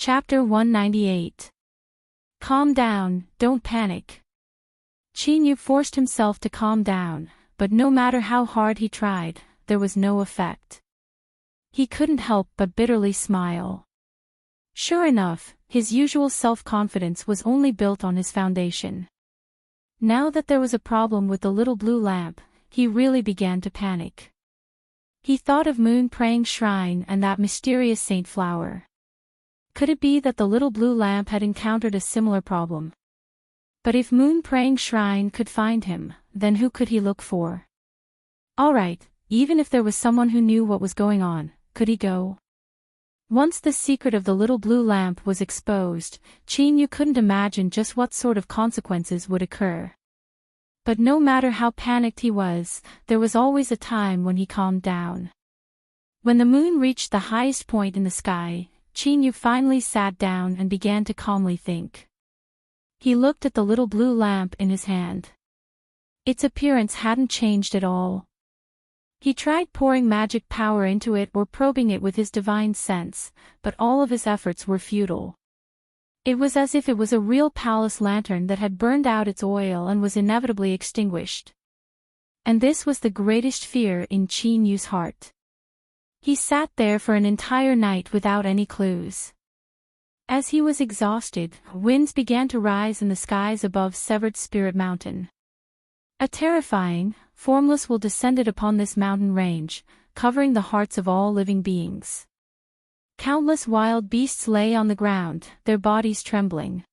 Chapter 198. Calm down, don't panic. Chinyu forced himself to calm down, but no matter how hard he tried, there was no effect. He couldn't help but bitterly smile. Sure enough, his usual self-confidence was only built on his foundation. Now that there was a problem with the little blue lamp, he really began to panic. He thought of Moon Praying Shrine and that mysterious saint flower. Could it be that the little blue lamp had encountered a similar problem? But if Moon Praying Shrine could find him, then who could he look for? Alright, even if there was someone who knew what was going on, could he go? Once the secret of the little blue lamp was exposed, Chinyu couldn't imagine just what sort of consequences would occur. But no matter how panicked he was, there was always a time when he calmed down. When the moon reached the highest point in the sky, Chinyu finally sat down and began to calmly think. He looked at the little blue lamp in his hand. Its appearance hadn't changed at all. He tried pouring magic power into it or probing it with his divine sense, but all of his efforts were futile. It was as if it was a real palace lantern that had burned out its oil and was inevitably extinguished. And this was the greatest fear in Chinyu's heart. He sat there for an entire night without any clues. As he was exhausted, winds began to rise in the skies above Severed Spirit Mountain. A terrifying, formless will descended upon this mountain range, covering the hearts of all living beings. Countless wild beasts lay on the ground, their bodies trembling.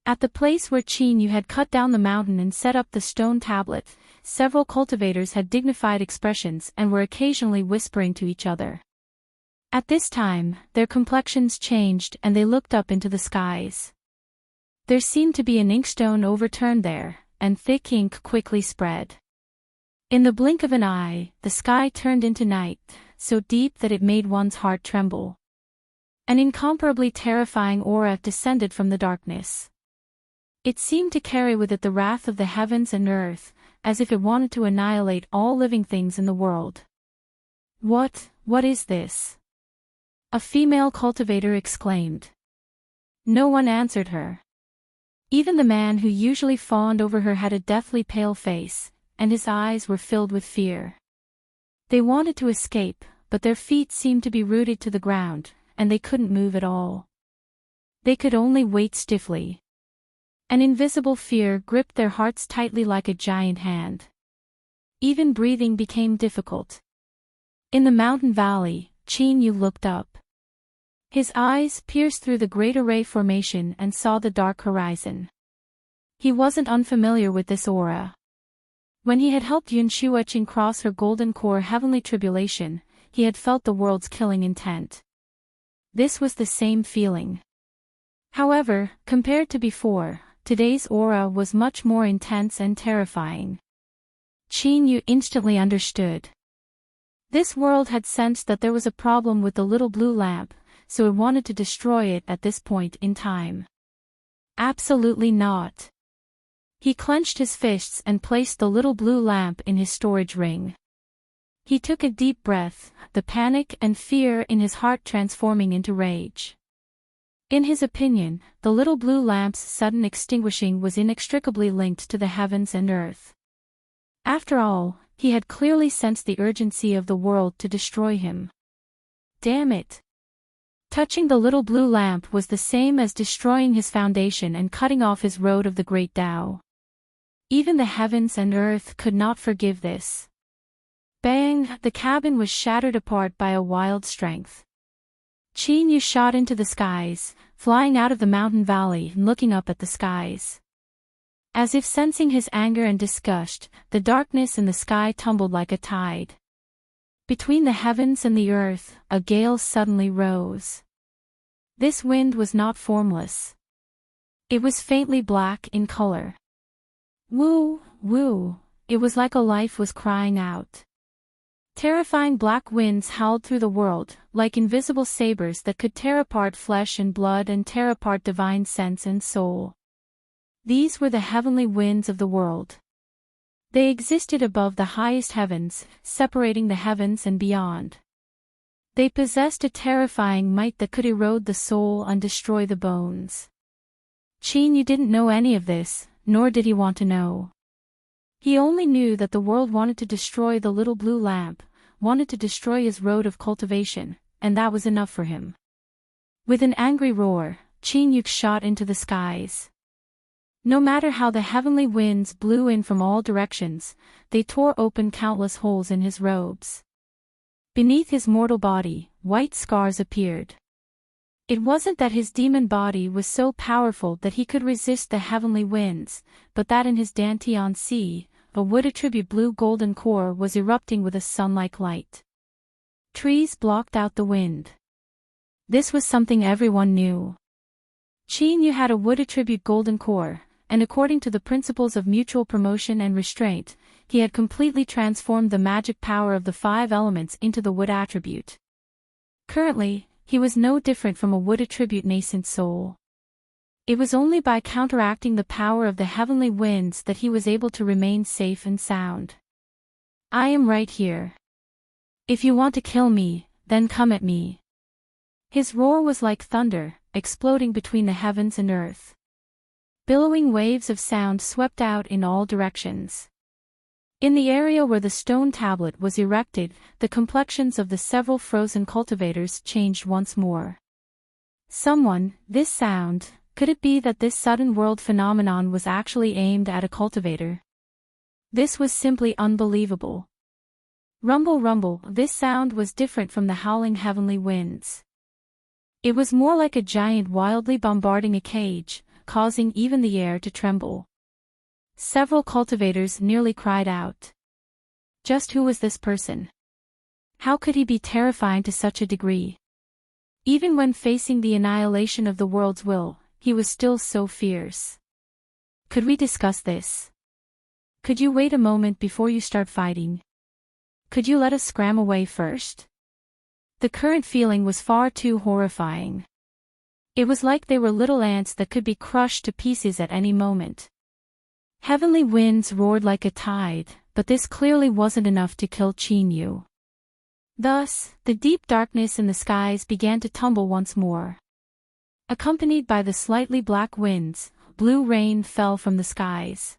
At the place where Chinyu had cut down the mountain and set up the stone tablet, several cultivators had dignified expressions and were occasionally whispering to each other. At this time, their complexions changed and they looked up into the skies. There seemed to be an inkstone overturned there, and thick ink quickly spread. In the blink of an eye, the sky turned into night, so deep that it made one's heart tremble. An incomparably terrifying aura descended from the darkness. It seemed to carry with it the wrath of the heavens and earth, as if it wanted to annihilate all living things in the world. What is this? A female cultivator exclaimed. No one answered her. Even the man who usually fawned over her had a deathly pale face, and his eyes were filled with fear. They wanted to escape, but their feet seemed to be rooted to the ground, and they couldn't move at all. They could only wait stiffly. An invisible fear gripped their hearts tightly like a giant hand. Even breathing became difficult. In the mountain valley, Chinyu looked up. His eyes pierced through the Great Array Formation and saw the dark horizon. He wasn't unfamiliar with this aura. When he had helped Yun Shuoqing cross her golden core heavenly tribulation, he had felt the world's killing intent. This was the same feeling. However, compared to before, today's aura was much more intense and terrifying. Chinyu instantly understood. This world had sensed that there was a problem with the little blue lamp, so it wanted to destroy it at this point in time. Absolutely not. He clenched his fists and placed the little blue lamp in his storage ring. He took a deep breath, the panic and fear in his heart transforming into rage. In his opinion, the little blue lamp's sudden extinguishing was inextricably linked to the heavens and earth. After all, he had clearly sensed the urgency of the world to destroy him. Damn it! Touching the little blue lamp was the same as destroying his foundation and cutting off his road of the great Tao. Even the heavens and earth could not forgive this. Bang! The cabin was shattered apart by a wild strength. Chinyu shot into the skies, flying out of the mountain valley and looking up at the skies. As if sensing his anger and disgust, the darkness in the sky tumbled like a tide. Between the heavens and the earth, a gale suddenly rose. This wind was not formless. It was faintly black in color. Woo, woo, it was like a life was crying out. Terrifying black winds howled through the world, like invisible sabers that could tear apart flesh and blood and tear apart divine sense and soul. These were the heavenly winds of the world. They existed above the highest heavens, separating the heavens and beyond. They possessed a terrifying might that could erode the soul and destroy the bones. Chin Yu didn't know any of this, nor did he want to know. He only knew that the world wanted to destroy the little blue lamp, wanted to destroy his road of cultivation, and that was enough for him. With an angry roar, Chin Yu shot into the skies. No matter how the heavenly winds blew in from all directions, they tore open countless holes in his robes. Beneath his mortal body, white scars appeared. It wasn't that his demon body was so powerful that he could resist the heavenly winds, but that in his Dantian sea, a wood-attribute blue-golden core was erupting with a sun-like light. Trees blocked out the wind. This was something everyone knew. Chin Yu had a wood-attribute golden core, and according to the principles of mutual promotion and restraint, he had completely transformed the magic power of the 5 elements into the wood attribute. Currently, he was no different from a wood attribute nascent soul. It was only by counteracting the power of the heavenly winds that he was able to remain safe and sound. I am right here. If you want to kill me, then come at me. His roar was like thunder, exploding between the heavens and earth. Billowing waves of sound swept out in all directions. In the area where the stone tablet was erected, the complexions of the several frozen cultivators changed once more. This sound, could it be that this sudden world phenomenon was actually aimed at a cultivator? This was simply unbelievable. Rumble rumble, this sound was different from the howling heavenly winds. It was more like a giant wildly bombarding a cage, causing even the air to tremble. Several cultivators nearly cried out. Just who was this person? How could he be terrifying to such a degree? Even when facing the annihilation of the world's will, he was still so fierce. Could we discuss this? Could you wait a moment before you start fighting? Could you let us scram away first? The current feeling was far too horrifying. It was like they were little ants that could be crushed to pieces at any moment. Heavenly winds roared like a tide, but this clearly wasn't enough to kill Chin Yu. Thus, the deep darkness in the skies began to tumble once more. Accompanied by the slightly black winds, blue rain fell from the skies.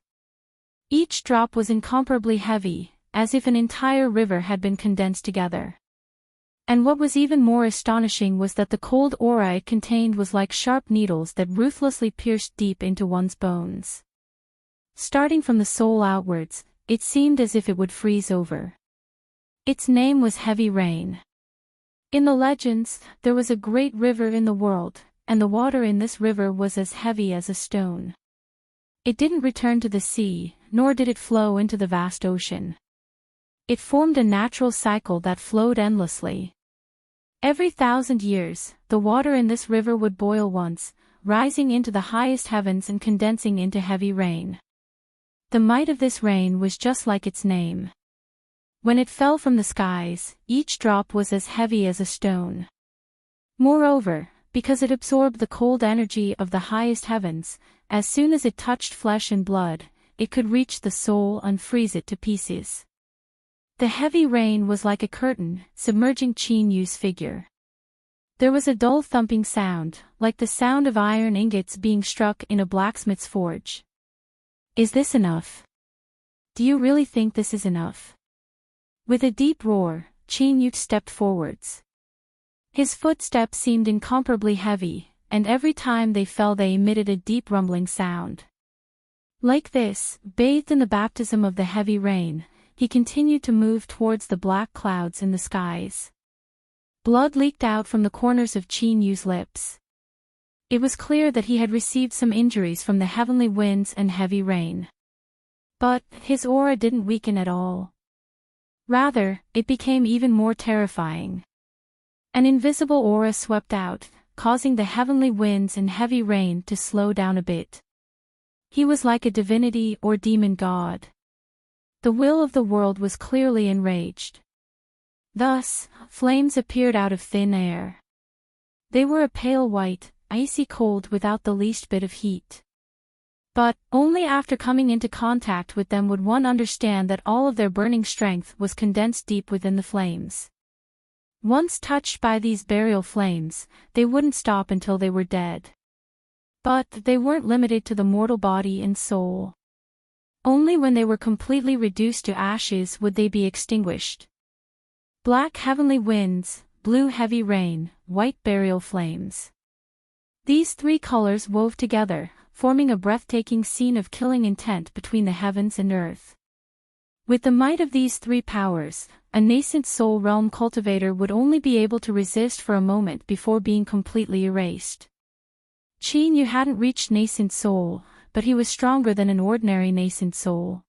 Each drop was incomparably heavy, as if an entire river had been condensed together. And what was even more astonishing was that the cold aura it contained was like sharp needles that ruthlessly pierced deep into one's bones. Starting from the soul outwards, it seemed as if it would freeze over. Its name was Heavy Rain. In the legends, there was a great river in the world, and the water in this river was as heavy as a stone. It didn't return to the sea, nor did it flow into the vast ocean. It formed a natural cycle that flowed endlessly. Every 1,000 years, the water in this river would boil once, rising into the highest heavens and condensing into heavy rain. The might of this rain was just like its name. When it fell from the skies, each drop was as heavy as a stone. Moreover, because it absorbed the cold energy of the highest heavens, as soon as it touched flesh and blood, it could reach the soul and freeze it to pieces. The heavy rain was like a curtain, submerging Chin Yu's figure. There was a dull thumping sound, like the sound of iron ingots being struck in a blacksmith's forge. Is this enough? Do you really think this is enough? With a deep roar, Chin Yu stepped forwards. His footsteps seemed incomparably heavy, and every time they fell they emitted a deep rumbling sound. Like this, bathed in the baptism of the heavy rain, he continued to move towards the black clouds in the skies. Blood leaked out from the corners of Chin Yu's lips. It was clear that he had received some injuries from the heavenly winds and heavy rain. But his aura didn't weaken at all. Rather, it became even more terrifying. An invisible aura swept out, causing the heavenly winds and heavy rain to slow down a bit. He was like a divinity or demon god. The will of the world was clearly enraged. Thus, flames appeared out of thin air. They were a pale white, icy cold without the least bit of heat. But, only after coming into contact with them would one understand that all of their burning strength was condensed deep within the flames. Once touched by these burial flames, they wouldn't stop until they were dead. But they weren't limited to the mortal body and soul. Only when they were completely reduced to ashes would they be extinguished. Black heavenly winds, blue heavy rain, white burial flames. These three colors wove together, forming a breathtaking scene of killing intent between the heavens and earth. With the might of these three powers, a nascent soul realm cultivator would only be able to resist for a moment before being completely erased. Qin Yu hadn't reached nascent soul, but he was stronger than an ordinary nascent soul.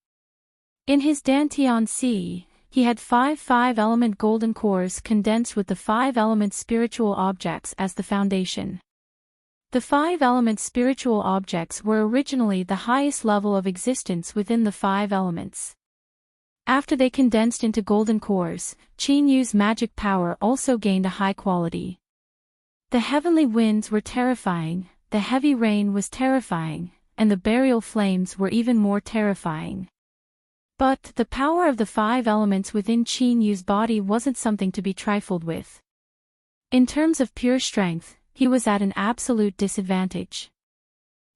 In his Dantian Sea, he had 5 5-element golden cores condensed with the 5-element spiritual objects as the foundation. The 5-element spiritual objects were originally the highest level of existence within the 5 elements. After they condensed into golden cores, Qin Yu's magic power also gained a high quality. The heavenly winds were terrifying, the heavy rain was terrifying, and the burial flames were even more terrifying. But the power of the 5 elements within Qin Yu's body wasn't something to be trifled with. In terms of pure strength, he was at an absolute disadvantage.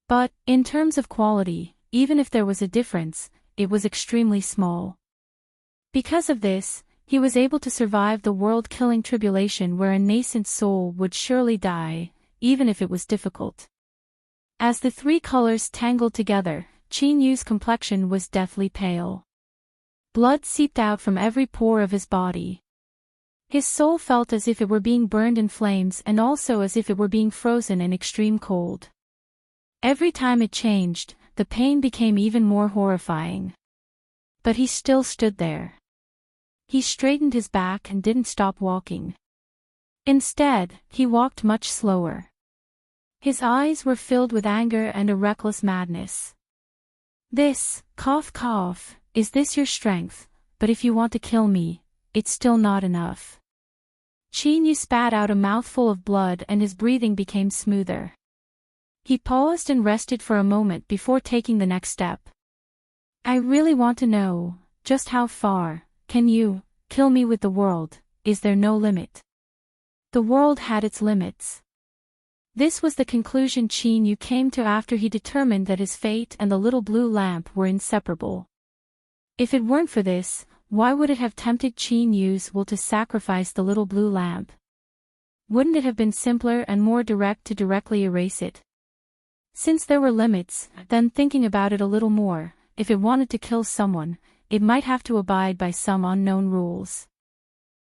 But, in terms of quality, even if there was a difference, it was extremely small. Because of this, he was able to survive the world-killing tribulation where a nascent soul would surely die, even if it was difficult. As the three colors tangled together, Qin Yu's complexion was deathly pale. Blood seeped out from every pore of his body. His soul felt as if it were being burned in flames and also as if it were being frozen in extreme cold. Every time it changed, the pain became even more horrifying. But he still stood there. He straightened his back and didn't stop walking. Instead, he walked much slower. His eyes were filled with anger and a reckless madness. This, cough cough, is this your strength? But if you want to kill me, it's still not enough. Qin Yu spat out a mouthful of blood and his breathing became smoother. He paused and rested for a moment before taking the next step. I really want to know, just how far can you kill me with the world? Is there no limit? The world had its limits. This was the conclusion Qin Yu came to after he determined that his fate and the little blue lamp were inseparable. If it weren't for this, why would it have tempted Qin Yu's will to sacrifice the little blue lamp? Wouldn't it have been simpler and more direct to directly erase it? Since there were limits, then thinking about it a little more, if it wanted to kill someone, it might have to abide by some unknown rules.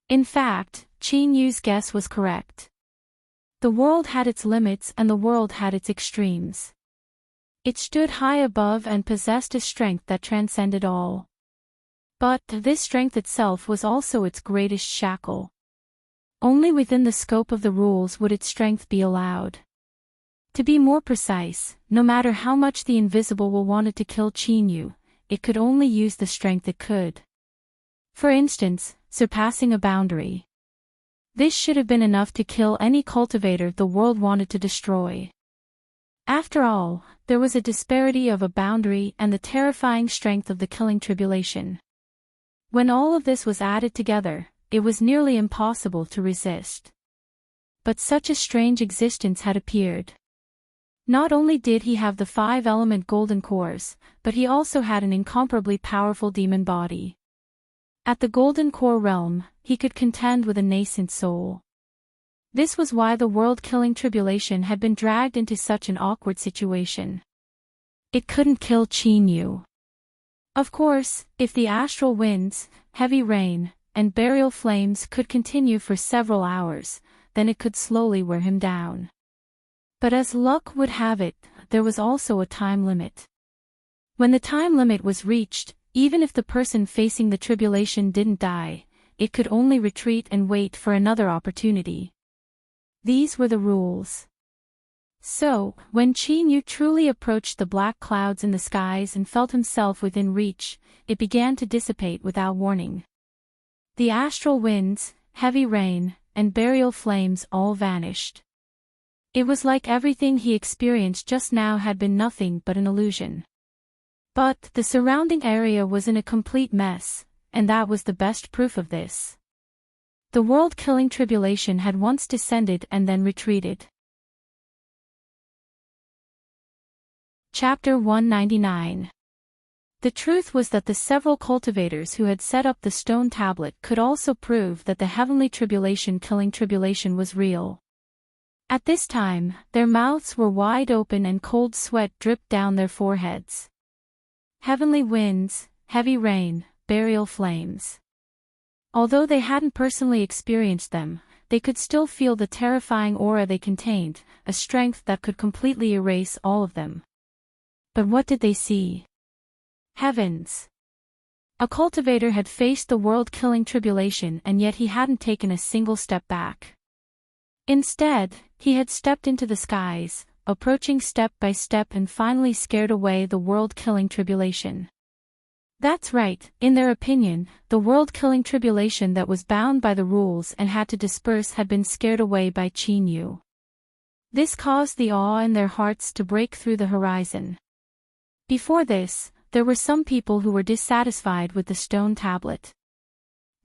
In fact, Qin Yu's guess was correct. The world had its limits and the world had its extremes. It stood high above and possessed a strength that transcended all. But this strength itself was also its greatest shackle. Only within the scope of the rules would its strength be allowed. To be more precise, no matter how much the invisible will wanted to kill Qin Yu, it could only use the strength it could. For instance, surpassing a boundary. This should have been enough to kill any cultivator the world wanted to destroy. After all, there was a disparity of a boundary and the terrifying strength of the killing tribulation. When all of this was added together, it was nearly impossible to resist. But such a strange existence had appeared. Not only did he have the 5-element golden cores, but he also had an incomparably powerful demon body. At the golden core realm, he could contend with a nascent soul. This was why the world-killing tribulation had been dragged into such an awkward situation. It couldn't kill Qin Yu. Of course, if the astral winds, heavy rain, and burial flames could continue for several hours, then it could slowly wear him down. But as luck would have it, there was also a time limit. When the time limit was reached, even if the person facing the tribulation didn't die, it could only retreat and wait for another opportunity. These were the rules. So, when Qin Yu truly approached the black clouds in the skies and felt himself within reach, it began to dissipate without warning. The astral winds, heavy rain, and burial flames all vanished. It was like everything he experienced just now had been nothing but an illusion. But the surrounding area was in a complete mess, and that was the best proof of this. The world-killing tribulation had once descended and then retreated. Chapter 199. The truth was that the several cultivators who had set up the stone tablet could also prove that the heavenly tribulation-killing tribulation was real. At this time, their mouths were wide open and cold sweat dripped down their foreheads. Heavenly winds, heavy rain, burial flames. Although they hadn't personally experienced them, they could still feel the terrifying aura they contained, a strength that could completely erase all of them. But what did they see? Heavens! A cultivator had faced the world-killing tribulation and yet he hadn't taken a single step back. Instead, he had stepped into the skies, approaching step by step and finally scared away the world-killing tribulation. That's right, in their opinion, the world-killing tribulation that was bound by the rules and had to disperse had been scared away by Qin Yu. This caused the awe in their hearts to break through the horizon. Before this, there were some people who were dissatisfied with the stone tablet.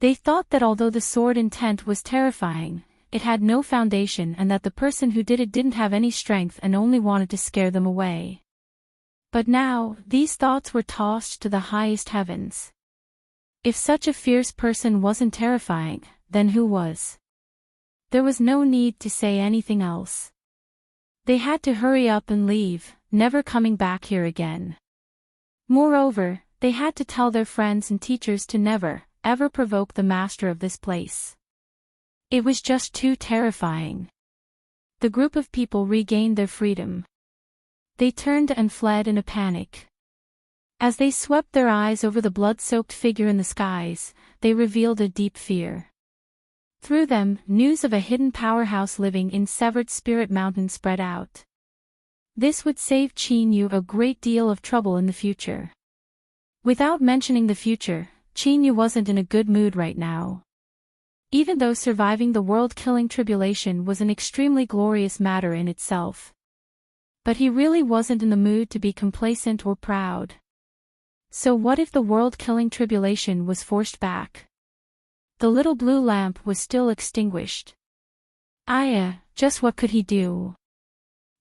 They thought that although the sword intent was terrifying, it had no foundation and that the person who did it didn't have any strength and only wanted to scare them away. But now, these thoughts were tossed to the highest heavens. If such a fierce person wasn't terrifying, then who was? There was no need to say anything else. They had to hurry up and leave, never coming back here again. Moreover, they had to tell their friends and teachers to never, ever provoke the master of this place. It was just too terrifying. The group of people regained their freedom. They turned and fled in a panic. As they swept their eyes over the blood-soaked figure in the skies, they revealed a deep fear. Through them, news of a hidden powerhouse living in Severed Spirit Mountain spread out. This would save Qin Yu a great deal of trouble in the future. Without mentioning the future, Qin Yu wasn't in a good mood right now. Even though surviving the world-killing tribulation was an extremely glorious matter in itself. But he really wasn't in the mood to be complacent or proud. So what if the world-killing tribulation was forced back? The little blue lamp was still extinguished. Just what could he do?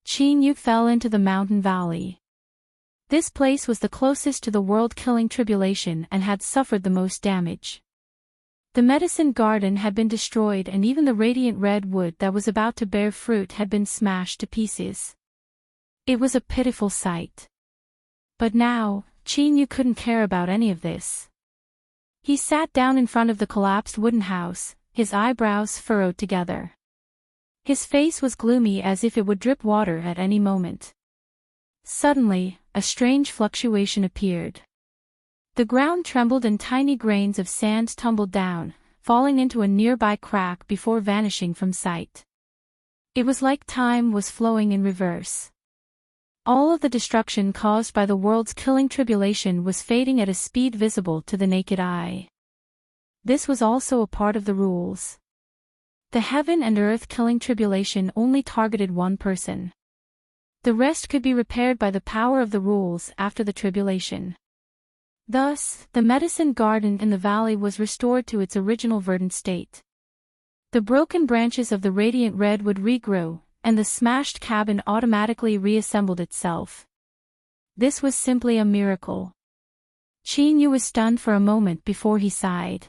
Qin Yu fell into the mountain valley. This place was the closest to the world-killing tribulation and had suffered the most damage. The medicine garden had been destroyed and even the radiant red wood that was about to bear fruit had been smashed to pieces. It was a pitiful sight. But now, Qin Yu couldn't care about any of this. He sat down in front of the collapsed wooden house, his eyebrows furrowed together. His face was gloomy as if it would drip water at any moment. Suddenly, a strange fluctuation appeared. The ground trembled and tiny grains of sand tumbled down, falling into a nearby crack before vanishing from sight. It was like time was flowing in reverse. All of the destruction caused by the world's killing tribulation was fading at a speed visible to the naked eye. This was also a part of the rules. The heaven and earth killing tribulation only targeted one person. The rest could be repaired by the power of the rules after the tribulation. Thus, the medicine garden in the valley was restored to its original verdant state. The broken branches of the radiant red would regrow, and the smashed cabin automatically reassembled itself. This was simply a miracle. Qin Yu was stunned for a moment before he sighed.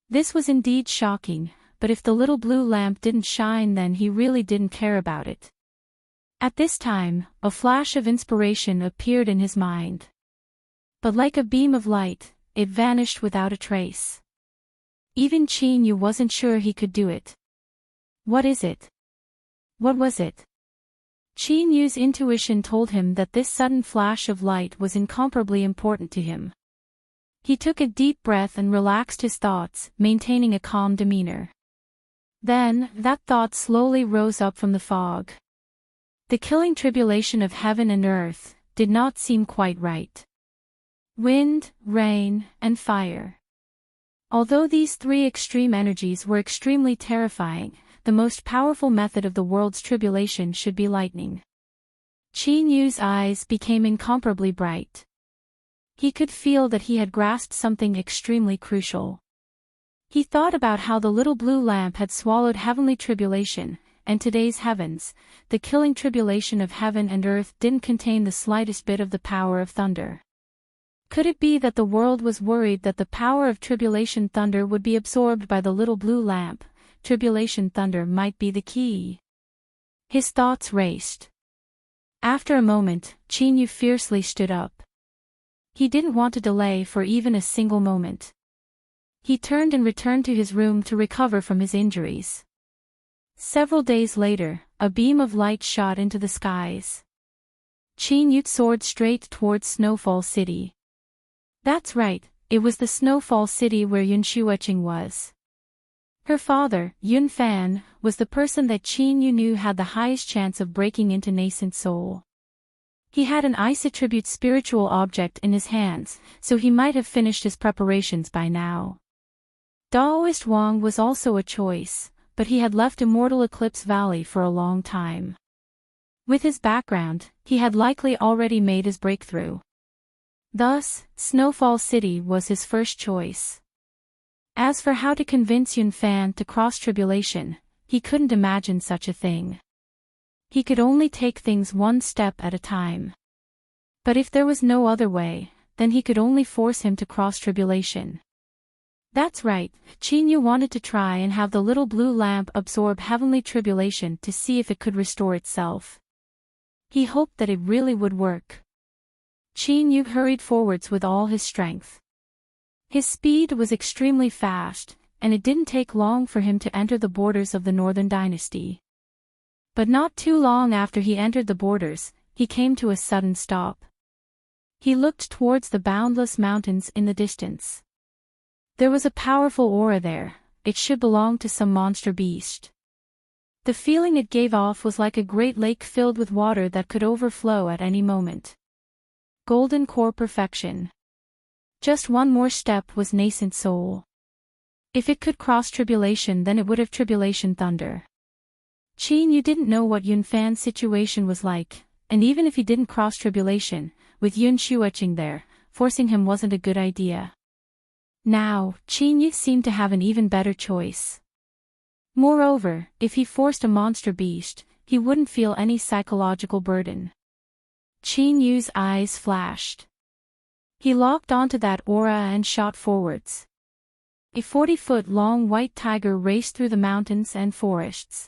This was indeed shocking, but if the little blue lamp didn't shine then he really didn't care about it. At this time, a flash of inspiration appeared in his mind. But like a beam of light, it vanished without a trace. Even Qin Yu wasn't sure he could do it. What is it? What was it? Qin Yu's intuition told him that this sudden flash of light was incomparably important to him. He took a deep breath and relaxed his thoughts, maintaining a calm demeanor. Then, that thought slowly rose up from the fog. The killing tribulation of heaven and earth did not seem quite right. Wind, rain, and fire. Although these three extreme energies were extremely terrifying, the most powerful method of the world's tribulation should be lightning. Qin Yu's eyes became incomparably bright. He could feel that he had grasped something extremely crucial. He thought about how the little blue lamp had swallowed heavenly tribulation, and today's heavens, the killing tribulation of heaven and earth, didn't contain the slightest bit of the power of thunder. Could it be that the world was worried that the power of tribulation thunder would be absorbed by the little blue lamp? Tribulation thunder might be the key. His thoughts raced. After a moment, Chinyu fiercely stood up. He didn't want to delay for even a single moment. He turned and returned to his room to recover from his injuries. Several days later, a beam of light shot into the skies. Chinyu soared straight towards Snowfall City. That's right, it was the Snowfall City where Yun Shueching was. Her father, Yun Fan, was the person that Chinyu knew had the highest chance of breaking into nascent soul. He had an ice attribute spiritual object in his hands, so he might have finished his preparations by now. Daoist Wang was also a choice, but he had left Immortal Eclipse Valley for a long time. With his background, he had likely already made his breakthrough. Thus, Snowfall City was his first choice. As for how to convince Yun Fan to cross tribulation, he couldn't imagine such a thing. He could only take things one step at a time. But if there was no other way, then he could only force him to cross tribulation. That's right, Chinyu wanted to try and have the little blue lamp absorb heavenly tribulation to see if it could restore itself. He hoped that it really would work. Chinyu hurried forwards with all his strength. His speed was extremely fast, and it didn't take long for him to enter the borders of the Northern Dynasty. But not too long after he entered the borders, he came to a sudden stop. He looked towards the boundless mountains in the distance. There was a powerful aura there. It should belong to some monster beast. The feeling it gave off was like a great lake filled with water that could overflow at any moment. Golden core perfection. Just one more step was nascent soul. If it could cross tribulation, then it would have tribulation thunder. Chinyu didn't know what Yun Fan's situation was like, and even if he didn't cross tribulation, with Yun Shueching there, forcing him wasn't a good idea. Now, Chinyu seemed to have an even better choice. Moreover, if he forced a monster beast, he wouldn't feel any psychological burden. Chinyu's eyes flashed. He locked onto that aura and shot forwards. A 40-foot-long white tiger raced through the mountains and forests.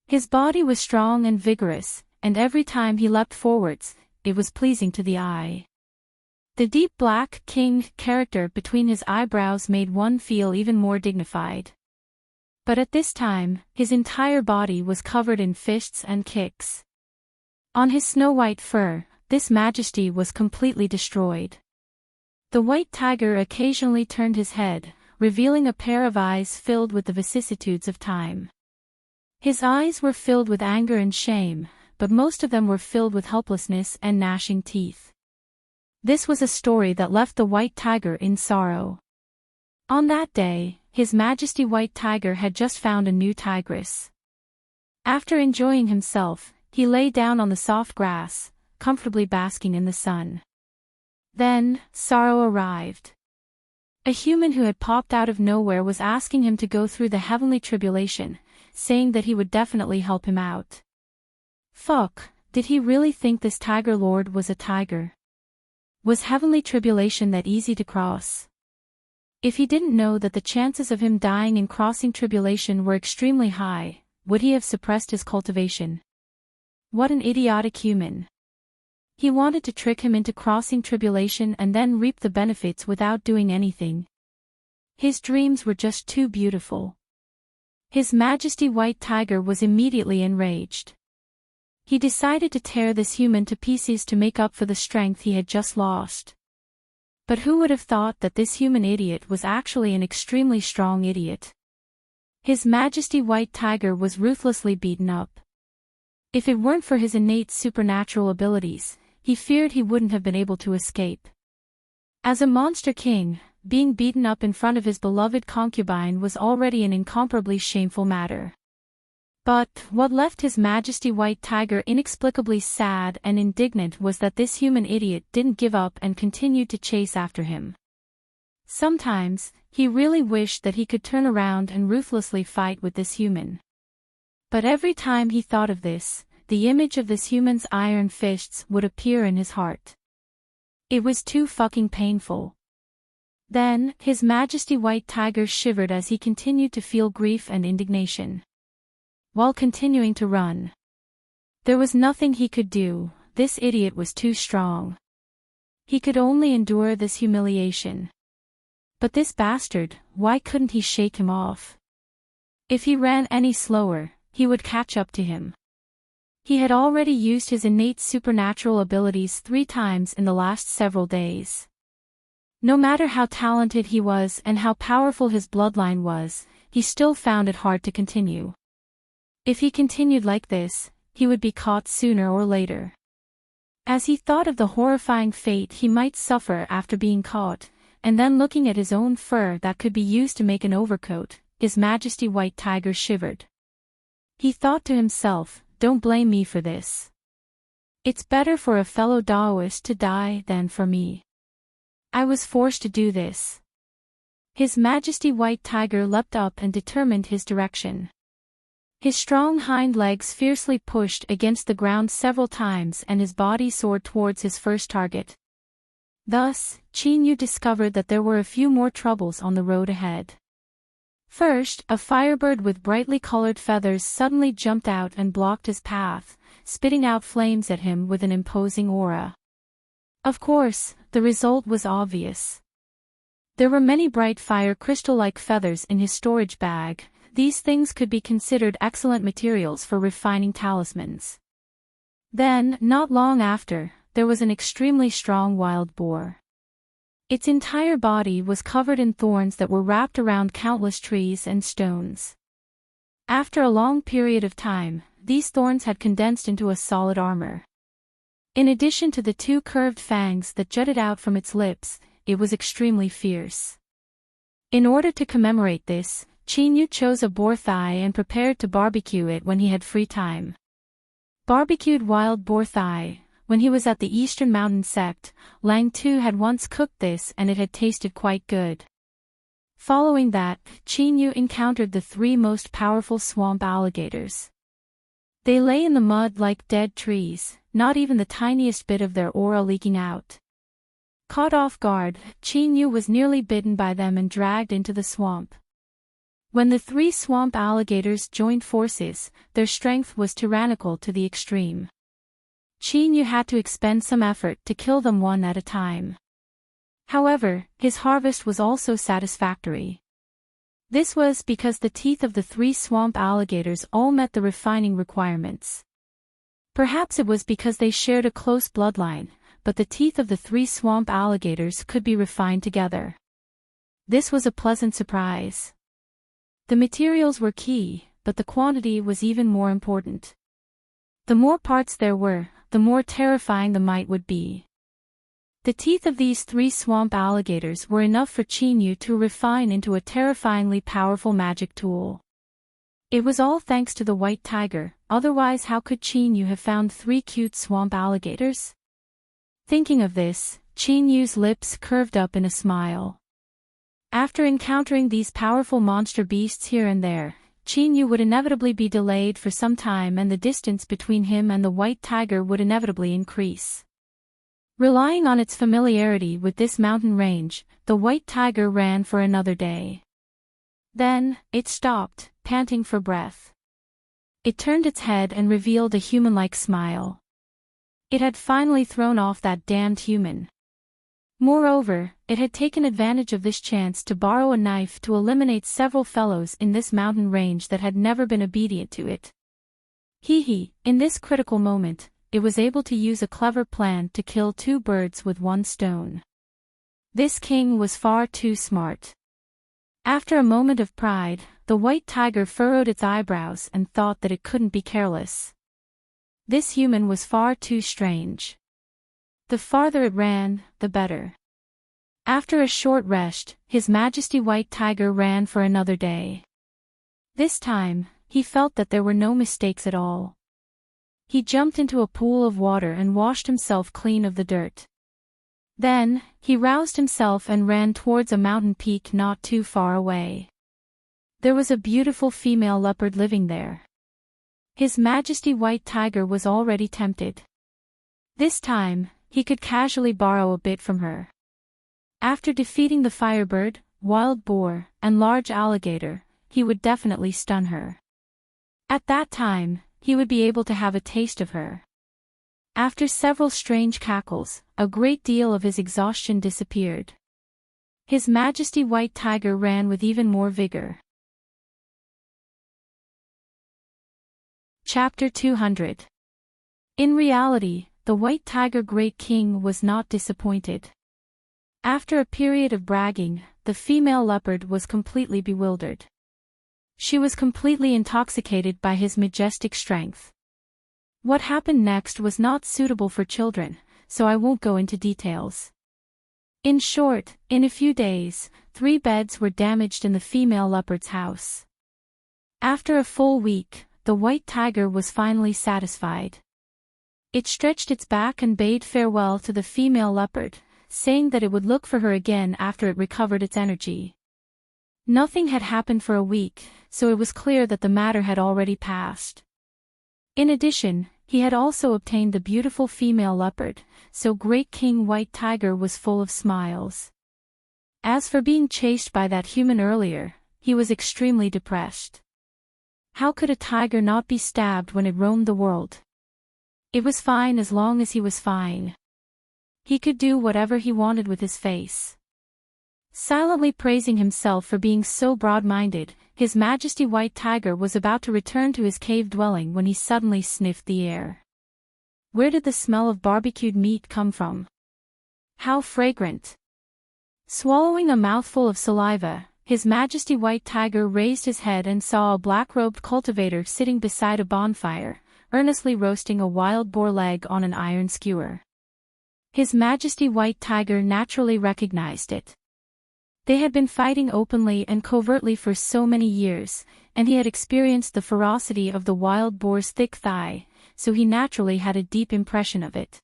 His body was strong and vigorous, and every time he leapt forwards, it was pleasing to the eye. The deep black king character between his eyebrows made one feel even more dignified. But at this time, his entire body was covered in fists and kicks. On his snow-white fur, this majesty was completely destroyed. The white tiger occasionally turned his head, revealing a pair of eyes filled with the vicissitudes of time. His eyes were filled with anger and shame, but most of them were filled with helplessness and gnashing teeth. This was a story that left the white tiger in sorrow. On that day, His Majesty White Tiger had just found a new tigress. After enjoying himself, he lay down on the soft grass, comfortably basking in the sun. Then, sorrow arrived. A human who had popped out of nowhere was asking him to go through the heavenly tribulation, saying that he would definitely help him out. Fuck, did he really think this Tiger Lord was a tiger? Was heavenly tribulation that easy to cross? If he didn't know that the chances of him dying in crossing tribulation were extremely high, would he have suppressed his cultivation? What an idiotic human. He wanted to trick him into crossing tribulation and then reap the benefits without doing anything. His dreams were just too beautiful. His Majesty White Tiger was immediately enraged. He decided to tear this human to pieces to make up for the strength he had just lost. But who would have thought that this human idiot was actually an extremely strong idiot? His Majesty White Tiger was ruthlessly beaten up. If it weren't for his innate supernatural abilities, he feared he wouldn't have been able to escape. As a monster king, being beaten up in front of his beloved concubine was already an incomparably shameful matter. But what left His Majesty White Tiger inexplicably sad and indignant was that this human idiot didn't give up and continued to chase after him. Sometimes, he really wished that he could turn around and ruthlessly fight with this human. But every time he thought of this, the image of this human's iron fists would appear in his heart. It was too fucking painful. Then, His Majesty White Tiger shivered as he continued to feel grief and indignation. While continuing to run. There was nothing he could do, this idiot was too strong. He could only endure this humiliation. But this bastard, why couldn't he shake him off? If he ran any slower, he would catch up to him. He had already used his innate supernatural abilities 3 times in the last several days. No matter how talented he was and how powerful his bloodline was, he still found it hard to continue. If he continued like this, he would be caught sooner or later. As he thought of the horrifying fate he might suffer after being caught, and then looking at his own fur that could be used to make an overcoat, His Majesty White Tiger shivered. He thought to himself, don't blame me for this. It's better for a fellow Daoist to die than for me. I was forced to do this. His Majesty White Tiger leapt up and determined his direction. His strong hind legs fiercely pushed against the ground several times and his body soared towards his first target. Thus, Chinyu discovered that there were a few more troubles on the road ahead. First, a firebird with brightly colored feathers suddenly jumped out and blocked his path, spitting out flames at him with an imposing aura. Of course, the result was obvious. There were many bright fire crystal-like feathers in his storage bag. These things could be considered excellent materials for refining talismans. Then, not long after, there was an extremely strong wild boar. Its entire body was covered in thorns that were wrapped around countless trees and stones. After a long period of time, these thorns had condensed into a solid armor. In addition to the 2 curved fangs that jutted out from its lips, it was extremely fierce. In order to commemorate this, Chinyu chose a boar thigh and prepared to barbecue it when he had free time. Barbecued wild boar thigh. When he was at the Eastern Mountain Sect, Lang Tu had once cooked this and it had tasted quite good. Following that, Chinyu encountered the 3 most powerful swamp alligators. They lay in the mud like dead trees, not even the tiniest bit of their aura leaking out. Caught off guard, Chinyu was nearly bitten by them and dragged into the swamp. When the 3 swamp alligators joined forces, their strength was tyrannical to the extreme. Chinyu had to expend some effort to kill them one at a time. However, his harvest was also satisfactory. This was because the teeth of the 3 swamp alligators all met the refining requirements. Perhaps it was because they shared a close bloodline, but the teeth of the 3 swamp alligators could be refined together. This was a pleasant surprise. The materials were key, but the quantity was even more important. The more parts there were, the more terrifying the might would be. The teeth of these 3 swamp alligators were enough for Chinyu to refine into a terrifyingly powerful magic tool. It was all thanks to the white tiger, otherwise how could Chinyu have found 3 cute swamp alligators? Thinking of this, Chinyu's lips curved up in a smile. After encountering these powerful monster beasts here and there, Chinyu would inevitably be delayed for some time and the distance between him and the white tiger would inevitably increase. Relying on its familiarity with this mountain range, the white tiger ran for another day. Then, it stopped, panting for breath. It turned its head and revealed a human-like smile. It had finally thrown off that damned human. Moreover, it had taken advantage of this chance to borrow a knife to eliminate several fellows in this mountain range that had never been obedient to it. In this critical moment, it was able to use a clever plan to kill 2 birds with 1 stone. This king was far too smart. After a moment of pride, the white tiger furrowed its eyebrows and thought that it couldn't be careless. This human was far too strange. The farther it ran, the better. After a short rest, His Majesty White Tiger ran for another day. This time, he felt that there were no mistakes at all. He jumped into a pool of water and washed himself clean of the dirt. Then, he roused himself and ran towards a mountain peak not too far away. There was a beautiful female leopard living there. His Majesty White Tiger was already tempted. This time, he could casually borrow a bit from her. After defeating the firebird, wild boar, and large alligator, he would definitely stun her. At that time, he would be able to have a taste of her. After several strange cackles, a great deal of his exhaustion disappeared. His Majesty White Tiger ran with even more vigor. Chapter 200. In reality, the White Tiger Great King was not disappointed. After a period of bragging, the female leopard was completely bewildered. She was completely intoxicated by his majestic strength. What happened next was not suitable for children, so I won't go into details. In short, in a few days, 3 beds were damaged in the female leopard's house. After a full week, the white tiger was finally satisfied. It stretched its back and bade farewell to the female leopard, saying that it would look for her again after it recovered its energy. Nothing had happened for a week, so it was clear that the matter had already passed. In addition, he had also obtained the beautiful female leopard, so Great King White Tiger was full of smiles. As for being chased by that human earlier, he was extremely depressed. How could a tiger not be stabbed when it roamed the world? It was fine as long as he was fine. He could do whatever he wanted with his face. Silently praising himself for being so broad-minded, His Majesty White Tiger was about to return to his cave dwelling when he suddenly sniffed the air. Where did the smell of barbecued meat come from? How fragrant! Swallowing a mouthful of saliva, His Majesty White Tiger raised his head and saw a black-robed cultivator sitting beside a bonfire, earnestly roasting a wild boar leg on an iron skewer. His Majesty White Tiger naturally recognized it. They had been fighting openly and covertly for so many years, and he had experienced the ferocity of the wild boar's thick thigh, so he naturally had a deep impression of it.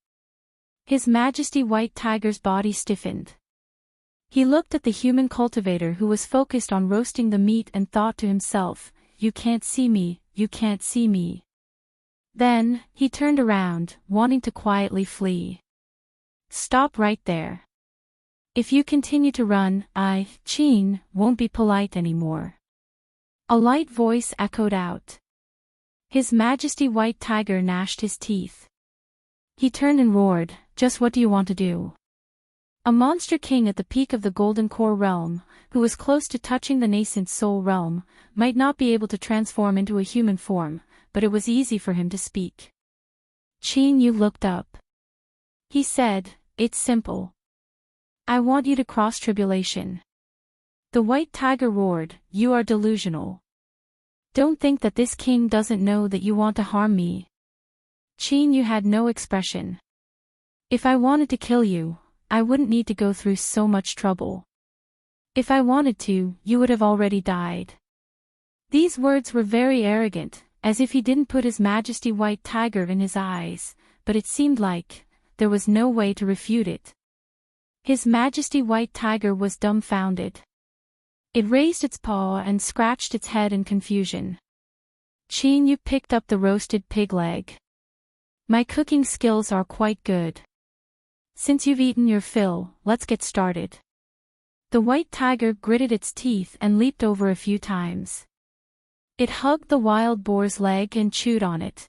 His Majesty White Tiger's body stiffened. He looked at the human cultivator who was focused on roasting the meat and thought to himself, "You can't see me, you can't see me." Then, he turned around, wanting to quietly flee. "Stop right there. If you continue to run, Chin, won't be polite anymore." A light voice echoed out. His Majesty White Tiger gnashed his teeth. He turned and roared, "Just what do you want to do?" A monster king at the peak of the Golden Core realm, who was close to touching the nascent soul realm, might not be able to transform into a human form, but it was easy for him to speak. "Chin, you looked up." He said, "It's simple. I want you to cross tribulation." The white tiger roared, "You are delusional. Don't think that this king doesn't know that you want to harm me." Chin, you had no expression. "If I wanted to kill you, I wouldn't need to go through so much trouble. If I wanted to, you would have already died." These words were very arrogant, as if he didn't put His Majesty White Tiger in his eyes, but it seemed like there was no way to refute it. His Majesty White Tiger was dumbfounded. It raised its paw and scratched its head in confusion. "Chin, you picked up the roasted pig leg. My cooking skills are quite good. Since you've eaten your fill, let's get started." The white tiger gritted its teeth and leaped over a few times. It hugged the wild boar's leg and chewed on it.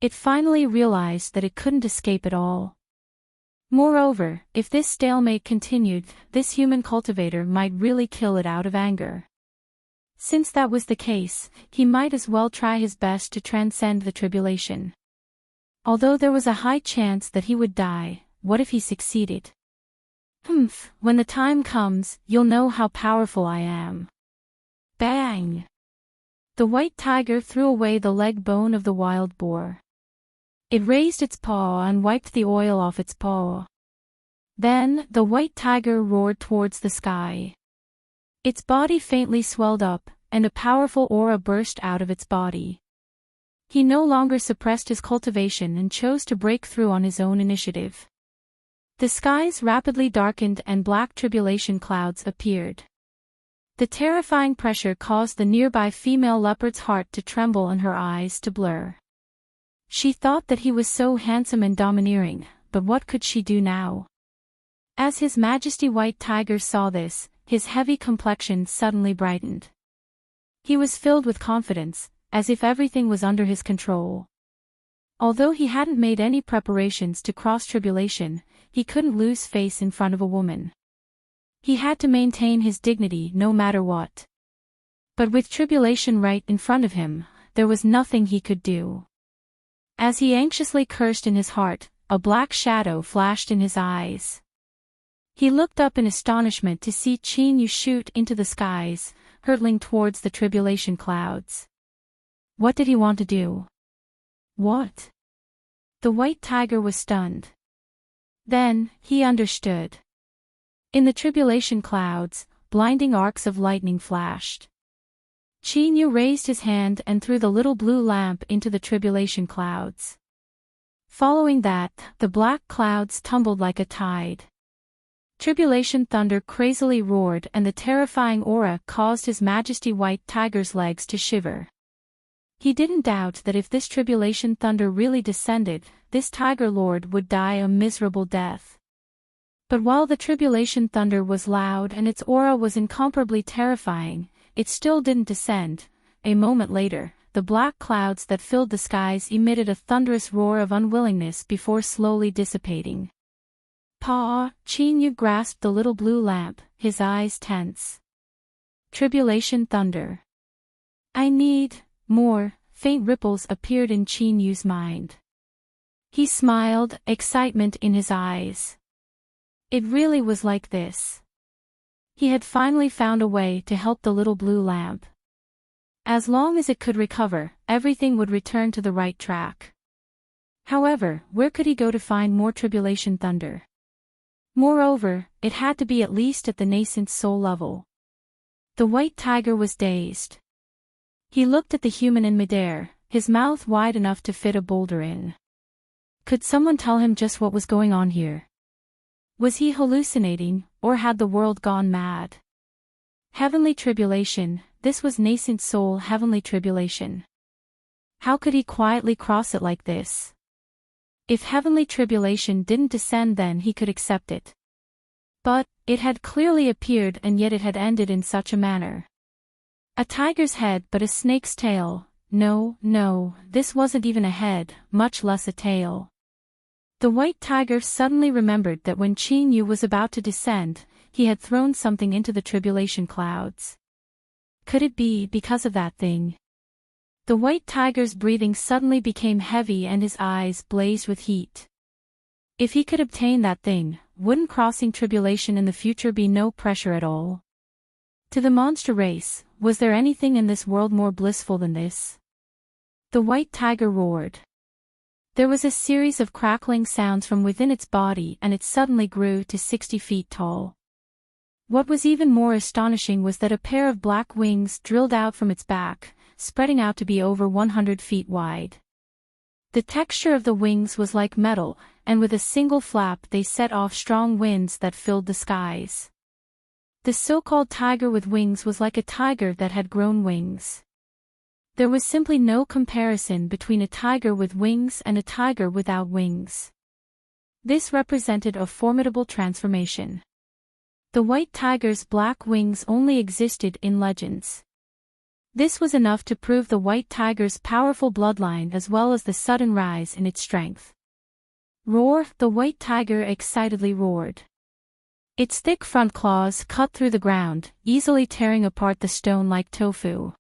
It finally realized that it couldn't escape at all. Moreover, if this stalemate continued, this human cultivator might really kill it out of anger. Since that was the case, he might as well try his best to transcend the tribulation. Although there was a high chance that he would die, what if he succeeded? When the time comes, you'll know how powerful I am." Bang! The white tiger threw away the leg bone of the wild boar. It raised its paw and wiped the oil off its paw. Then, the white tiger roared towards the sky. Its body faintly swelled up, and a powerful aura burst out of its body. He no longer suppressed his cultivation and chose to break through on his own initiative. The skies rapidly darkened and black tribulation clouds appeared. The terrifying pressure caused the nearby female leopard's heart to tremble and her eyes to blur. She thought that he was so handsome and domineering, but what could she do now? As His Majesty White Tiger saw this, his heavy complexion suddenly brightened. He was filled with confidence, as if everything was under his control. Although he hadn't made any preparations to cross tribulation, he couldn't lose face in front of a woman. He had to maintain his dignity no matter what. But with tribulation right in front of him, there was nothing he could do. As he anxiously cursed in his heart, a black shadow flashed in his eyes. He looked up in astonishment to see Qin Yu shoot into the skies, hurtling towards the tribulation clouds. What did he want to do? What? The white tiger was stunned. Then, he understood. In the tribulation clouds, blinding arcs of lightning flashed. Qin Yu raised his hand and threw the little blue lamp into the tribulation clouds. Following that, the black clouds tumbled like a tide. Tribulation thunder crazily roared and the terrifying aura caused His Majesty White Tiger's legs to shiver. He didn't doubt that if this tribulation thunder really descended, this Tiger Lord would die a miserable death. But while the tribulation thunder was loud and its aura was incomparably terrifying, it still didn't descend. A moment later, the black clouds that filled the skies emitted a thunderous roar of unwillingness before slowly dissipating. Pa! Qin Yu grasped the little blue lamp, his eyes tense. Tribulation thunder. I need more. Faint ripples appeared in Qin Yu's mind. He smiled, excitement in his eyes. It really was like this. He had finally found a way to help the little blue lamp. As long as it could recover, everything would return to the right track. However, where could he go to find more tribulation thunder? Moreover, it had to be at least at the nascent soul level. The white tiger was dazed. He looked at the human in midair, his mouth wide enough to fit a boulder in. Could someone tell him just what was going on here? Was he hallucinating, or had the world gone mad? Heavenly tribulation, this was nascent soul heavenly tribulation. How could he quietly cross it like this? If heavenly tribulation didn't descend, then he could accept it. But, it had clearly appeared and yet it had ended in such a manner. A tiger's head but a snake's tail. No, this wasn't even a head, much less a tail. The white tiger suddenly remembered that when Qin Yu was about to descend, he had thrown something into the tribulation clouds. Could it be because of that thing? The white tiger's breathing suddenly became heavy and his eyes blazed with heat. If he could obtain that thing, wouldn't crossing tribulation in the future be no pressure at all? To the monster race, was there anything in this world more blissful than this? The white tiger roared. There was a series of crackling sounds from within its body and it suddenly grew to 60 feet tall. What was even more astonishing was that a pair of black wings drilled out from its back, spreading out to be over 100 feet wide. The texture of the wings was like metal, and with a single flap they set off strong winds that filled the skies. The so-called tiger with wings was like a tiger that had grown wings. There was simply no comparison between a tiger with wings and a tiger without wings. This represented a formidable transformation. The white tiger's black wings only existed in legends. This was enough to prove the white tiger's powerful bloodline as well as the sudden rise in its strength. Roar! The white tiger excitedly roared. Its thick front claws cut through the ground, easily tearing apart the stone like tofu.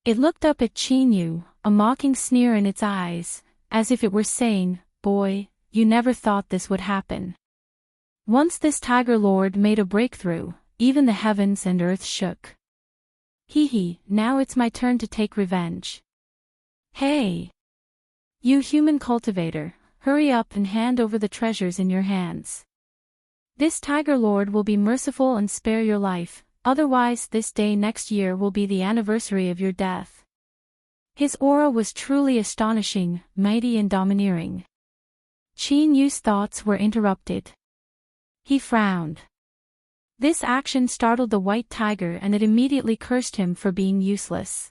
It looked up at Qin Yu, a mocking sneer in its eyes, as if it were saying, "Boy, you never thought this would happen." Once this Tiger Lord made a breakthrough, even the heavens and earth shook. Hee, now it's my turn to take revenge. Hey! You human cultivator, hurry up and hand over the treasures in your hands. This Tiger Lord will be merciful and spare your life. Otherwise this day next year will be the anniversary of your death. His aura was truly astonishing, mighty and domineering. Qin Yu's thoughts were interrupted. He frowned. This action startled the white tiger and it immediately cursed him for being useless.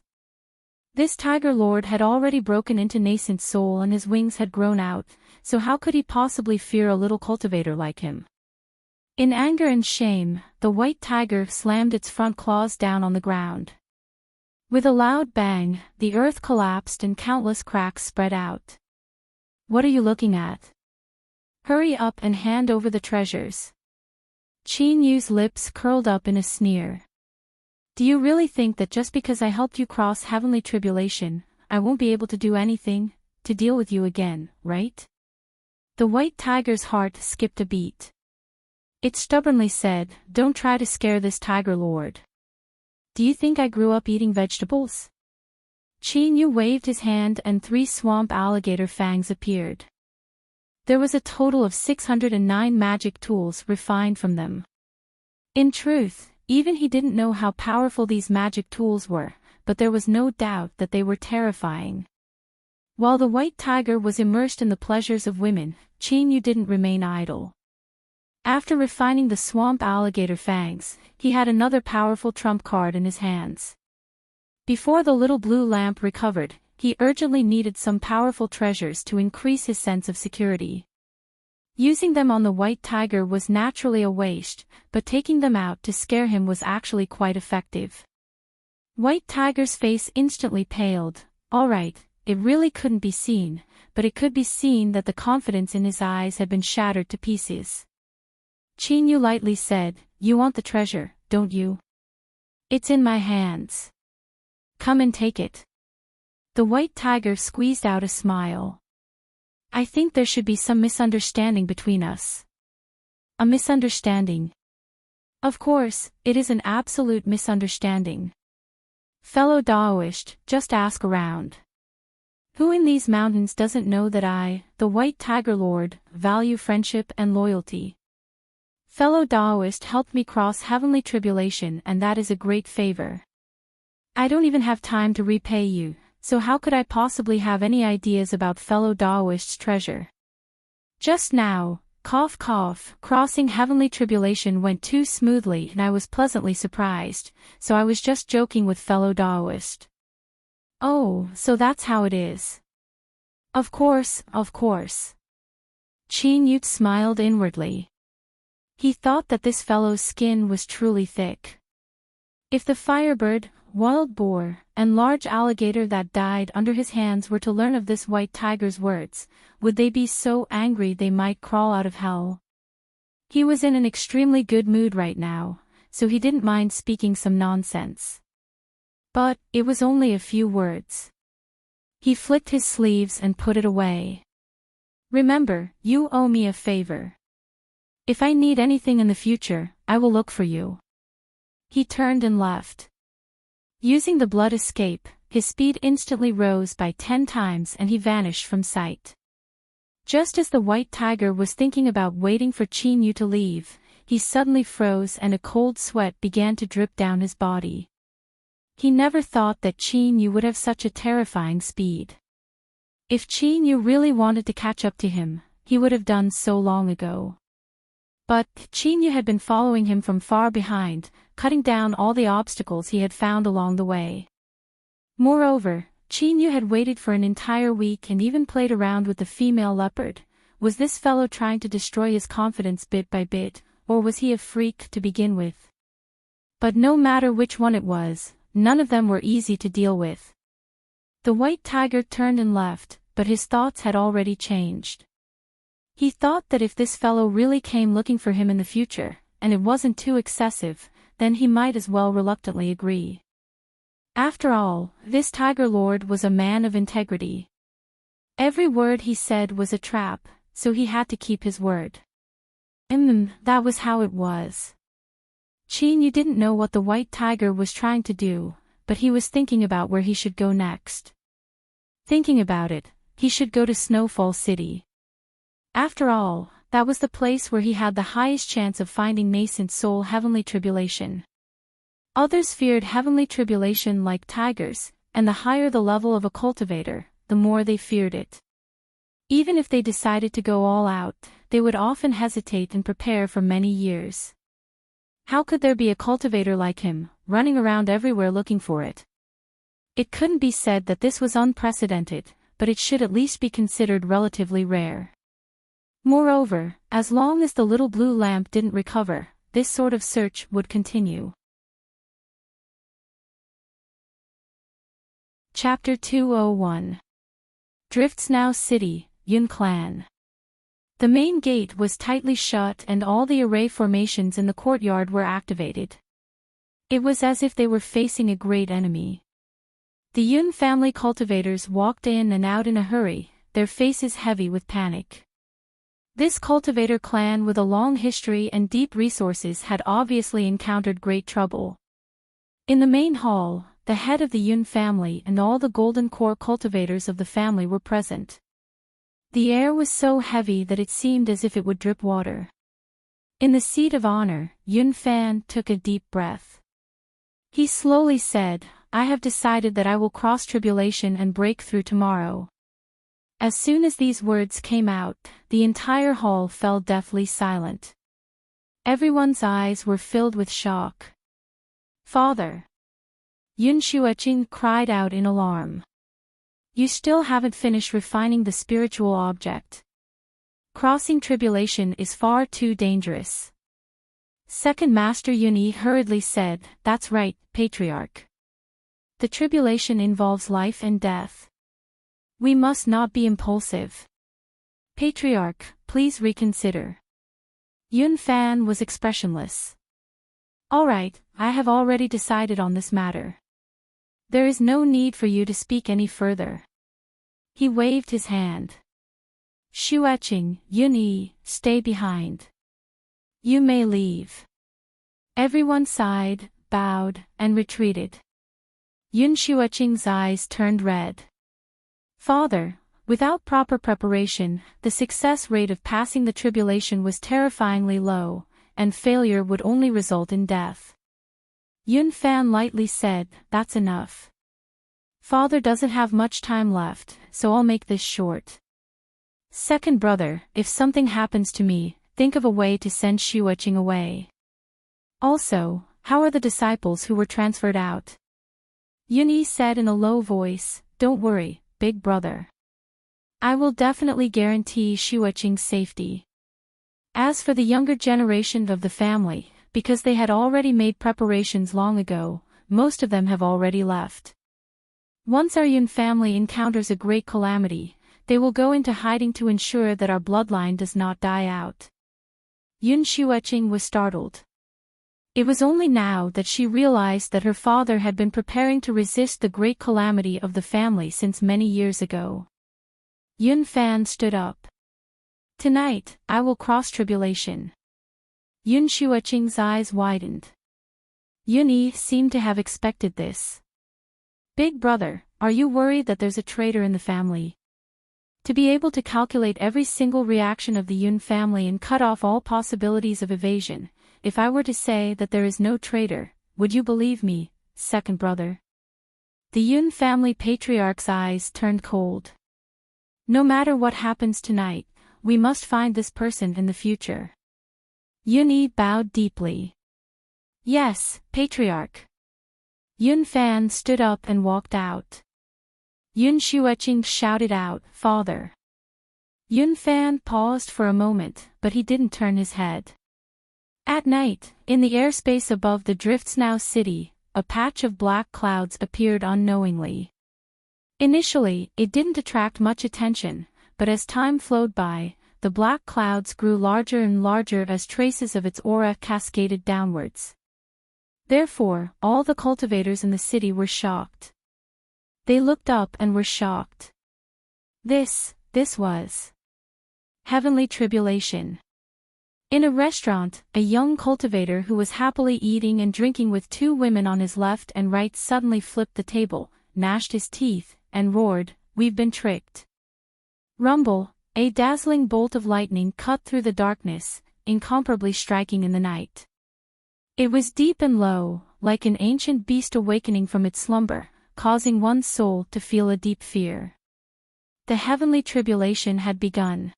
This tiger lord had already broken into nascent soul and his wings had grown out, so how could he possibly fear a little cultivator like him? In anger and shame, the white tiger slammed its front claws down on the ground. With a loud bang, the earth collapsed and countless cracks spread out. What are you looking at? Hurry up and hand over the treasures. Qin Yu's lips curled up in a sneer. Do you really think that just because I helped you cross heavenly tribulation, I won't be able to do anything, to deal with you again, right? The white tiger's heart skipped a beat. It stubbornly said, don't try to scare this tiger lord. Do you think I grew up eating vegetables? Qin Yu waved his hand and 3 swamp alligator fangs appeared. There was a total of 609 magic tools refined from them. In truth, even he didn't know how powerful these magic tools were, but there was no doubt that they were terrifying. While the white tiger was immersed in the pleasures of women, Qin Yu didn't remain idle. After refining the swamp alligator fangs, he had another powerful trump card in his hands. Before the little blue lamp recovered, he urgently needed some powerful treasures to increase his sense of security. Using them on the white tiger was naturally a waste, but taking them out to scare him was actually quite effective. White tiger's face instantly paled. All right, it really couldn't be seen, but it could be seen that the confidence in his eyes had been shattered to pieces. Qin Yu lightly said, you want the treasure, don't you? It's in my hands. Come and take it. The white tiger squeezed out a smile. I think there should be some misunderstanding between us. A misunderstanding? Of course, it is an absolute misunderstanding. Fellow Daoist, just ask around. Who in these mountains doesn't know that I, the white tiger lord, value friendship and loyalty? Fellow Daoist helped me cross heavenly tribulation and that is a great favor. I don't even have time to repay you, so how could I possibly have any ideas about fellow Daoist's treasure? Just now, cough cough, crossing heavenly tribulation went too smoothly and I was pleasantly surprised, so I was just joking with fellow Daoist. Oh, so that's how it is. Of course, of course. Qin Yu smiled inwardly. He thought that this fellow's skin was truly thick. If the firebird, wild boar, and large alligator that died under his hands were to learn of this white tiger's words, would they be so angry they might crawl out of hell? He was in an extremely good mood right now, so he didn't mind speaking some nonsense. But, it was only a few words. He flicked his sleeves and put it away. Remember, you owe me a favor. If I need anything in the future, I will look for you. He turned and left. Using the blood escape, his speed instantly rose by 10 times and he vanished from sight. Just as the white tiger was thinking about waiting for Qin Yu to leave, he suddenly froze and a cold sweat began to drip down his body. He never thought that Qin Yu would have such a terrifying speed. If Qin Yu really wanted to catch up to him, he would have done so long ago. But, Qin Yu had been following him from far behind, cutting down all the obstacles he had found along the way. Moreover, Qin Yu had waited for an entire week and even played around with the female leopard. Was this fellow trying to destroy his confidence bit by bit, or was he a freak to begin with? But no matter which one it was, none of them were easy to deal with. The white tiger turned and left, but his thoughts had already changed. He thought that if this fellow really came looking for him in the future, and it wasn't too excessive, then he might as well reluctantly agree. After all, this tiger lord was a man of integrity. Every word he said was a trap, so he had to keep his word. That was how it was. Qin Yu didn't know what the white tiger was trying to do, but he was thinking about where he should go next. Thinking about it, he should go to Snowfall City. After all, that was the place where he had the highest chance of finding nascent soul heavenly tribulation. Others feared heavenly tribulation like tigers, and the higher the level of a cultivator, the more they feared it. Even if they decided to go all out, they would often hesitate and prepare for many years. How could there be a cultivator like him, running around everywhere looking for it? It couldn't be said that this was unprecedented, but it should at least be considered relatively rare. Moreover, as long as the little blue lamp didn't recover, this sort of search would continue. Chapter 201. Fictional City, Yun Clan. The main gate was tightly shut and all the array formations in the courtyard were activated. It was as if they were facing a great enemy. The Yun family cultivators walked in and out in a hurry, their faces heavy with panic. This cultivator clan with a long history and deep resources had obviously encountered great trouble. In the main hall, the head of the Yun family and all the golden core cultivators of the family were present. The air was so heavy that it seemed as if it would drip water. In the seat of honor, Yun Fan took a deep breath. He slowly said, "I have decided that I will cross tribulation and break through tomorrow." As soon as these words came out, the entire hall fell deathly silent. Everyone's eyes were filled with shock. "Father!" Yun Xueqing cried out in alarm. "You still haven't finished refining the spiritual object. Crossing tribulation is far too dangerous." Second Master Yunyi hurriedly said, "That's right, Patriarch. The tribulation involves life and death. We must not be impulsive. Patriarch, please reconsider." Yun Fan was expressionless. "All right, I have already decided on this matter. There is no need for you to speak any further." He waved his hand. "Xueqing, Yunyi, stay behind. You may leave." Everyone sighed, bowed, and retreated. Yun Xueqing's eyes turned red. "Father, without proper preparation, the success rate of passing the tribulation was terrifyingly low, and failure would only result in death." Yun Fan lightly said, "That's enough. Father doesn't have much time left, so I'll make this short. Second brother, if something happens to me, think of a way to send Xueqing away. Also, how are the disciples who were transferred out?" Yunyi said in a low voice, "Don't worry, big brother. I will definitely guarantee Xueqing's safety. As for the younger generation of the family, because they had already made preparations long ago, most of them have already left. Once our Yun family encounters a great calamity, they will go into hiding to ensure that our bloodline does not die out." Yun Xueqing was startled. It was only now that she realized that her father had been preparing to resist the great calamity of the family since many years ago. Yun Fan stood up. "Tonight, I will cross tribulation." Yun Xueqing's eyes widened. Yunyi seemed to have expected this. "Big brother, are you worried that there's a traitor in the family?" To be able to calculate every single reaction of the Yun family and cut off all possibilities of evasion, if I were to say that there is no traitor, would you believe me, second brother? The Yun family patriarch's eyes turned cold. "No matter what happens tonight, we must find this person in the future." Yunyi bowed deeply. "Yes, Patriarch." Yun Fan stood up and walked out. Yun Xueqing shouted out, "Father." Yun Fan paused for a moment, but he didn't turn his head. At night, in the airspace above the Fictional City, a patch of black clouds appeared unknowingly. Initially, it didn't attract much attention, but as time flowed by, the black clouds grew larger and larger as traces of its aura cascaded downwards. Therefore, all the cultivators in the city were shocked. They looked up and were shocked. This was heavenly tribulation. In a restaurant, a young cultivator who was happily eating and drinking with two women on his left and right suddenly flipped the table, gnashed his teeth, and roared, "We've been tricked." Rumble, a dazzling bolt of lightning cut through the darkness, incomparably striking in the night. It was deep and low, like an ancient beast awakening from its slumber, causing one's soul to feel a deep fear. The heavenly tribulation had begun.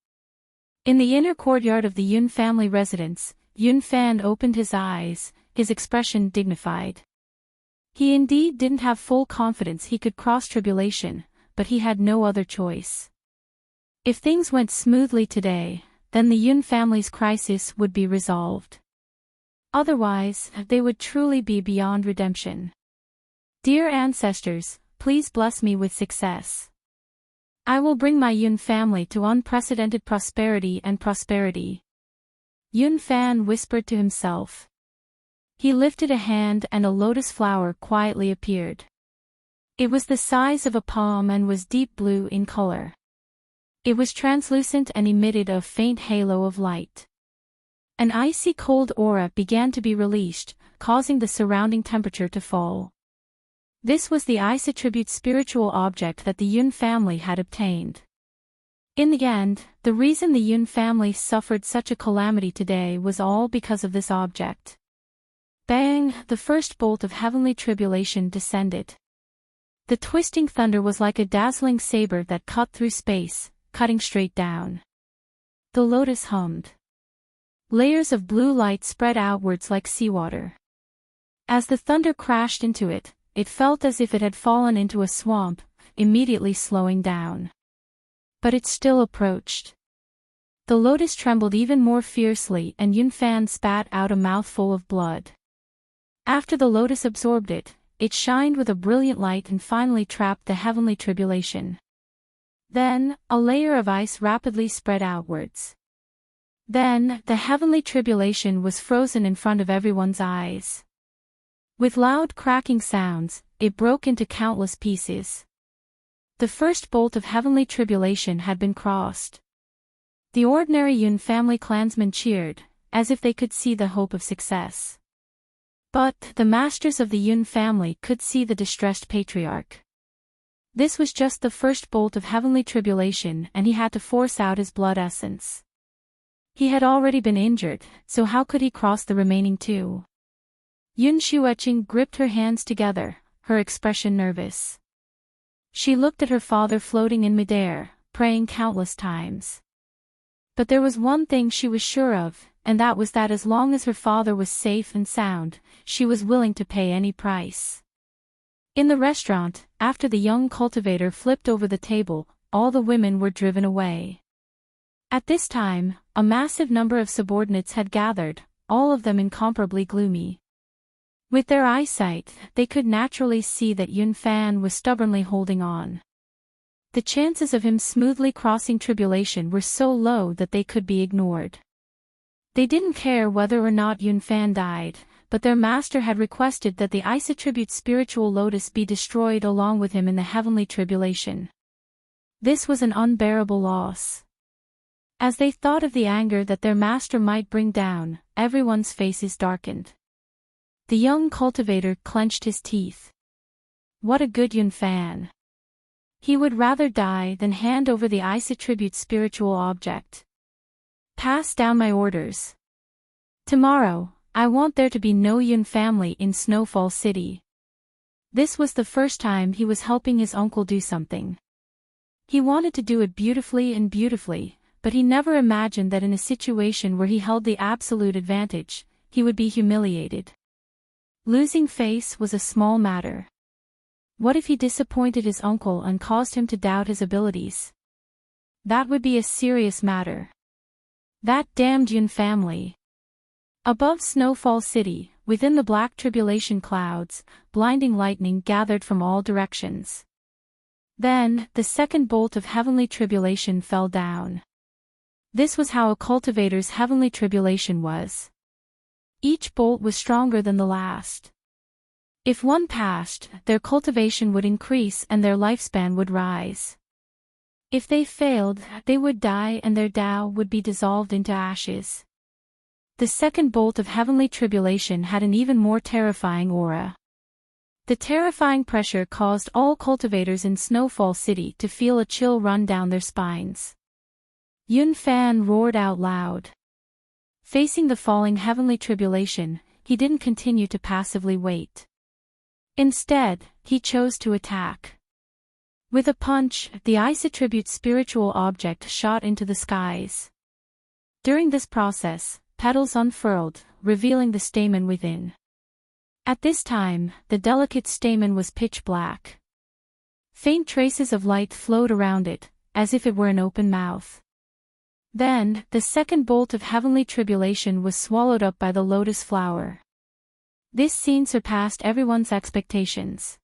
In the inner courtyard of the Yun family residence, Yun Fan opened his eyes, his expression dignified. He indeed didn't have full confidence he could cross tribulation, but he had no other choice. If things went smoothly today, then the Yun family's crisis would be resolved. Otherwise, they would truly be beyond redemption. Dear ancestors, please bless me with success. I will bring my Yun family to unprecedented prosperity and prosperity. Yun Fan whispered to himself. He lifted a hand and a lotus flower quietly appeared. It was the size of a palm and was deep blue in color. It was translucent and emitted a faint halo of light. An icy cold aura began to be released, causing the surrounding temperature to fall. This was the ice attribute spiritual object that the Yun family had obtained. In the end, the reason the Yun family suffered such a calamity today was all because of this object. Bang! The first bolt of heavenly tribulation descended. The twisting thunder was like a dazzling saber that cut through space, cutting straight down. The lotus hummed. Layers of blue light spread outwards like seawater. As the thunder crashed into it, it felt as if it had fallen into a swamp, immediately slowing down. But it still approached. The lotus trembled even more fiercely and Yun Fan spat out a mouthful of blood. After the lotus absorbed it, it shined with a brilliant light and finally trapped the heavenly tribulation. Then, a layer of ice rapidly spread outwards. Then, the heavenly tribulation was frozen in front of everyone's eyes. With loud cracking sounds, it broke into countless pieces. The first bolt of heavenly tribulation had been crossed. The ordinary Yun family clansmen cheered, as if they could see the hope of success. But the masters of the Yun family could see the distressed patriarch. This was just the first bolt of heavenly tribulation and he had to force out his blood essence. He had already been injured, so how could he cross the remaining two? Yun Xueqing gripped her hands together, her expression nervous. She looked at her father floating in midair, praying countless times. But there was one thing she was sure of, and that was that as long as her father was safe and sound, she was willing to pay any price. In the restaurant, after the young cultivator flipped over the table, all the women were driven away. At this time, a massive number of subordinates had gathered, all of them incomparably gloomy. With their eyesight, they could naturally see that Yun Fan was stubbornly holding on. The chances of him smoothly crossing tribulation were so low that they could be ignored. They didn't care whether or not Yun Fan died, but their master had requested that the ice attribute spiritual lotus be destroyed along with him in the heavenly tribulation. This was an unbearable loss. As they thought of the anger that their master might bring down, everyone's faces darkened. The young cultivator clenched his teeth. What a good Yun Fan! He would rather die than hand over the ice attribute spiritual object. Pass down my orders. Tomorrow, I want there to be no Yun family in Snowfall City. This was the first time he was helping his uncle do something. He wanted to do it beautifully, but he never imagined that in a situation where he held the absolute advantage, he would be humiliated. Losing face was a small matter. What if he disappointed his uncle and caused him to doubt his abilities? That would be a serious matter. That damned Yun family. Above Snowfall City, within the black tribulation clouds, blinding lightning gathered from all directions. Then, the second bolt of heavenly tribulation fell down. This was how a cultivator's heavenly tribulation was. Each bolt was stronger than the last. If one passed, their cultivation would increase and their lifespan would rise. If they failed, they would die and their Tao would be dissolved into ashes. The second bolt of heavenly tribulation had an even more terrifying aura. The terrifying pressure caused all cultivators in Snowfall City to feel a chill run down their spines. Yun Fan roared out loud. Facing the falling heavenly tribulation, he didn't continue to passively wait. Instead, he chose to attack. With a punch, the ice attribute spiritual object shot into the skies. During this process, petals unfurled, revealing the stamen within. At this time, the delicate stamen was pitch black. Faint traces of light flowed around it, as if it were an open mouth. Then, the second bolt of heavenly tribulation was swallowed up by the lotus flower. This scene surpassed everyone's expectations.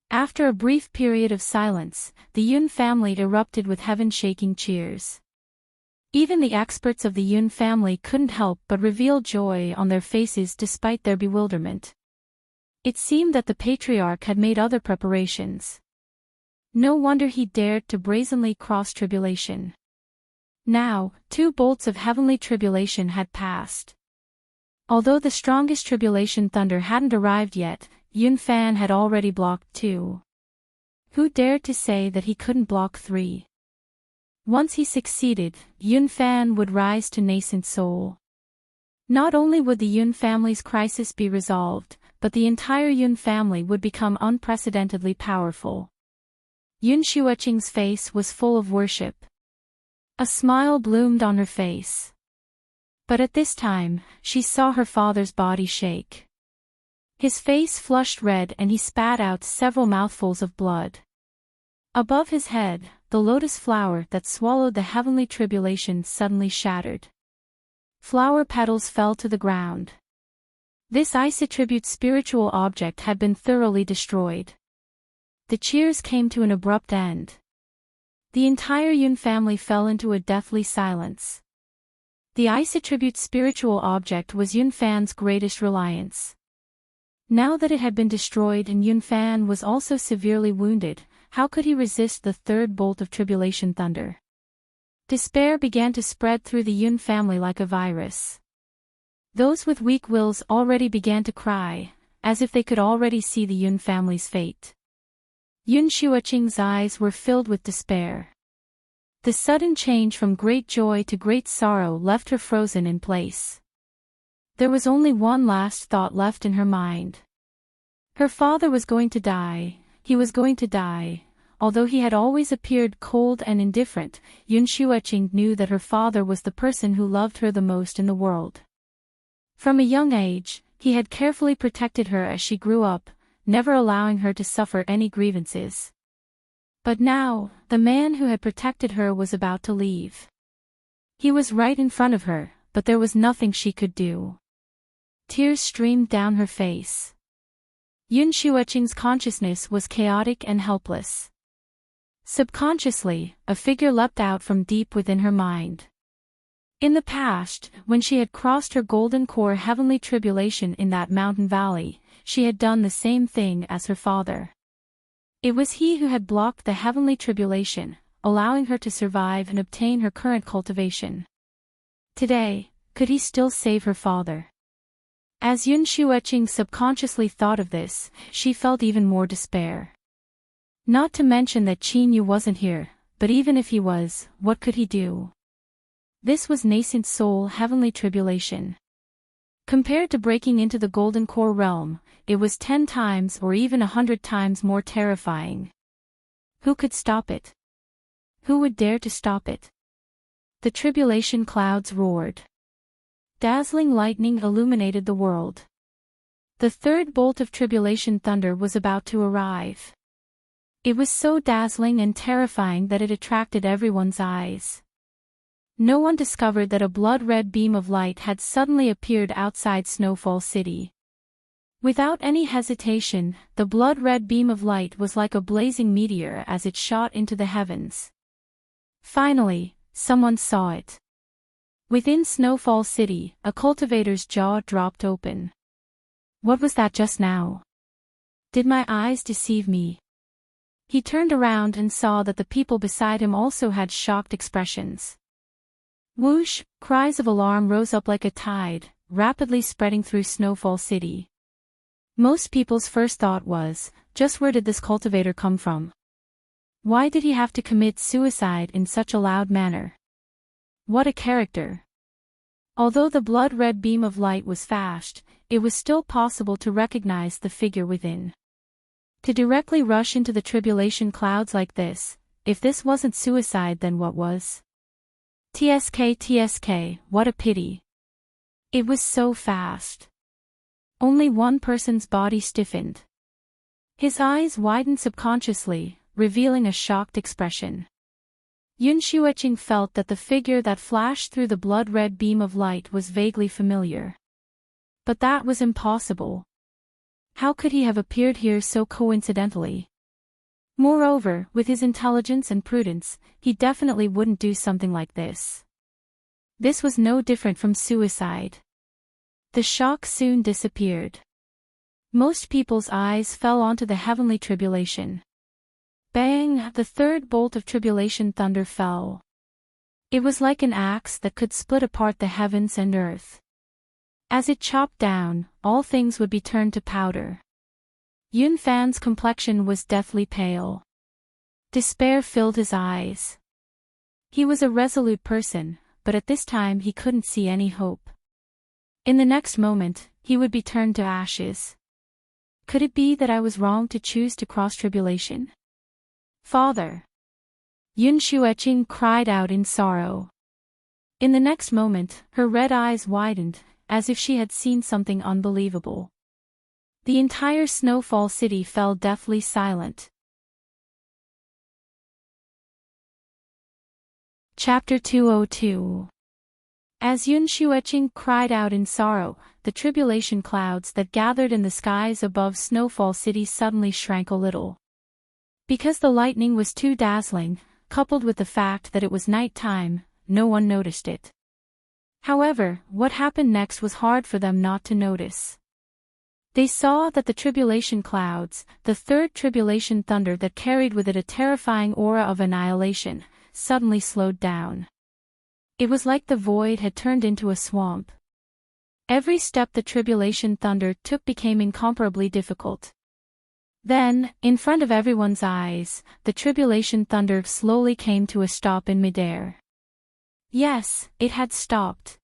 After a brief period of silence, the Yun family erupted with heaven-shaking cheers. Even the experts of the Yun family couldn't help but reveal joy on their faces despite their bewilderment. It seemed that the patriarch had made other preparations. No wonder he dared to brazenly cross tribulation. Now, 2 bolts of heavenly tribulation had passed. Although the strongest tribulation thunder hadn't arrived yet, Yun Fan had already blocked 2. Who dared to say that he couldn't block 3? Once he succeeded, Yun Fan would rise to nascent soul. Not only would the Yun family's crisis be resolved, but the entire Yun family would become unprecedentedly powerful. Yun Xueqing's face was full of worship. A smile bloomed on her face. But at this time, she saw her father's body shake. His face flushed red and he spat out several mouthfuls of blood. Above his head, the lotus flower that swallowed the heavenly tribulation suddenly shattered. Flower petals fell to the ground. This ice-attribute spiritual object had been thoroughly destroyed. The cheers came to an abrupt end. The entire Yun family fell into a deathly silence. The ice-attribute spiritual object was Yun Fan's greatest reliance. Now that it had been destroyed and Yun Fan was also severely wounded, how could he resist the third bolt of tribulation thunder? Despair began to spread through the Yun family like a virus. Those with weak wills already began to cry, as if they could already see the Yun family's fate. Yun Xueqing's eyes were filled with despair. The sudden change from great joy to great sorrow left her frozen in place. There was only one last thought left in her mind. Her father was going to die, he was going to die. Although he had always appeared cold and indifferent, Yun Xueqing knew that her father was the person who loved her the most in the world. From a young age, he had carefully protected her as she grew up, never allowing her to suffer any grievances. But now, the man who had protected her was about to leave. He was right in front of her, but there was nothing she could do. Tears streamed down her face. Yun Xueqing's consciousness was chaotic and helpless. Subconsciously, a figure leapt out from deep within her mind. In the past, when she had crossed her golden core heavenly tribulation in that mountain valley, she had done the same thing as her father. It was he who had blocked the heavenly tribulation, allowing her to survive and obtain her current cultivation. Today, could he still save her father? As Yun Xueqing subconsciously thought of this, she felt even more despair. Not to mention that Qin Yu wasn't here, but even if he was, what could he do? This was nascent soul heavenly tribulation. Compared to breaking into the Golden Core realm, it was 10 times or even 100 times more terrifying. Who could stop it? Who would dare to stop it? The tribulation clouds roared. Dazzling lightning illuminated the world. The third bolt of tribulation thunder was about to arrive. It was so dazzling and terrifying that it attracted everyone's eyes. No one discovered that a blood-red beam of light had suddenly appeared outside Snowfall City. Without any hesitation, the blood-red beam of light was like a blazing meteor as it shot into the heavens. Finally, someone saw it. Within Snowfall City, a cultivator's jaw dropped open. What was that just now? Did my eyes deceive me? He turned around and saw that the people beside him also had shocked expressions. Whoosh! Cries of alarm rose up like a tide, rapidly spreading through Snowfall City. Most people's first thought was, just where did this cultivator come from? Why did he have to commit suicide in such a loud manner? What a character! Although the blood-red beam of light was fast, it was still possible to recognize the figure within. To directly rush into the tribulation clouds like this, if this wasn't suicide then what was? TSK, what a pity. It was so fast. Only one person's body stiffened. His eyes widened subconsciously, revealing a shocked expression. Yun Xueqing felt that the figure that flashed through the blood-red beam of light was vaguely familiar. But that was impossible. How could he have appeared here so coincidentally? Moreover, with his intelligence and prudence, he definitely wouldn't do something like this. This was no different from suicide. The shock soon disappeared. Most people's eyes fell onto the heavenly tribulation. Bang! The third bolt of tribulation thunder fell. It was like an axe that could split apart the heavens and earth. As it chopped down, all things would be turned to powder. Yun Fan's complexion was deathly pale. Despair filled his eyes. He was a resolute person, but at this time he couldn't see any hope. In the next moment, he would be turned to ashes. Could it be that I was wrong to choose to cross tribulation? Father! Yun Xueqing cried out in sorrow. In the next moment, her red eyes widened, as if she had seen something unbelievable. The entire Snowfall City fell deathly silent. Chapter 202. As Yun Xueqing cried out in sorrow, the tribulation clouds that gathered in the skies above Snowfall City suddenly shrank a little. Because the lightning was too dazzling, coupled with the fact that it was night time, no one noticed it. However, what happened next was hard for them not to notice. They saw that the tribulation clouds, the third tribulation thunder that carried with it a terrifying aura of annihilation, suddenly slowed down. It was like the void had turned into a swamp. Every step the tribulation thunder took became incomparably difficult. Then, in front of everyone's eyes, the tribulation thunder slowly came to a stop in midair. Yes, it had stopped.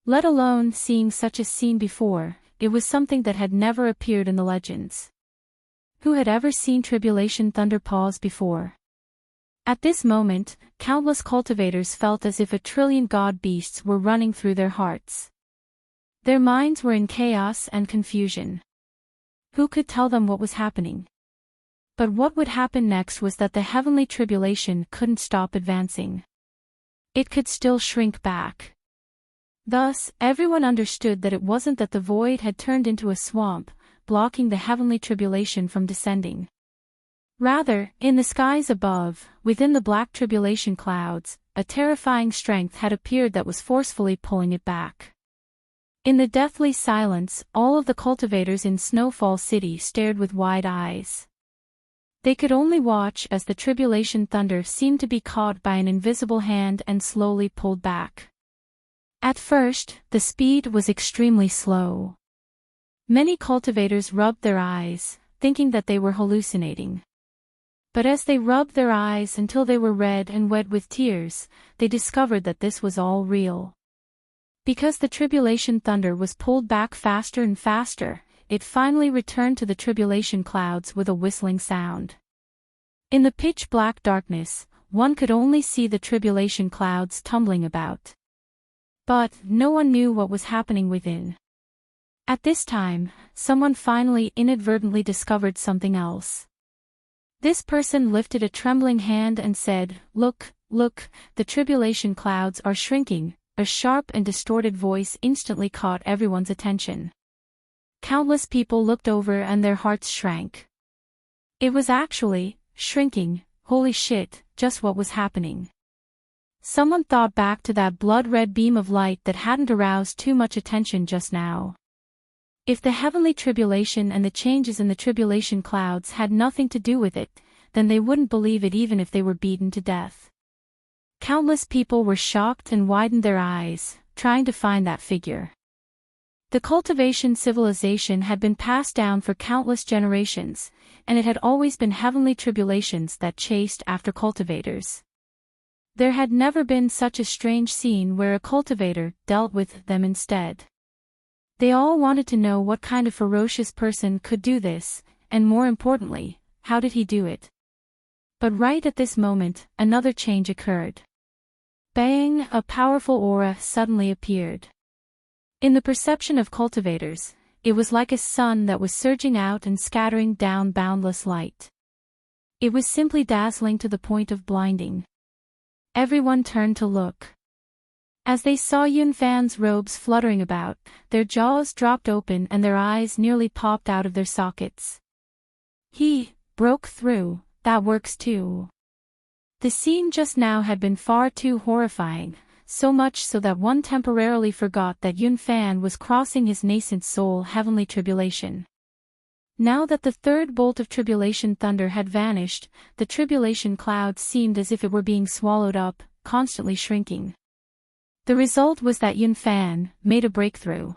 Let alone seeing such a scene before, it was something that had never appeared in the legends. Who had ever seen tribulation thunder pause before? At this moment, countless cultivators felt as if 1,000,000,000,000 god beasts were running through their hearts. Their minds were in chaos and confusion. Who could tell them what was happening? But what would happen next was that the heavenly tribulation couldn't stop advancing. It could still shrink back. Thus, everyone understood that it wasn't that the void had turned into a swamp, blocking the heavenly tribulation from descending. Rather, in the skies above, within the black tribulation clouds, a terrifying strength had appeared that was forcefully pulling it back. In the deathly silence, all of the cultivators in Snowfall City stared with wide eyes. They could only watch as the tribulation thunder seemed to be caught by an invisible hand and slowly pulled back. At first, the speed was extremely slow. Many cultivators rubbed their eyes, thinking that they were hallucinating. But as they rubbed their eyes until they were red and wet with tears, they discovered that this was all real. Because the tribulation thunder was pulled back faster and faster, it finally returned to the tribulation clouds with a whistling sound. In the pitch-black darkness, one could only see the tribulation clouds tumbling about. But no one knew what was happening within. At this time, someone finally inadvertently discovered something else. This person lifted a trembling hand and said, "Look, look, the tribulation clouds are shrinking." A sharp and distorted voice instantly caught everyone's attention. Countless people looked over and their hearts shrank. It was actually shrinking. Holy shit, just what was happening? Someone thought back to that blood-red beam of light that hadn't aroused too much attention just now. If the heavenly tribulation and the changes in the tribulation clouds had nothing to do with it, then they wouldn't believe it even if they were beaten to death. Countless people were shocked and widened their eyes, trying to find that figure. The cultivation civilization had been passed down for countless generations, and it had always been heavenly tribulations that chased after cultivators. There had never been such a strange scene where a cultivator dealt with them instead. They all wanted to know what kind of ferocious person could do this, and more importantly, how did he do it? But right at this moment, another change occurred. Bang! A powerful aura suddenly appeared. In the perception of cultivators, it was like a sun that was surging out and scattering down boundless light. It was simply dazzling to the point of blinding. Everyone turned to look. As they saw Yunfan's robes fluttering about, their jaws dropped open and their eyes nearly popped out of their sockets. He broke through, that works too. The scene just now had been far too horrifying, so much so that one temporarily forgot that Yunfan was crossing his nascent soul heavenly tribulation. Now that the third bolt of tribulation thunder had vanished, the tribulation cloud seemed as if it were being swallowed up, constantly shrinking. The result was that Yunfan made a breakthrough.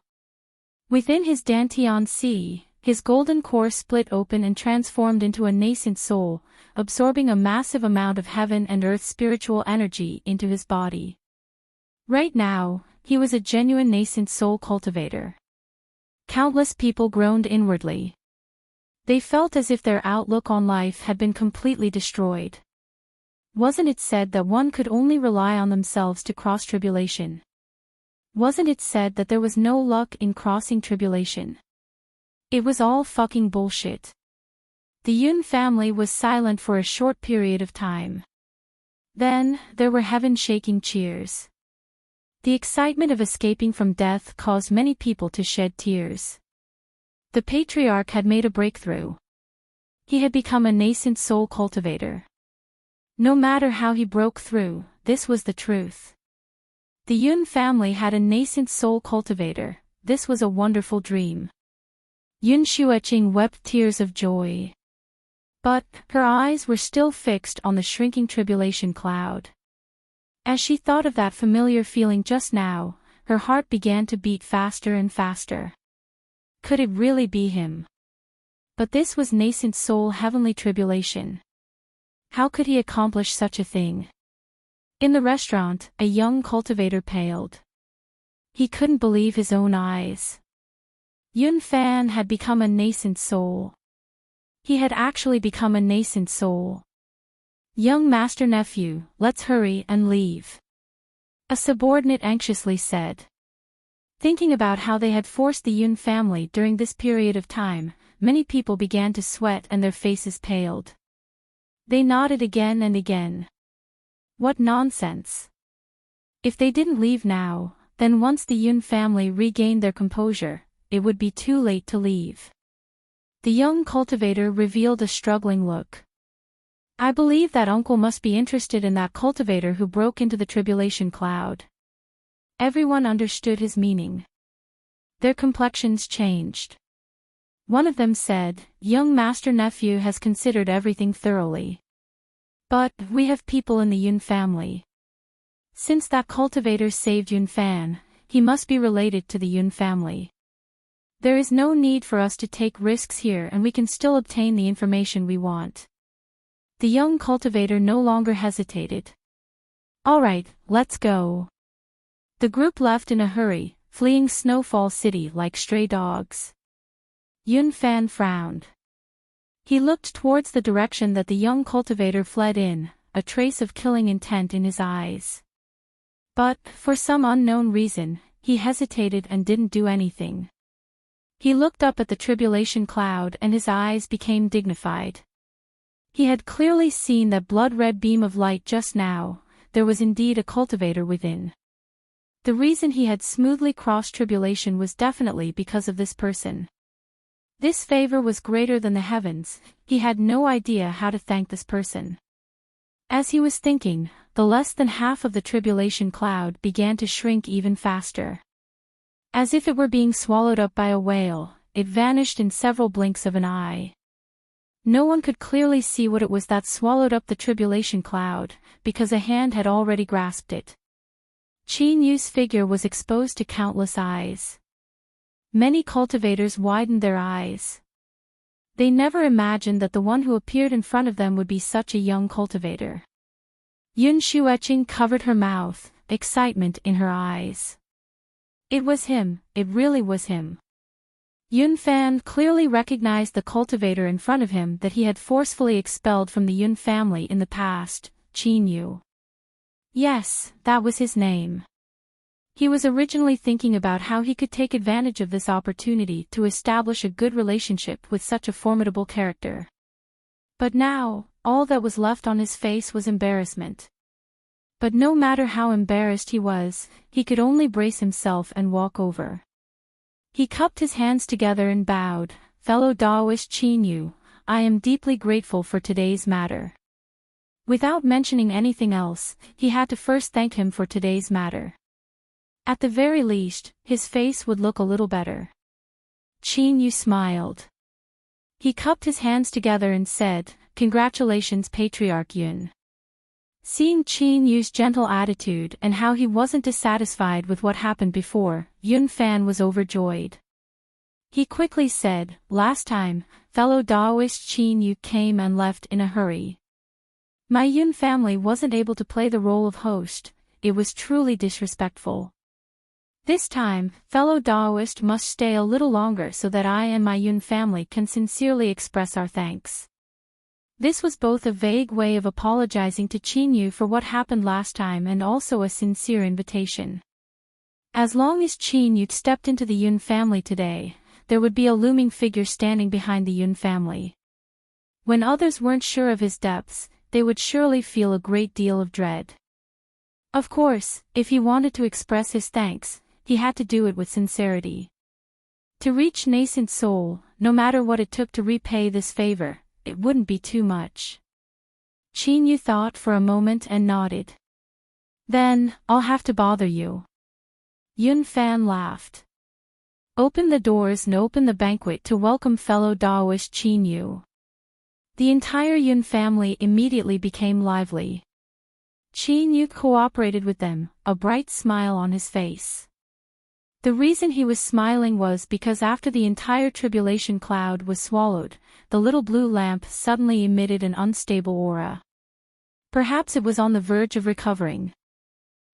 Within his Dantian sea, his golden core split open and transformed into a nascent soul, absorbing a massive amount of heaven and earth spiritual energy into his body. Right now, he was a genuine nascent soul cultivator. Countless people groaned inwardly. They felt as if their outlook on life had been completely destroyed. Wasn't it said that one could only rely on themselves to cross tribulation? Wasn't it said that there was no luck in crossing tribulation? It was all fucking bullshit. The Yun family was silent for a short period of time. Then, there were heaven-shaking cheers. The excitement of escaping from death caused many people to shed tears. The patriarch had made a breakthrough. He had become a nascent soul cultivator. No matter how he broke through, this was the truth. The Yun family had a nascent soul cultivator. This was a wonderful dream. Yun Xueqing wept tears of joy. But her eyes were still fixed on the shrinking tribulation cloud. As she thought of that familiar feeling just now, her heart began to beat faster and faster. Could it really be him? But this was nascent soul heavenly tribulation. How could he accomplish such a thing? In the restaurant, a young cultivator paled. He couldn't believe his own eyes. Yun Fan had become a nascent soul. He had actually become a nascent soul. Young master nephew, let's hurry and leave. A subordinate anxiously said. Thinking about how they had forced the Yun family during this period of time, many people began to sweat and their faces paled. They nodded again and again. What nonsense. If they didn't leave now, then once the Yun family regained their composure, it would be too late to leave. The young cultivator revealed a struggling look. I believe that uncle must be interested in that cultivator who broke into the tribulation cloud. Everyone understood his meaning. Their complexions changed. One of them said, young master-nephew has considered everything thoroughly. But, we have people in the Yun family. Since that cultivator saved Yun Fan, he must be related to the Yun family. There is no need for us to take risks here and we can still obtain the information we want. The young cultivator no longer hesitated. Alright, let's go. The group left in a hurry, fleeing Snowfall City like stray dogs. Yun Fan frowned. He looked towards the direction that the young cultivator fled in, a trace of killing intent in his eyes. But, for some unknown reason, he hesitated and didn't do anything. He looked up at the tribulation cloud and his eyes became dignified. He had clearly seen that blood-red beam of light just now. There was indeed a cultivator within. The reason he had smoothly crossed tribulation was definitely because of this person. This favor was greater than the heavens. He had no idea how to thank this person. As he was thinking, the less than half of the tribulation cloud began to shrink even faster. As if it were being swallowed up by a whale, it vanished in several blinks of an eye. No one could clearly see what it was that swallowed up the tribulation cloud, because a hand had already grasped it. Qin Yu's figure was exposed to countless eyes. Many cultivators widened their eyes. They never imagined that the one who appeared in front of them would be such a young cultivator. Yun Xueqing covered her mouth, excitement in her eyes. It was him, it really was him. Yun Fan clearly recognized the cultivator in front of him that he had forcefully expelled from the Yun family in the past, Qin Yu. Yes, that was his name. He was originally thinking about how he could take advantage of this opportunity to establish a good relationship with such a formidable character. But now, all that was left on his face was embarrassment. But no matter how embarrassed he was, he could only brace himself and walk over. He cupped his hands together and bowed. "Fellow Daoist Chinyu, I am deeply grateful for today's matter." Without mentioning anything else, he had to first thank him for today's matter. At the very least, his face would look a little better. Chinyu smiled. He cupped his hands together and said, "Congratulations, Patriarch Yun." Seeing Chinyu's gentle attitude and how he wasn't dissatisfied with what happened before, Yun Fan was overjoyed. He quickly said, "Last time, fellow Daoist Chinyu came and left in a hurry. My Yun family wasn't able to play the role of host, it was truly disrespectful. This time, fellow Daoist must stay a little longer so that I and my Yun family can sincerely express our thanks." This was both a vague way of apologizing to Chinyu for what happened last time and also a sincere invitation. As long as Chinyu stepped into the Yun family today, there would be a looming figure standing behind the Yun family. When others weren't sure of his depths, they would surely feel a great deal of dread. Of course, if he wanted to express his thanks, he had to do it with sincerity. To reach nascent soul, no matter what it took to repay this favor, it wouldn't be too much. Chinyu thought for a moment and nodded. "Then, I'll have to bother you." Yun Fan laughed. "Open the doors and open the banquet to welcome fellow Daoist Chinyu." The entire Yun family immediately became lively. Chinyu cooperated with them, a bright smile on his face. The reason he was smiling was because after the entire tribulation cloud was swallowed, the little blue lamp suddenly emitted an unstable aura. Perhaps it was on the verge of recovering.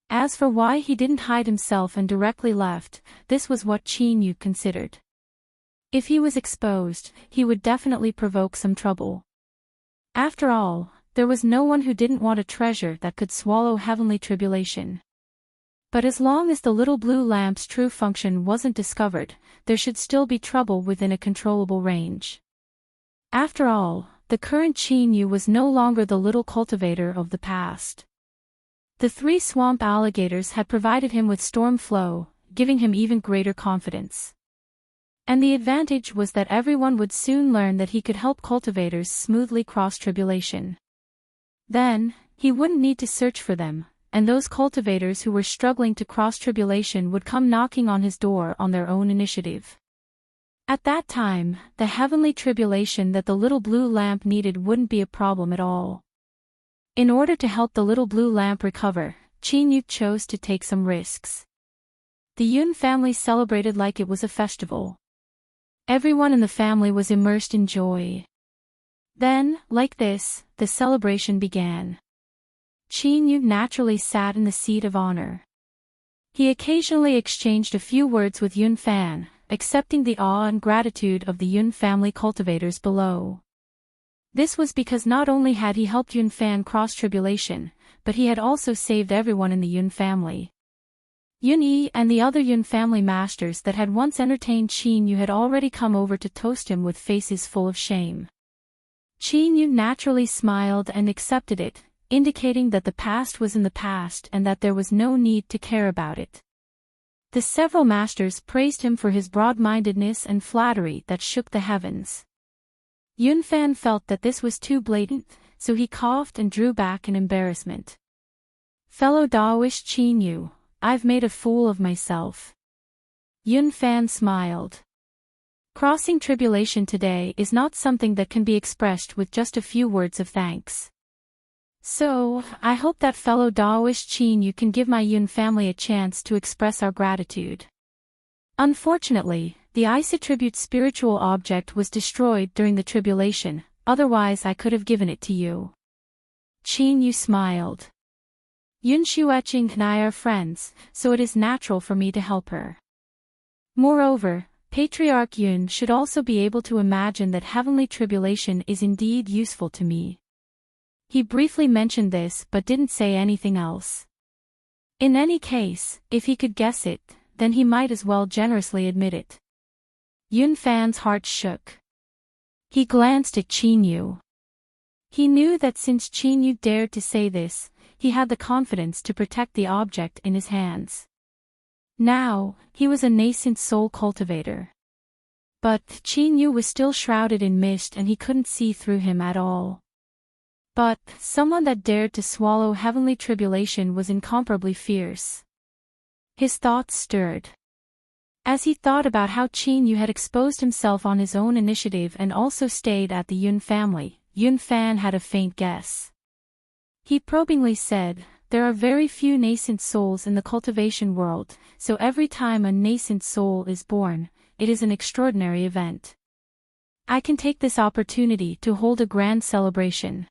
As for why he didn't hide himself and directly left, this was what Chinyu considered. If he was exposed, he would definitely provoke some trouble. After all, there was no one who didn't want a treasure that could swallow heavenly tribulation. But as long as the little blue lamp's true function wasn't discovered, there should still be trouble within a controllable range. After all, the current Chinyu was no longer the little cultivator of the past. The 3 swamp alligators had provided him with storm flow, giving him even greater confidence. And the advantage was that everyone would soon learn that he could help cultivators smoothly cross tribulation. Then, he wouldn't need to search for them, and those cultivators who were struggling to cross tribulation would come knocking on his door on their own initiative. At that time, the heavenly tribulation that the little blue lamp needed wouldn't be a problem at all. In order to help the little blue lamp recover, Chinyu chose to take some risks. The Yun family celebrated like it was a festival. Everyone in the family was immersed in joy. Then, like this, the celebration began. Chinyu naturally sat in the seat of honor. He occasionally exchanged a few words with Yun Fan, accepting the awe and gratitude of the Yun family cultivators below. This was because not only had he helped Yun Fan cross tribulation, but he had also saved everyone in the Yun family. Yun Yi and the other Yun family masters that had once entertained Chinyu had already come over to toast him with faces full of shame. Chinyu naturally smiled and accepted it, indicating that the past was in the past and that there was no need to care about it. The several masters praised him for his broad-mindedness and flattery that shook the heavens. Yun Fan felt that this was too blatant, so he coughed and drew back in embarrassment. "Fellow Daoist Chinyu, I've made a fool of myself." Yun Fan smiled. Crossing tribulation today is not something that can be expressed with just a few words of thanks. So, I hope that fellow Daoist Chinyu can give my Yun family a chance to express our gratitude. Unfortunately, the ice attribute spiritual object was destroyed during the tribulation, otherwise I could have given it to you. Chinyu smiled. Yun Xueqing and I are friends, so it is natural for me to help her. Moreover, Patriarch Yun should also be able to imagine that heavenly tribulation is indeed useful to me. He briefly mentioned this but didn't say anything else. In any case, if he could guess it, then he might as well generously admit it. Yun Fan's heart shook. He glanced at Qin Yu. He knew that since Qin Yu dared to say this, he had the confidence to protect the object in his hands. Now, he was a nascent soul cultivator. But Qin Yu was still shrouded in mist and he couldn't see through him at all. But someone that dared to swallow heavenly tribulation was incomparably fierce. His thoughts stirred. As he thought about how Qin Yu had exposed himself on his own initiative and also stayed at the Yun family, Yun Fan had a faint guess. He probingly said, "There are very few nascent souls in the cultivation world, so every time a nascent soul is born, it is an extraordinary event. I can take this opportunity to hold a grand celebration.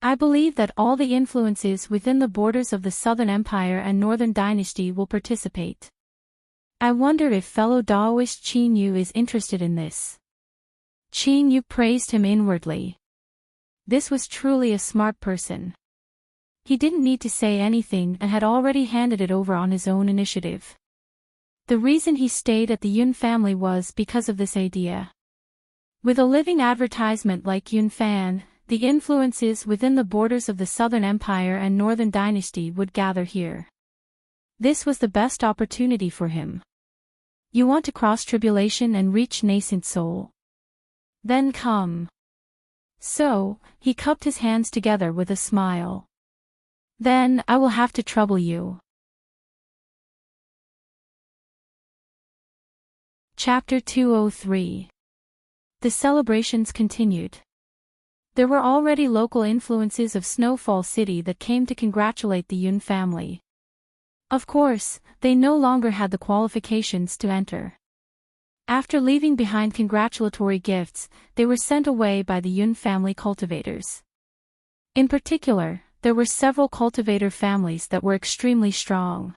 I believe that all the influences within the borders of the Southern Empire and Northern Dynasty will participate. I wonder if fellow Daoist Qin Yu is interested in this." Qin Yu praised him inwardly. This was truly a smart person. He didn't need to say anything and had already handed it over on his own initiative. The reason he stayed at the Yun family was because of this idea. With a living advertisement like Yun Fan, the influences within the borders of the Southern Empire and Northern Dynasty would gather here. This was the best opportunity for him. You want to cross tribulation and reach nascent soul? Then come. So, he cupped his hands together with a smile. Then I will have to trouble you. Chapter 203. The celebrations continued. There were already local influences of Snowfall City that came to congratulate the Yun family. Of course, they no longer had the qualifications to enter. After leaving behind congratulatory gifts, they were sent away by the Yun family cultivators. In particular, there were several cultivator families that were extremely strong.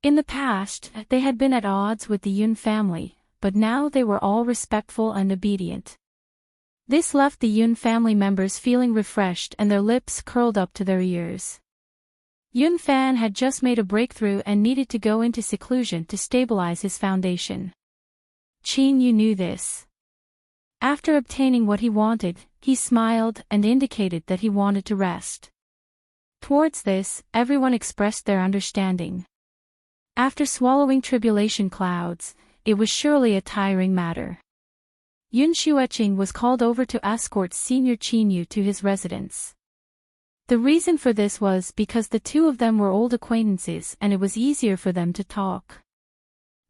In the past, they had been at odds with the Yun family, but now they were all respectful and obedient. This left the Yun family members feeling refreshed and their lips curled up to their ears. Yun Fan had just made a breakthrough and needed to go into seclusion to stabilize his foundation. Qin Yu knew this. After obtaining what he wanted, he smiled and indicated that he wanted to rest. Towards this, everyone expressed their understanding. After swallowing tribulation clouds, it was surely a tiring matter. Yun Xueqing was called over to escort Senior Qin Yu to his residence. The reason for this was because the two of them were old acquaintances and it was easier for them to talk.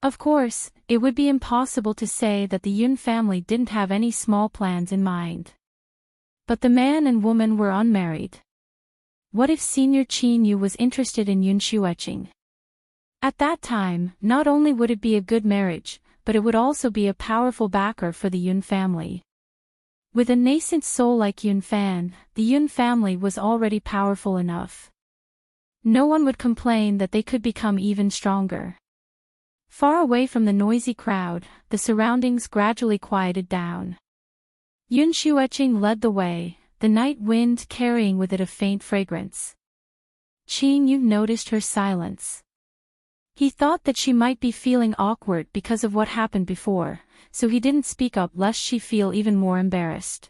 Of course, it would be impossible to say that the Yun family didn't have any small plans in mind. But the man and woman were unmarried. What if Senior Qin Yu was interested in Yun Xueqing? At that time, not only would it be a good marriage, but it would also be a powerful backer for the Yun family. With a nascent soul like Yun Fan, the Yun family was already powerful enough. No one would complain that they could become even stronger. Far away from the noisy crowd, the surroundings gradually quieted down. Yun Xueqing led the way, the night wind carrying with it a faint fragrance. Qin Yu noticed her silence. He thought that she might be feeling awkward because of what happened before, so he didn't speak up lest she feel even more embarrassed.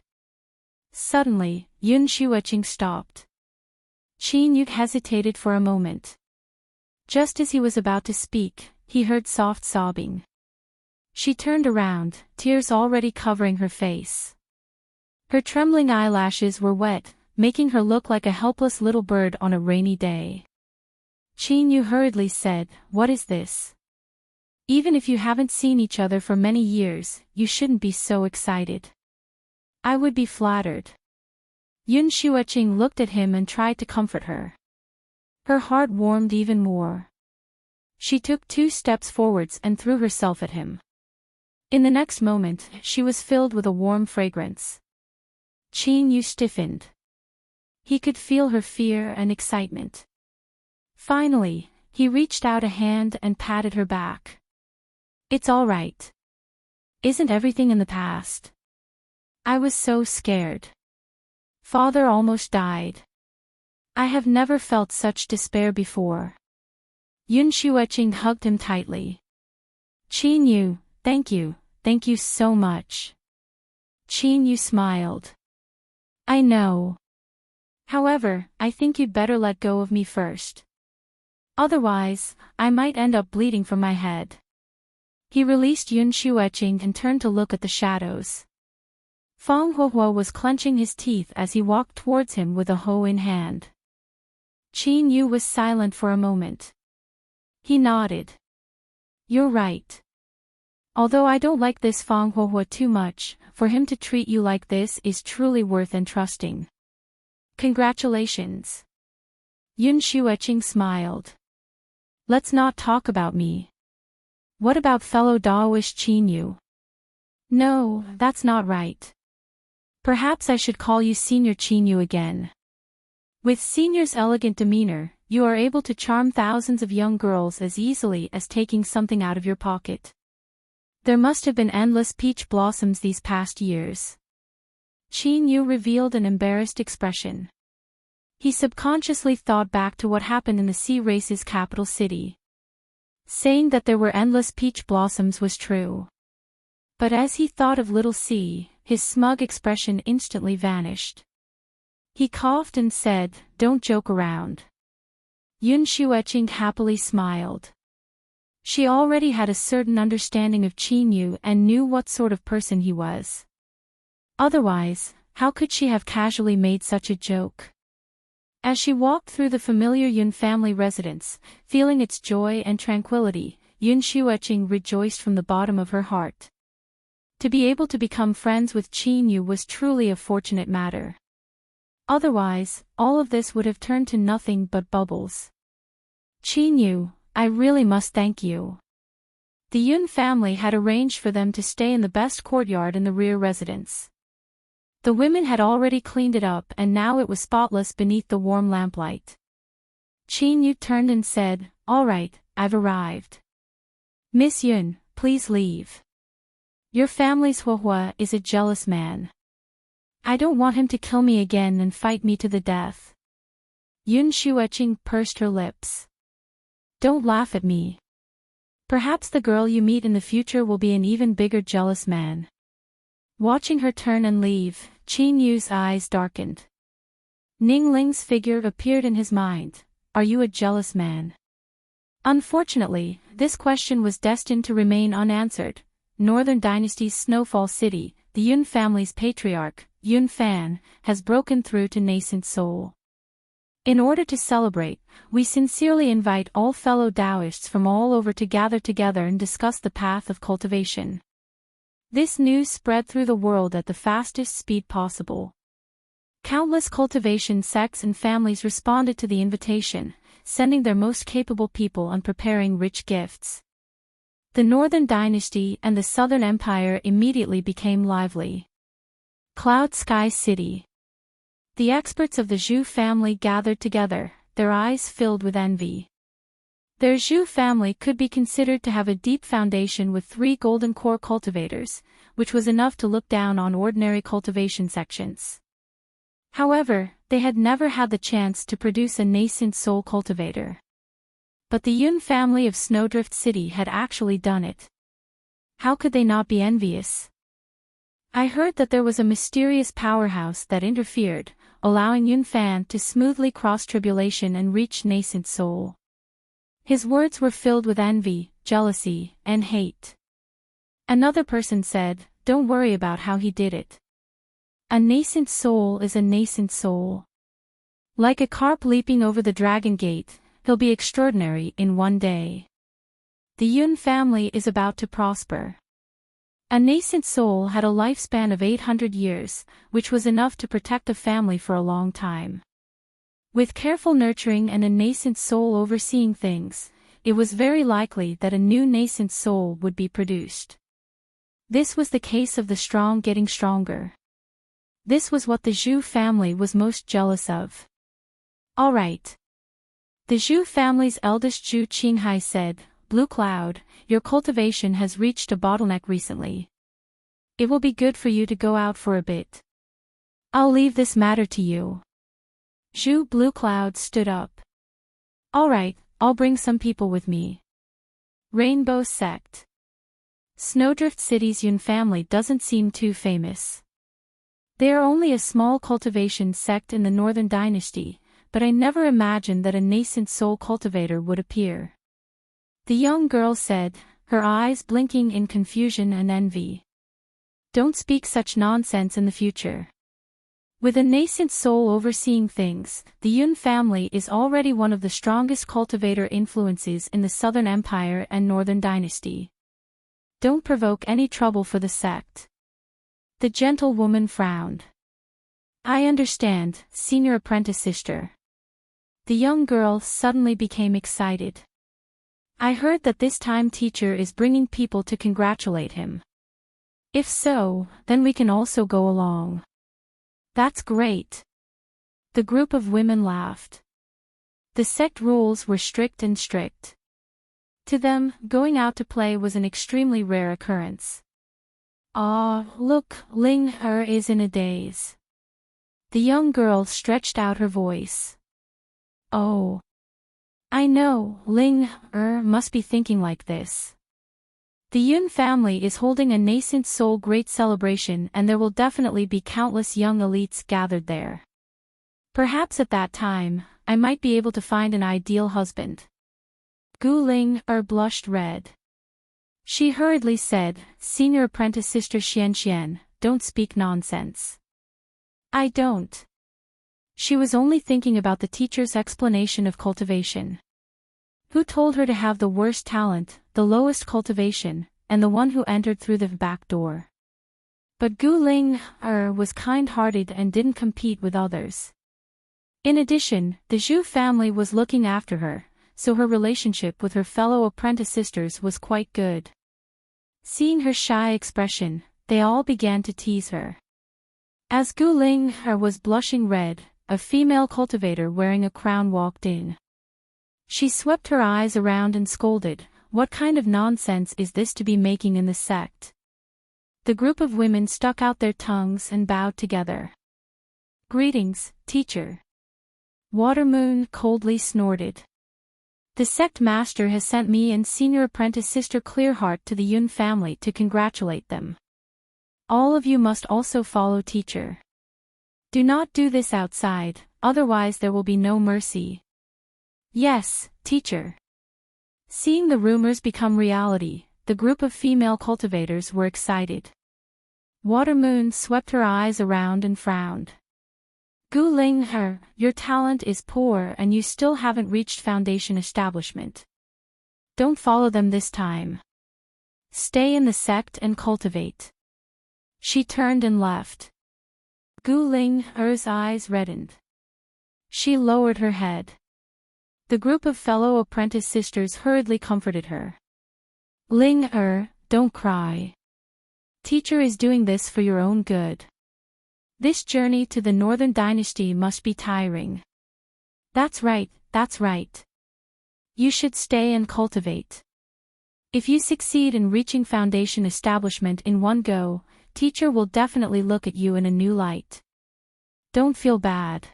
Suddenly, Yun Xueqing stopped. Qin Yu hesitated for a moment. Just as he was about to speak, he heard soft sobbing. She turned around, tears already covering her face. Her trembling eyelashes were wet, making her look like a helpless little bird on a rainy day. Qin Yu hurriedly said, "What is this? Even if you haven't seen each other for many years, you shouldn't be so excited." "I would be flattered." Yun Xueqing looked at him and tried to comfort her. Her heart warmed even more. She took 2 steps forwards and threw herself at him. In the next moment, she was filled with a warm fragrance. Qin Yu stiffened. He could feel her fear and excitement. Finally, he reached out a hand and patted her back. "It's all right. Isn't everything in the past? I was so scared. Father almost died. I have never felt such despair before." Yun Shueching hugged him tightly. Qin Yu, thank you so much. Qin Yu smiled. I know. However, I think you'd better let go of me first. Otherwise, I might end up bleeding from my head. He released Yun Shueching and turned to look at the shadows. Fang Huohuo was clenching his teeth as he walked towards him with a hoe in hand. Qin Yu was silent for a moment. He nodded. You're right. Although I don't like this Fang Huohuo too much, for him to treat you like this is truly worth entrusting. Congratulations. Yun Shueching smiled. Let's not talk about me. What about fellow Daoist Qin Yu? No, that's not right. Perhaps I should call you Senior Qin Yu again. With Senior's elegant demeanor, you are able to charm thousands of young girls as easily as taking something out of your pocket. There must have been endless peach blossoms these past years. Qin Yu revealed an embarrassed expression. He subconsciously thought back to what happened in the sea race's capital city. Saying that there were endless peach blossoms was true. But as he thought of Little C, his smug expression instantly vanished. He coughed and said, "Don't joke around." Yun Shueching happily smiled. She already had a certain understanding of Qin Yu and knew what sort of person he was. Otherwise, how could she have casually made such a joke? As she walked through the familiar Yun family residence, feeling its joy and tranquility, Yun Shueching rejoiced from the bottom of her heart. To be able to become friends with Qin Yu was truly a fortunate matter. Otherwise, all of this would have turned to nothing but bubbles. Qin Yu, I really must thank you. The Yun family had arranged for them to stay in the best courtyard in the rear residence. The women had already cleaned it up and now it was spotless beneath the warm lamplight. Qin Yu turned and said, "All right, I've arrived. Miss Yun, please leave. Your family's Huohua is a jealous man. I don't want him to kill me again and fight me to the death." Yun Shueching pursed her lips. Don't laugh at me. Perhaps the girl you meet in the future will be an even bigger jealous man. Watching her turn and leave, Qin Yu's eyes darkened. Ning Ling's figure appeared in his mind. Are you a jealous man? Unfortunately, this question was destined to remain unanswered. Northern Dynasty's Snowfall City, the Yun family's patriarch, Yun Fan, has broken through to nascent soul. In order to celebrate, we sincerely invite all fellow Taoists from all over to gather together and discuss the path of cultivation. This news spread through the world at the fastest speed possible. Countless cultivation sects and families responded to the invitation, sending their most capable people and preparing rich gifts. The Northern Dynasty and the Southern Empire immediately became lively. Cloud Sky City. The experts of the Zhu family gathered together, their eyes filled with envy. Their Zhu family could be considered to have a deep foundation with 3 golden core cultivators, which was enough to look down on ordinary cultivation sections. However, they had never had the chance to produce a nascent soul cultivator. But the Yun family of Snowdrift City had actually done it. How could they not be envious? I heard that there was a mysterious powerhouse that interfered, allowing Yun Fan to smoothly cross tribulation and reach nascent soul. His words were filled with envy, jealousy, and hate. Another person said, "Don't worry about how he did it. A nascent soul is a nascent soul. Like a carp leaping over the dragon gate, he'll be extraordinary in one day." The Yun family is about to prosper. A nascent soul had a lifespan of 800 years, which was enough to protect a family for a long time. With careful nurturing and a nascent soul overseeing things, it was very likely that a new nascent soul would be produced. This was the case of the strong getting stronger. This was what the Zhu family was most jealous of. All right. The Zhu family's eldest Zhu Qinghai said, "Blue Cloud, your cultivation has reached a bottleneck recently. It will be good for you to go out for a bit. I'll leave this matter to you." Zhu Blue Cloud stood up. "All right, I'll bring some people with me. Rainbow Sect. Snowdrift City's Yun family doesn't seem too famous. They are only a small cultivation sect in the Northern Dynasty, but I never imagined that a nascent soul cultivator would appear. The young girl said, her eyes blinking in confusion and envy. Don't speak such nonsense in the future. With a nascent soul overseeing things, the Yun family is already one of the strongest cultivator influences in the Southern Empire and Northern Dynasty. Don't provoke any trouble for the sect. The gentlewoman frowned. I understand, senior apprentice sister. The young girl suddenly became excited. I heard that this time teacher is bringing people to congratulate him. If so, then we can also go along. That's great. The group of women laughed. The sect rules were strict and strict. To them, going out to play was an extremely rare occurrence. Ah, look, Ling is in a daze. The young girl stretched out her voice. Oh. I know, Ling must be thinking like this. The Yun family is holding a nascent soul great celebration and there will definitely be countless young elites gathered there. Perhaps at that time, I might be able to find an ideal husband. Gu Ling blushed red. She hurriedly said, Senior apprentice sister Xian, don't speak nonsense. I don't. She was only thinking about the teacher's explanation of cultivation. Who told her to have the worst talent, the lowest cultivation, and the one who entered through the back door? But Gu Ling was kind-hearted and didn't compete with others. In addition, the Zhu family was looking after her, so her relationship with her fellow apprentice sisters was quite good. Seeing her shy expression, they all began to tease her. As Gu Ling was blushing red, a female cultivator wearing a crown walked in. She swept her eyes around and scolded, what kind of nonsense is this to be making in the sect? The group of women stuck out their tongues and bowed together. Greetings, teacher. Watermoon coldly snorted. The sect master has sent me and senior apprentice sister Clearheart to the Yun family to congratulate them. All of you must also follow teacher. Do not do this outside, otherwise there will be no mercy. Yes, teacher. Seeing the rumors become reality, the group of female cultivators were excited. Watermoon swept her eyes around and frowned. Gu Ling your talent is poor and you still haven't reached foundation establishment. Don't follow them this time. Stay in the sect and cultivate. She turned and left. Gu Ling's eyes reddened. She lowered her head. The group of fellow apprentice sisters hurriedly comforted her. Ling don't cry. Teacher is doing this for your own good. This journey to the Northern Dynasty must be tiring. That's right, that's right. You should stay and cultivate. If you succeed in reaching foundation establishment in one go, teacher will definitely look at you in a new light. Don't feel bad.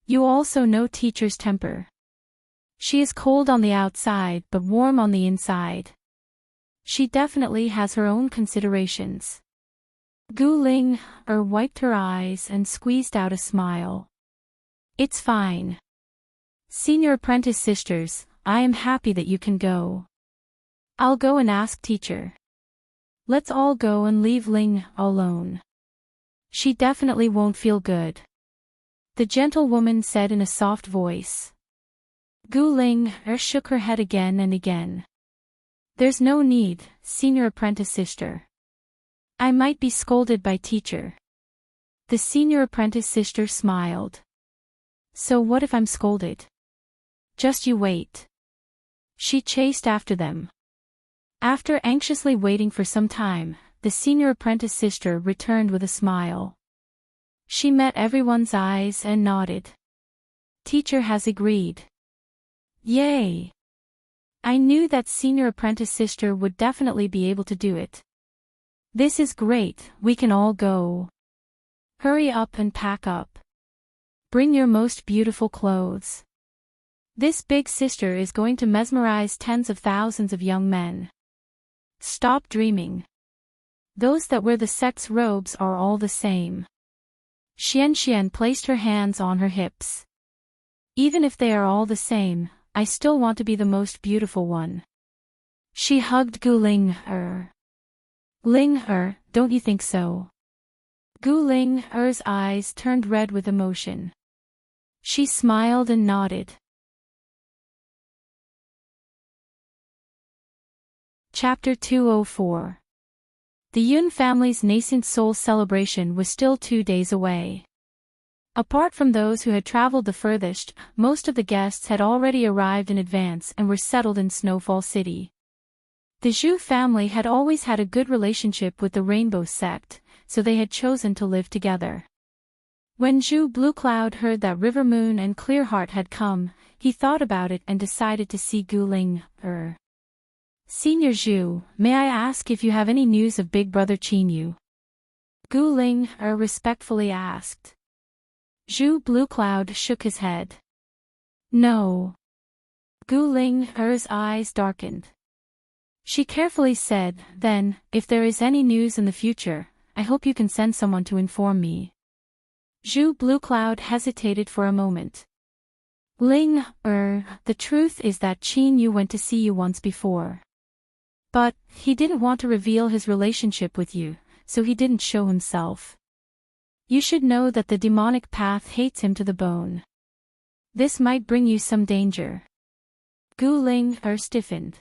You also know teacher's temper. She is cold on the outside but warm on the inside. She definitely has her own considerations. Gu Ling wiped her eyes and squeezed out a smile. It's fine. Senior apprentice sisters, I am happy that you can go. I'll go and ask teacher. Let's all go and leave Ling alone. She definitely won't feel good. The gentlewoman said in a soft voice. Gu Ling shook her head again and again. There's no need, senior apprentice sister. I might be scolded by teacher. The senior apprentice sister smiled. So what if I'm scolded? Just you wait. She chased after them. After anxiously waiting for some time, the senior apprentice sister returned with a smile. She met everyone's eyes and nodded. Teacher has agreed. Yay! I knew that senior apprentice sister would definitely be able to do it. This is great, we can all go. Hurry up and pack up. Bring your most beautiful clothes. This big sister is going to mesmerize tens of thousands of young men. Stop dreaming. Those that wear the sect's robes are all the same. Xian placed her hands on her hips. Even if they are all the same, I still want to be the most beautiful one. She hugged Gu Ling. Ling, don't you think so? Gu Ling's eyes turned red with emotion. She smiled and nodded. Chapter 204. The Yun family's nascent soul celebration was still 2 days away. Apart from those who had traveled the furthest, most of the guests had already arrived in advance and were settled in Snowfall City. The Zhu family had always had a good relationship with the Rainbow Sect, so they had chosen to live together. When Zhu Bluecloud heard that River Moon and Clearheart had come, he thought about it and decided to see Gu Ling. Senior Zhu, may I ask if you have any news of Big Brother Qinyu? Gu Ling respectfully asked. Zhu Bluecloud shook his head. No. Gu Ling's eyes darkened. She carefully said, then, if there is any news in the future, I hope you can send someone to inform me. Zhu Bluecloud hesitated for a moment. Ling, the truth is that Qinyu went to see you once before. But, he didn't want to reveal his relationship with you, so he didn't show himself. You should know that the demonic path hates him to the bone. This might bring you some danger. Gu Ling stiffened.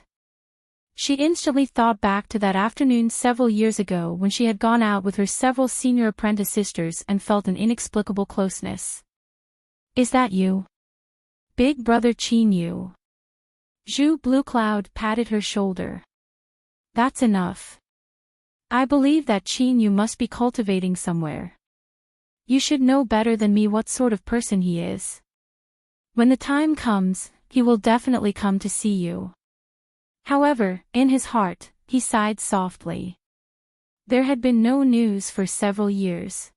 She instantly thought back to that afternoon several years ago when she had gone out with her several senior apprentice sisters and felt an inexplicable closeness. Is that you? Big Brother Qinyu. Zhu Bluecloud patted her shoulder. That's enough. I believe that Qinyu must be cultivating somewhere. You should know better than me what sort of person he is. When the time comes, he will definitely come to see you. However, in his heart, he sighed softly. There had been no news for several years.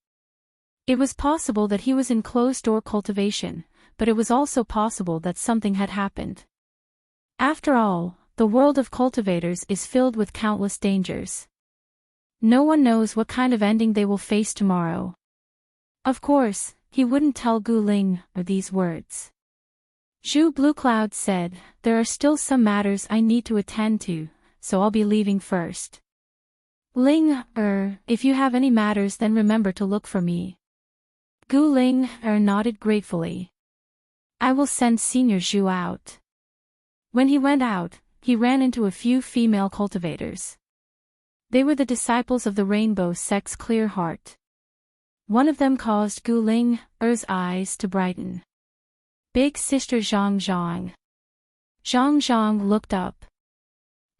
It was possible that he was in closed-door cultivation, but it was also possible that something had happened. After all, the world of cultivators is filled with countless dangers. No one knows what kind of ending they will face tomorrow. Of course, he wouldn't tell Gu Ling these words. Zhu Bluecloud said, there are still some matters I need to attend to, so I'll be leaving first. Ling, if you have any matters then remember to look for me. Gu Ling nodded gratefully. I will send Senior Zhu out. When he went out, he ran into a few female cultivators. They were the disciples of the Rainbow Sect's Clearheart. One of them caused Gu Ling's eyes to brighten. Big Sister Zhang Zhang. Zhang Zhang looked up.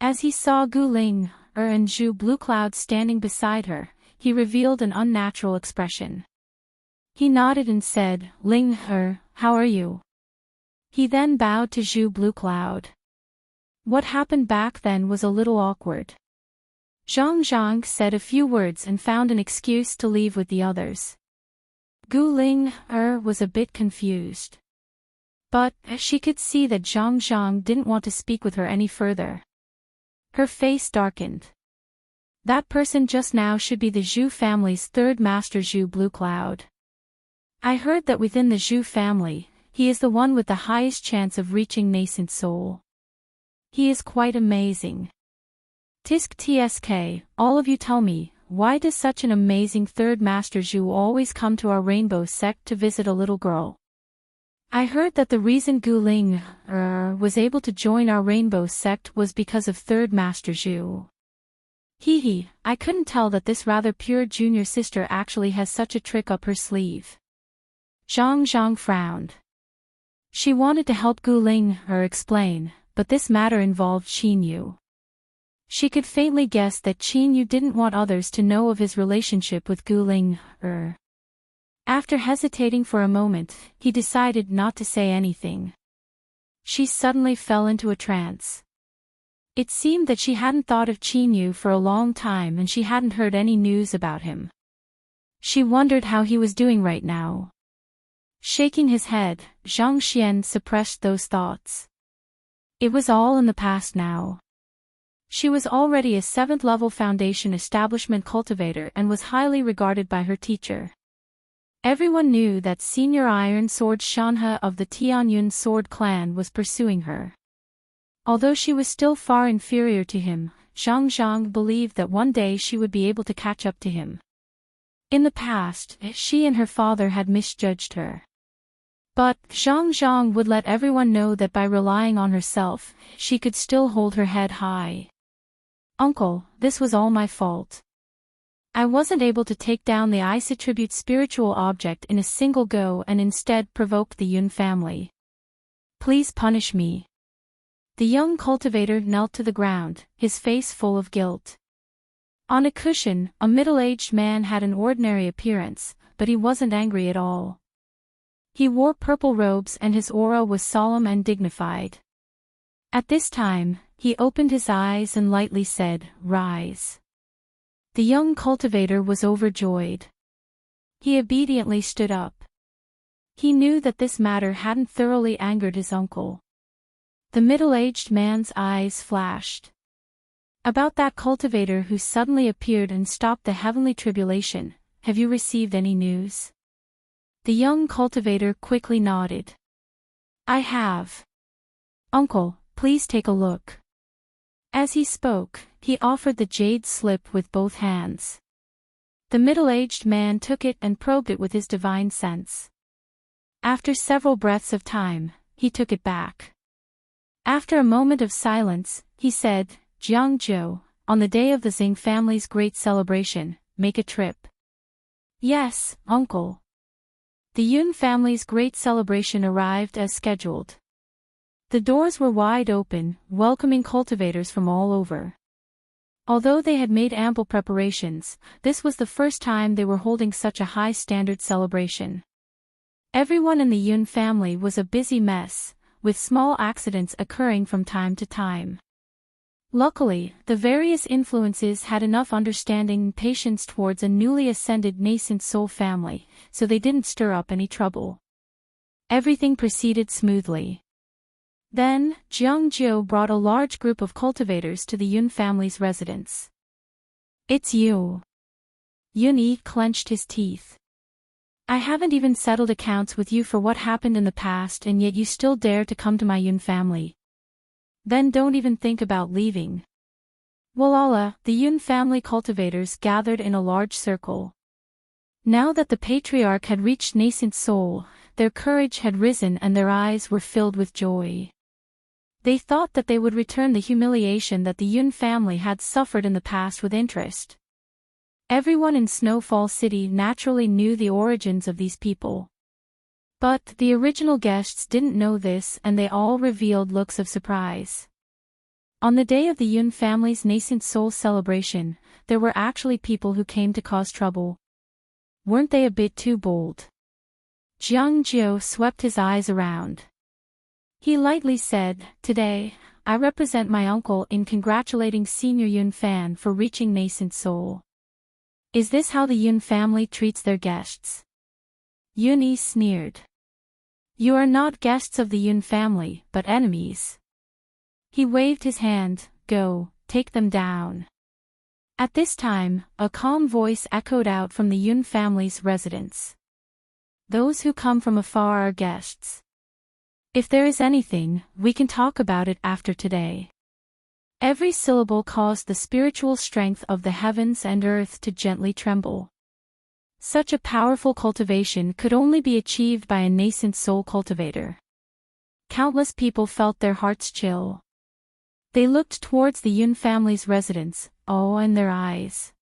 As he saw Gu Ling and Zhu Bluecloud standing beside her, he revealed an unnatural expression. He nodded and said, Ling, how are you? He then bowed to Zhu Bluecloud. What happened back then was a little awkward. Zhang Zhang said a few words and found an excuse to leave with the others. Gu Ling was a bit confused. But, she could see that Zhang Zhang didn't want to speak with her any further. Her face darkened. That person just now should be the Zhu family's third master Zhu Bluecloud. I heard that within the Zhu family, he is the one with the highest chance of reaching nascent soul. He is quite amazing. Tisk tsk, all of you tell me, why does such an amazing third master Zhu always come to our Rainbow Sect to visit a little girl? I heard that the reason Gu Ling was able to join our Rainbow Sect was because of third master Zhu. Hee, I couldn't tell that this rather pure junior sister actually has such a trick up her sleeve. Zhang Zhang frowned. She wanted to help Gu Ling explain, but this matter involved Qinyu. She could faintly guess that Qinyu didn't want others to know of his relationship with Gu Ling. After hesitating for a moment, he decided not to say anything. She suddenly fell into a trance. It seemed that she hadn't thought of Qinyu for a long time and she hadn't heard any news about him. She wondered how he was doing right now. Shaking his head, Zhang Xian suppressed those thoughts. It was all in the past now. She was already a 7th-level foundation establishment cultivator and was highly regarded by her teacher. Everyone knew that Senior Iron Sword Shanhe of the Tianyun Sword Clan was pursuing her. Although she was still far inferior to him, Zhang Zhang believed that one day she would be able to catch up to him. In the past, she and her father had misjudged her. But Zhang Zhang would let everyone know that by relying on herself, she could still hold her head high. Uncle, this was all my fault. I wasn't able to take down the ice attribute spiritual object in a single go and instead provoked the Yun family. Please punish me. The young cultivator knelt to the ground, his face full of guilt. On a cushion, a middle-aged man had an ordinary appearance, but he wasn't angry at all. He wore purple robes and his aura was solemn and dignified. At this time, he opened his eyes and lightly said, "Rise." The young cultivator was overjoyed. He obediently stood up. He knew that this matter hadn't thoroughly angered his uncle. The middle-aged man's eyes flashed. About that cultivator who suddenly appeared and stopped the heavenly tribulation, have you received any news? The young cultivator quickly nodded. I have. Uncle, please take a look. As he spoke, he offered the jade slip with both hands. The middle-aged man took it and probed it with his divine sense. After several breaths of time, he took it back. After a moment of silence, he said, Jiang Zhou, on the day of the Xing family's great celebration, make a trip. Yes, uncle. The Yun family's great celebration arrived as scheduled. The doors were wide open, welcoming cultivators from all over. Although they had made ample preparations, this was the first time they were holding such a high-standard celebration. Everyone in the Yun family was a busy mess, with small accidents occurring from time to time. Luckily, the various influences had enough understanding and patience towards a newly ascended nascent soul family, so they didn't stir up any trouble. Everything proceeded smoothly. Then, Jiang Zhou brought a large group of cultivators to the Yun family's residence. It's you. Yun Yi clenched his teeth. I haven't even settled accounts with you for what happened in the past and yet you still dare to come to my Yun family. Then don't even think about leaving. Walala, the Yun family cultivators gathered in a large circle. Now that the patriarch had reached nascent soul, their courage had risen and their eyes were filled with joy. They thought that they would return the humiliation that the Yun family had suffered in the past with interest. Everyone in Snowfall City naturally knew the origins of these people. But the original guests didn't know this and they all revealed looks of surprise. On the day of the Yun family's nascent soul celebration, there were actually people who came to cause trouble. Weren't they a bit too bold? Jiang Zhou swept his eyes around. He lightly said, Today, I represent my uncle in congratulating Senior Yun Fan for reaching nascent soul. Is this how the Yun family treats their guests? Yun Yi sneered. You are not guests of the Yun family, but enemies. He waved his hand, Go, take them down. At this time, a calm voice echoed out from the Yun family's residence. Those who come from afar are guests. If there is anything, we can talk about it after today. Every syllable caused the spiritual strength of the heavens and earth to gently tremble. Such a powerful cultivation could only be achieved by a nascent soul cultivator. Countless people felt their hearts chill. They looked towards the Yun family's residence, awe in their eyes.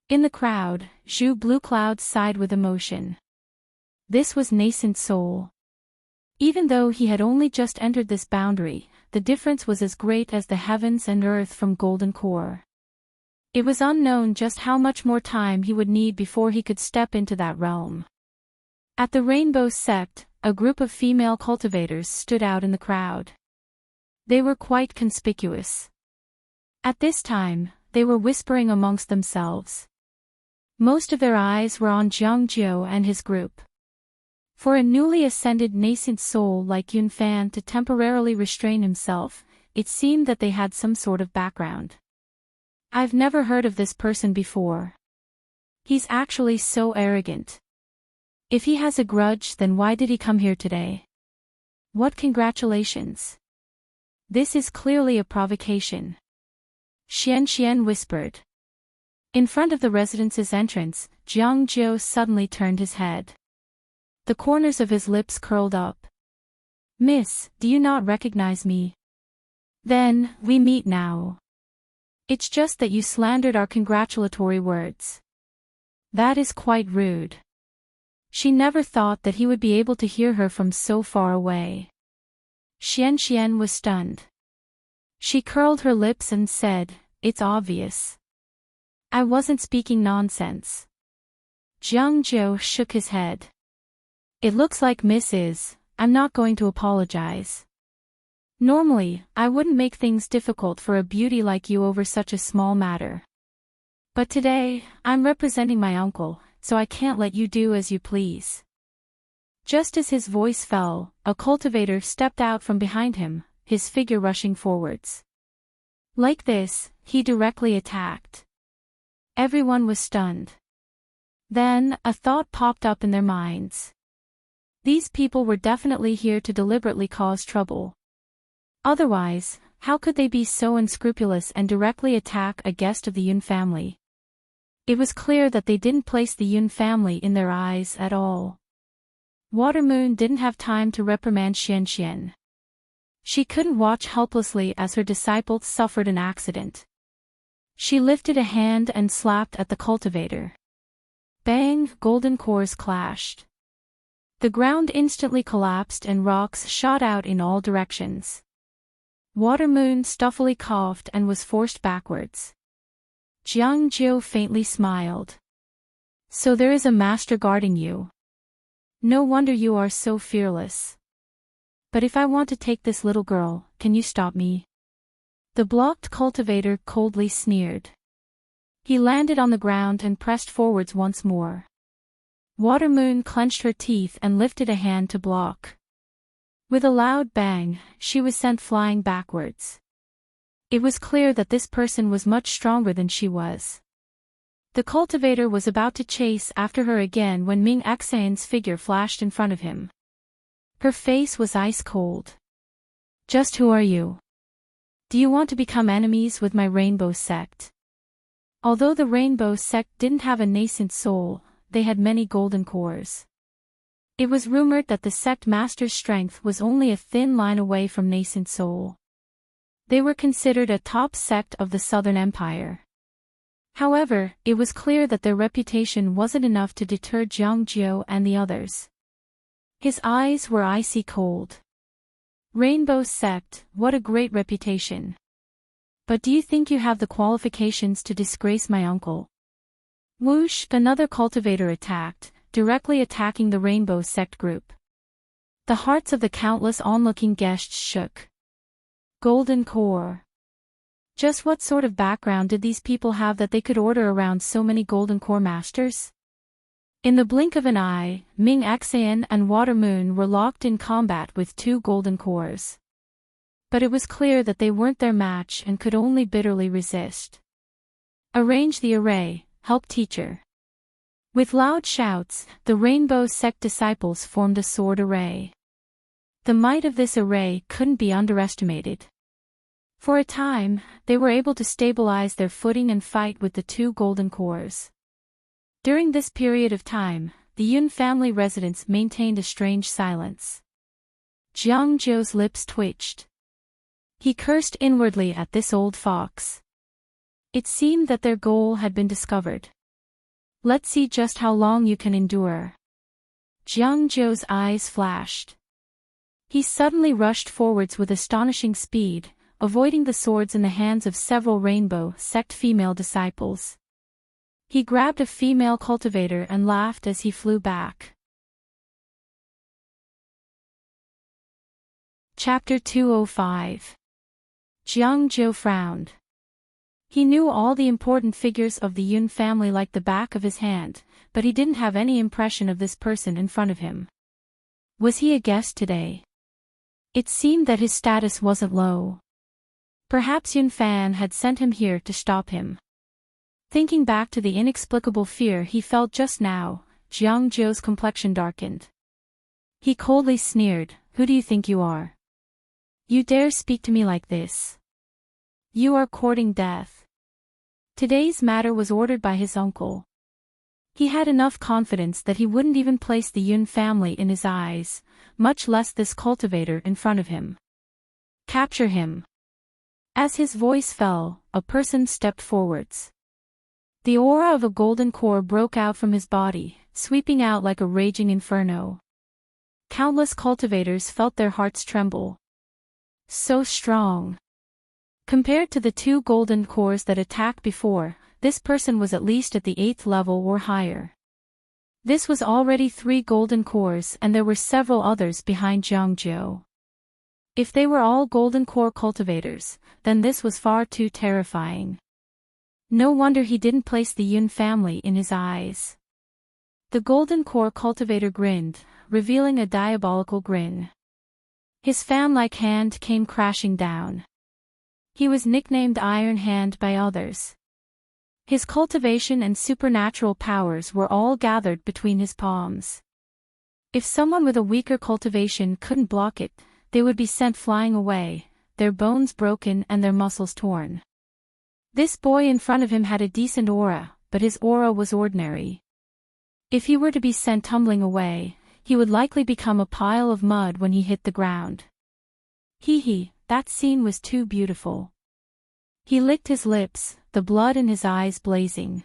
In the crowd, Zhu Blue Cloud sighed with emotion. This was nascent soul. Even though he had only just entered this boundary, the difference was as great as the heavens and earth from Golden Core. It was unknown just how much more time he would need before he could step into that realm. At the Rainbow Sect, a group of female cultivators stood out in the crowd. They were quite conspicuous. At this time, they were whispering amongst themselves. Most of their eyes were on Jiang Zhou and his group. For a newly ascended nascent soul like Yun Fan to temporarily restrain himself, it seemed that they had some sort of background. I've never heard of this person before. He's actually so arrogant. If he has a grudge, then why did he come here today? What congratulations. This is clearly a provocation. Xian whispered. In front of the residence's entrance, Jiang Jiu suddenly turned his head. The corners of his lips curled up. Miss, do you not recognize me? Then, we meet now. It's just that you slandered our congratulatory words. That is quite rude. She never thought that he would be able to hear her from so far away. Xian was stunned. She curled her lips and said, "It's obvious. I wasn't speaking nonsense." Jiang Jiu shook his head. It looks like Miss is. I'm not going to apologize. Normally, I wouldn't make things difficult for a beauty like you over such a small matter. But today, I'm representing my uncle, so I can't let you do as you please. Just as his voice fell, a cultivator stepped out from behind him, his figure rushing forwards. Like this, he directly attacked. Everyone was stunned. Then, a thought popped up in their minds. These people were definitely here to deliberately cause trouble. Otherwise, how could they be so unscrupulous and directly attack a guest of the Yun family? It was clear that they didn't place the Yun family in their eyes at all. Watermoon didn't have time to reprimand Xian. She couldn't watch helplessly as her disciple suffered an accident. She lifted a hand and slapped at the cultivator. Bang! Golden cores clashed. The ground instantly collapsed and rocks shot out in all directions. Watermoon stuffily coughed and was forced backwards. Jiang Jiu faintly smiled. So there is a master guarding you. No wonder you are so fearless. But if I want to take this little girl, can you stop me? The blocked cultivator coldly sneered. He landed on the ground and pressed forwards once more. Watermoon clenched her teeth and lifted a hand to block. With a loud bang, she was sent flying backwards. It was clear that this person was much stronger than she was. The cultivator was about to chase after her again when Ming Xan's figure flashed in front of him. Her face was ice cold. Just who are you? Do you want to become enemies with my rainbow sect? Although the rainbow sect didn't have a nascent soul, they had many golden cores. It was rumored that the sect master's strength was only a thin line away from nascent soul. They were considered a top sect of the Southern Empire. However, it was clear that their reputation wasn't enough to deter Jiang Jiu and the others. His eyes were icy cold. Rainbow sect, what a great reputation. But do you think you have the qualifications to disgrace my uncle? Whoosh! Another cultivator attacked, directly attacking the rainbow sect group. The hearts of the countless onlooking guests shook. Golden core. Just what sort of background did these people have that they could order around so many golden core masters? In the blink of an eye, Ming Xan and Watermoon were locked in combat with two golden cores. But it was clear that they weren't their match and could only bitterly resist. Arrange the array, help teacher. With loud shouts, the rainbow sect disciples formed a sword array. The might of this array couldn't be underestimated. For a time, they were able to stabilize their footing and fight with the two golden cores. During this period of time, the Yun family residents maintained a strange silence. Jiang Jiu's lips twitched. He cursed inwardly at this old fox. It seemed that their goal had been discovered. Let's see just how long you can endure. Jiang Jiu's eyes flashed. He suddenly rushed forwards with astonishing speed, avoiding the swords in the hands of several rainbow sect female disciples. He grabbed a female cultivator and laughed as he flew back. Chapter 205. Jiang Jiu frowned. He knew all the important figures of the Yun family like the back of his hand, but he didn't have any impression of this person in front of him. Was he a guest today? It seemed that his status wasn't low. Perhaps Yun Fan had sent him here to stop him. Thinking back to the inexplicable fear he felt just now, Jiang Zhou's complexion darkened. He coldly sneered, "Who do you think you are? You dare speak to me like this? You are courting death." Today's matter was ordered by his uncle. He had enough confidence that he wouldn't even place the Yun family in his eyes, much less this cultivator in front of him. Capture him. As his voice fell, a person stepped forwards. The aura of a golden core broke out from his body, sweeping out like a raging inferno. Countless cultivators felt their hearts tremble. So strong. Compared to the 2 golden cores that attacked before, this person was at least at the 8th level or higher. This was already 3 golden cores and there were several others behind Jiang Zhou. If they were all golden core cultivators, then this was far too terrifying. No wonder he didn't place the Yun family in his eyes. The golden core cultivator grinned, revealing a diabolical grin. His fan-like hand came crashing down. He was nicknamed Iron Hand by others. His cultivation and supernatural powers were all gathered between his palms. If someone with a weaker cultivation couldn't block it, they would be sent flying away, their bones broken and their muscles torn. This boy in front of him had a decent aura, but his aura was ordinary. If he were to be sent tumbling away, he would likely become a pile of mud when he hit the ground. That scene was too beautiful. He licked his lips, the blood in his eyes blazing.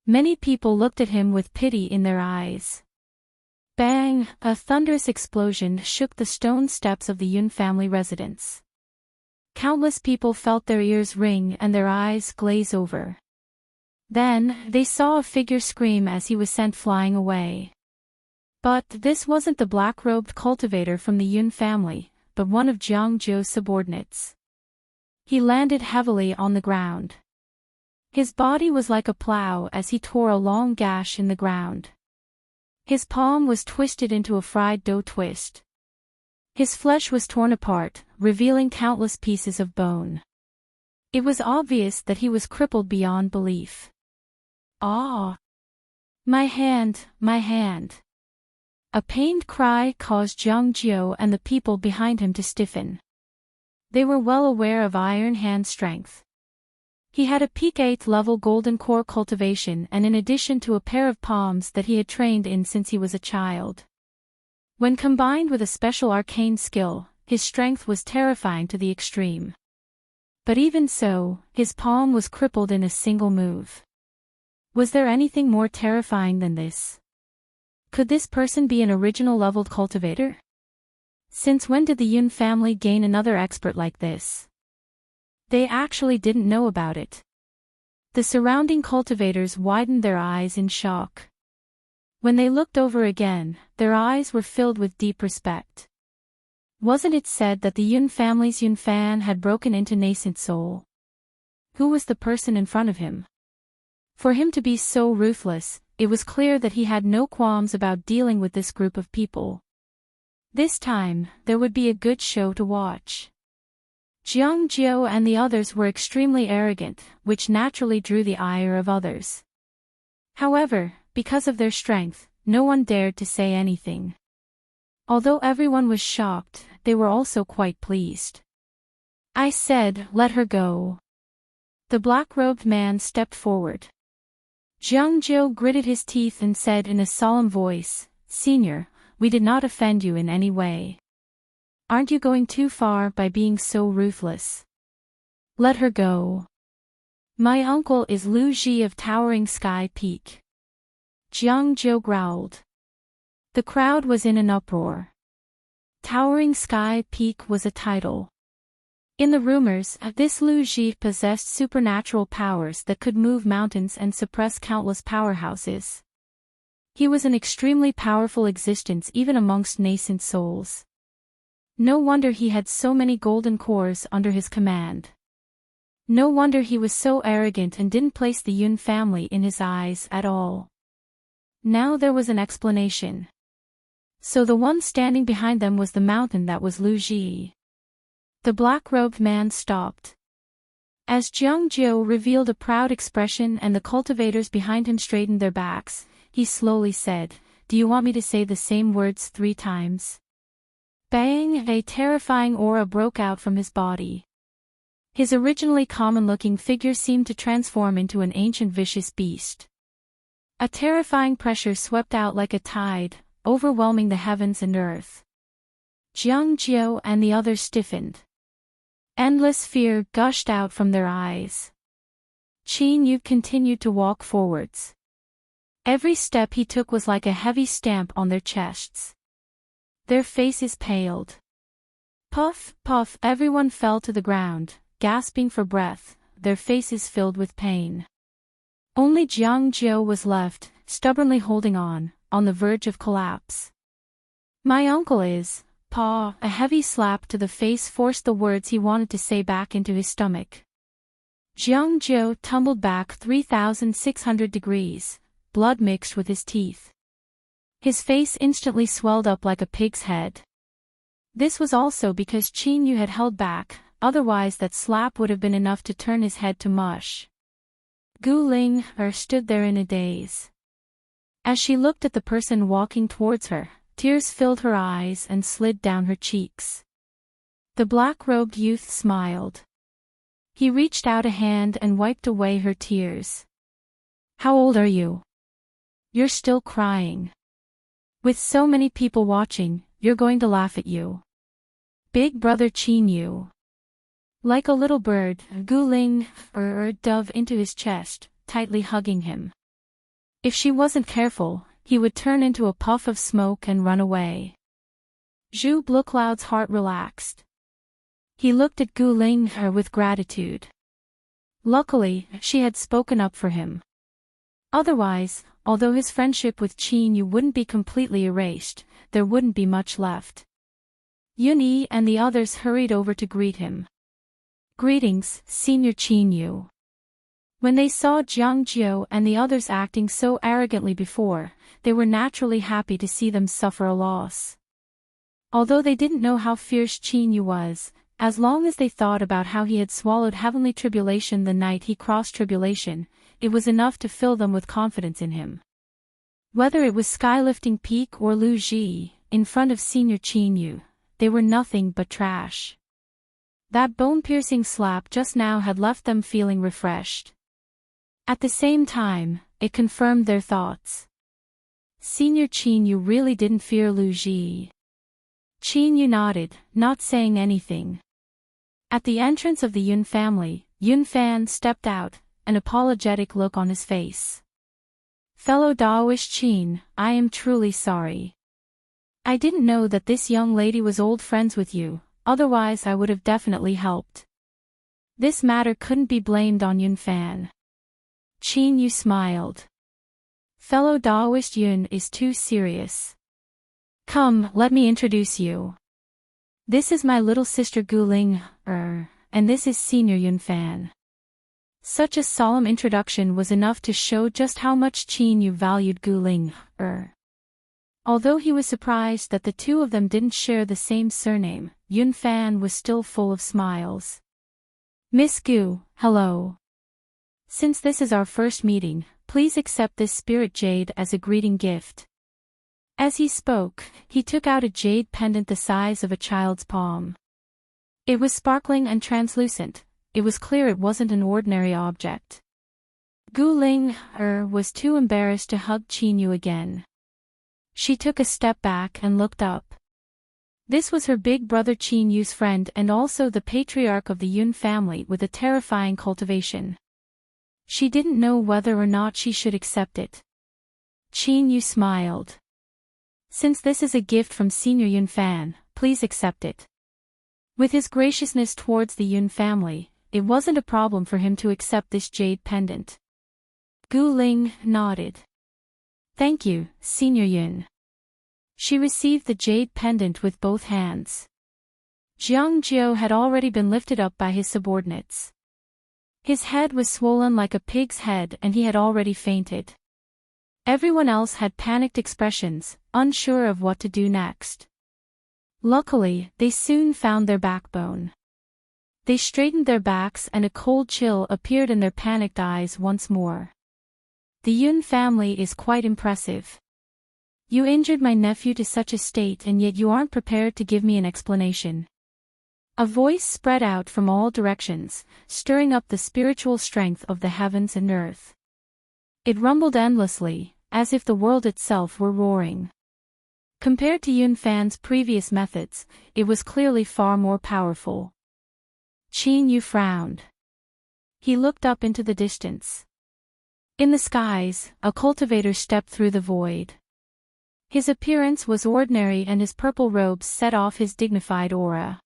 Many people looked at him with pity in their eyes. Bang! A thunderous explosion shook the stone steps of the Yun family residence. Countless people felt their ears ring and their eyes glaze over. Then, they saw a figure scream as he was sent flying away. But this wasn't the black-robed cultivator from the Yun family, but one of Jiang Zhou's subordinates. He landed heavily on the ground. His body was like a plow as he tore a long gash in the ground. His palm was twisted into a fried dough twist. His flesh was torn apart, revealing countless pieces of bone. It was obvious that he was crippled beyond belief. "Ah! My hand, my hand!" A pained cry caused Jiang Zhou and the people behind him to stiffen. They were well aware of Iron Hand's strength. He had a peak 8th level golden core cultivation and in addition to a pair of palms that he had trained in since he was a child. When combined with a special arcane skill, his strength was terrifying to the extreme. But even so, his palm was crippled in a single move. Was there anything more terrifying than this? Could this person be an original leveled cultivator? Since when did the Yun family gain another expert like this? They actually didn't know about it. The surrounding cultivators widened their eyes in shock. When they looked over again, their eyes were filled with deep respect. Wasn't it said that the Yun family's Yun Fan had broken into nascent soul? Who was the person in front of him? For him to be so ruthless, it was clear that he had no qualms about dealing with this group of people. This time, there would be a good show to watch. Jiang Zhou and the others were extremely arrogant, which naturally drew the ire of others. However, because of their strength, no one dared to say anything. Although everyone was shocked, they were also quite pleased. "I said, let her go." The black-robed man stepped forward. Jiang Zhou gritted his teeth and said in a solemn voice, "Senior, we did not offend you in any way. Aren't you going too far by being so ruthless? Let her go. My uncle is Lu Ji of Towering Sky Peak." Jiang Zhou growled. The crowd was in an uproar. Towering Sky Peak was a title. In the rumors, this Lu Ji possessed supernatural powers that could move mountains and suppress countless powerhouses. He was an extremely powerful existence even amongst nascent souls. No wonder he had so many golden cores under his command. No wonder he was so arrogant and didn't place the Yun family in his eyes at all. Now there was an explanation. So the one standing behind them was the mountain that was Lu Ji. The black-robed man stopped. As Jiang Jiu revealed a proud expression and the cultivators behind him straightened their backs, he slowly said, "Do you want me to say the same words 3 times?" Bang! A terrifying aura broke out from his body. His originally common-looking figure seemed to transform into an ancient vicious beast. A terrifying pressure swept out like a tide, overwhelming the heavens and earth. Jiang Jiu and the others stiffened. Endless fear gushed out from their eyes. Qin Yu continued to walk forwards. Every step he took was like a heavy stamp on their chests. Their faces paled. Puff, puff, everyone fell to the ground, gasping for breath, their faces filled with pain. Only Jiang Jiu was left, stubbornly holding on the verge of collapse. "My uncle is, Pa." A heavy slap to the face forced the words he wanted to say back into his stomach. Jiang Jiu tumbled back 3,600 degrees, blood mixed with his teeth. His face instantly swelled up like a pig's head. This was also because Qin Yu had held back, otherwise that slap would have been enough to turn his head to mush. Gu Ling stood there in a daze. As she looked at the person walking towards her, tears filled her eyes and slid down her cheeks. The black-robed youth smiled. He reached out a hand and wiped away her tears. "How old are you? You're still crying. With so many people watching, you're going to laugh at you." Big brother Qin Yu. Like a little bird, Gu Ling dove into his chest, tightly hugging him. If she wasn't careful, he would turn into a puff of smoke and run away. Zhu Blucloud's heart relaxed. He looked at Gu Ling with gratitude. Luckily, she had spoken up for him. Otherwise, although his friendship with Qin Yu wouldn't be completely erased, there wouldn't be much left. Yun Yi and the others hurried over to greet him. "Greetings, Senior Qin Yu." When they saw Jiang Jiu and the others acting so arrogantly before, they were naturally happy to see them suffer a loss. Although they didn't know how fierce Qin Yu was, as long as they thought about how he had swallowed heavenly tribulation the night he crossed tribulation, it was enough to fill them with confidence in him. Whether it was Skylifting Peak or Lu Ji, in front of Senior Qin Yu, they were nothing but trash. That bone-piercing slap just now had left them feeling refreshed. At the same time, it confirmed their thoughts. Senior Qin Yu really didn't fear Lu Ji. Qin Yu nodded, not saying anything. At the entrance of the Yun family, Yun Fan stepped out, an apologetic look on his face. "Fellow Daoist Qin, I am truly sorry. I didn't know that this young lady was old friends with you, otherwise I would have definitely helped." This matter couldn't be blamed on Yun Fan. Qin Yu smiled. "Fellow Daoist Yun is too serious. Come, let me introduce you. This is my little sister Gu Ling, and this is Senior Yun Fan." Such a solemn introduction was enough to show just how much Qin Yu valued Gu Ling, Although he was surprised that the two of them didn't share the same surname, Yun Fan was still full of smiles. "Miss Gu, hello. Since this is our first meeting, please accept this spirit jade as a greeting gift." As he spoke, he took out a jade pendant the size of a child's palm. It was sparkling and translucent. It was clear it wasn't an ordinary object. Gu Ling, was too embarrassed to hug Qin Yu again. She took a step back and looked up. This was her big brother Qin Yu's friend and also the patriarch of the Yun family with a terrifying cultivation. She didn't know whether or not she should accept it. Qin Yu smiled. "Since this is a gift from Senior Yun Fan, please accept it." With his graciousness towards the Yun family, it wasn't a problem for him to accept this jade pendant. Gu Ling nodded. "Thank you, Senior Yun." She received the jade pendant with both hands. Jiang Jiu had already been lifted up by his subordinates. His head was swollen like a pig's head and he had already fainted. Everyone else had panicked expressions, unsure of what to do next. Luckily, they soon found their backbone. They straightened their backs and a cold chill appeared in their panicked eyes once more. The Yun family is quite impressive. You injured my nephew to such a state and yet you aren't prepared to give me an explanation. A voice spread out from all directions, stirring up the spiritual strength of the heavens and earth. It rumbled endlessly, as if the world itself were roaring. Compared to Yun Fan's previous methods, it was clearly far more powerful. Qin Yu frowned. He looked up into the distance. In the skies, a cultivator stepped through the void. His appearance was ordinary and his purple robes set off his dignified aura.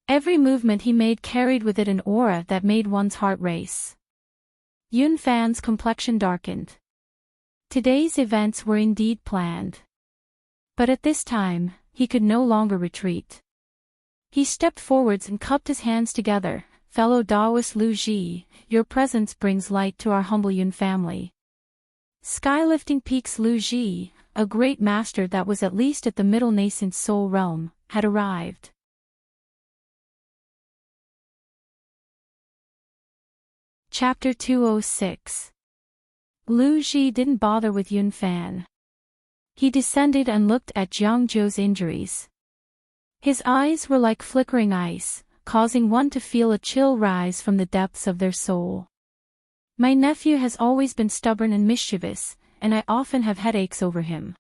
Every movement he made carried with it an aura that made one's heart race. Yun Fan's complexion darkened. Today's events were indeed planned. But at this time, he could no longer retreat. He stepped forwards and cupped his hands together. Fellow Taoist Lu Ji, your presence brings light to our humble Yun family. Skylifting Peaks Lu Ji, a great master that was at least at the middle nascent soul realm, had arrived. Chapter 206. Lu Ji didn't bother with Yun Fan. He descended and looked at Jiang Zhou's injuries. His eyes were like flickering ice, causing one to feel a chill rise from the depths of their soul. My nephew has always been stubborn and mischievous, and I often have headaches over him.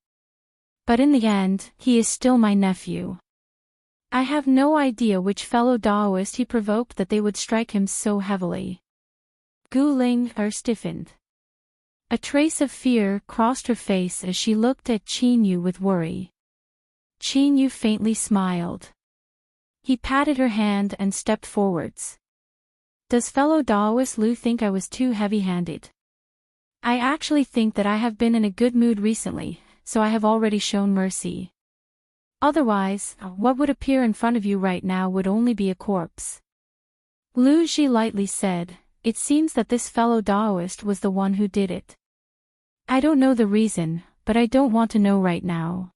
But in the end, he is still my nephew. I have no idea which fellow Taoist he provoked that they would strike him so heavily. Gu Ling stiffened. A trace of fear crossed her face as she looked at Qin Yu with worry. Qin Yu faintly smiled. He patted her hand and stepped forwards. Does fellow Taoist Lu think I was too heavy-handed? I actually think that I have been in a good mood recently, so I have already shown mercy. Otherwise, what would appear in front of you right now would only be a corpse. Lu Ji lightly said, it seems that this fellow Taoist was the one who did it. I don't know the reason, but I don't want to know right now.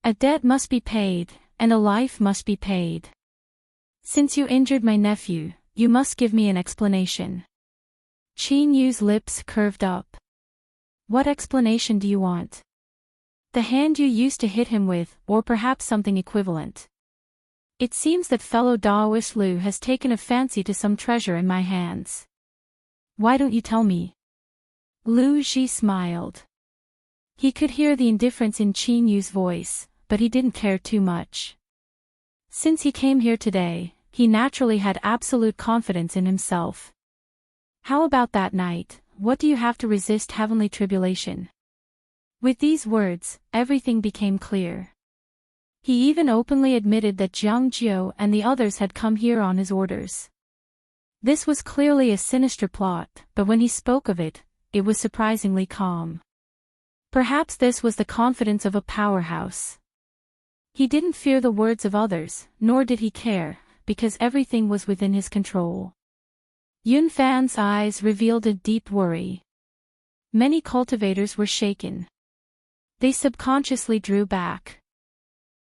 A debt must be paid, and a life must be paid. Since you injured my nephew, you must give me an explanation. Qin Yu's lips curved up. What explanation do you want? The hand you used to hit him with, or perhaps something equivalent. It seems that fellow Taoist Lu has taken a fancy to some treasure in my hands. Why don't you tell me? Lu Ji smiled. He could hear the indifference in Qin Yu's voice, but he didn't care too much. Since he came here today, he naturally had absolute confidence in himself. How about that night? What do you have to resist heavenly tribulation? With these words, everything became clear. He even openly admitted that Jiang Zhou and the others had come here on his orders. This was clearly a sinister plot, but when he spoke of it, it was surprisingly calm. Perhaps this was the confidence of a powerhouse. He didn't fear the words of others, nor did he care, because everything was within his control. Yun Fan's eyes revealed a deep worry. Many cultivators were shaken. They subconsciously drew back.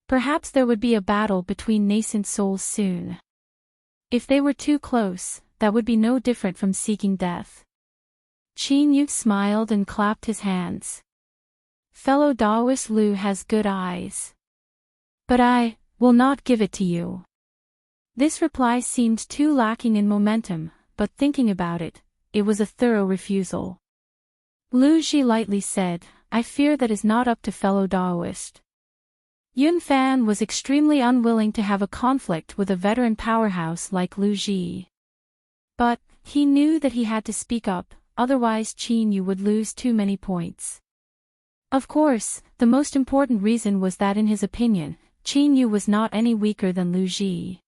Perhaps there would be a battle between nascent souls soon. If they were too close, that would be no different from seeking death. Qin Yu smiled and clapped his hands. Fellow Taoist Lu has good eyes. But I will not give it to you. This reply seemed too lacking in momentum, but thinking about it, it was a thorough refusal. Lu Ji lightly said, I fear that is not up to fellow Taoist. Yun Fan was extremely unwilling to have a conflict with a veteran powerhouse like Lu Ji. But, he knew that he had to speak up, otherwise Qin Yu would lose too many points. Of course, the most important reason was that in his opinion, Qin Yu was not any weaker than Lu Ji.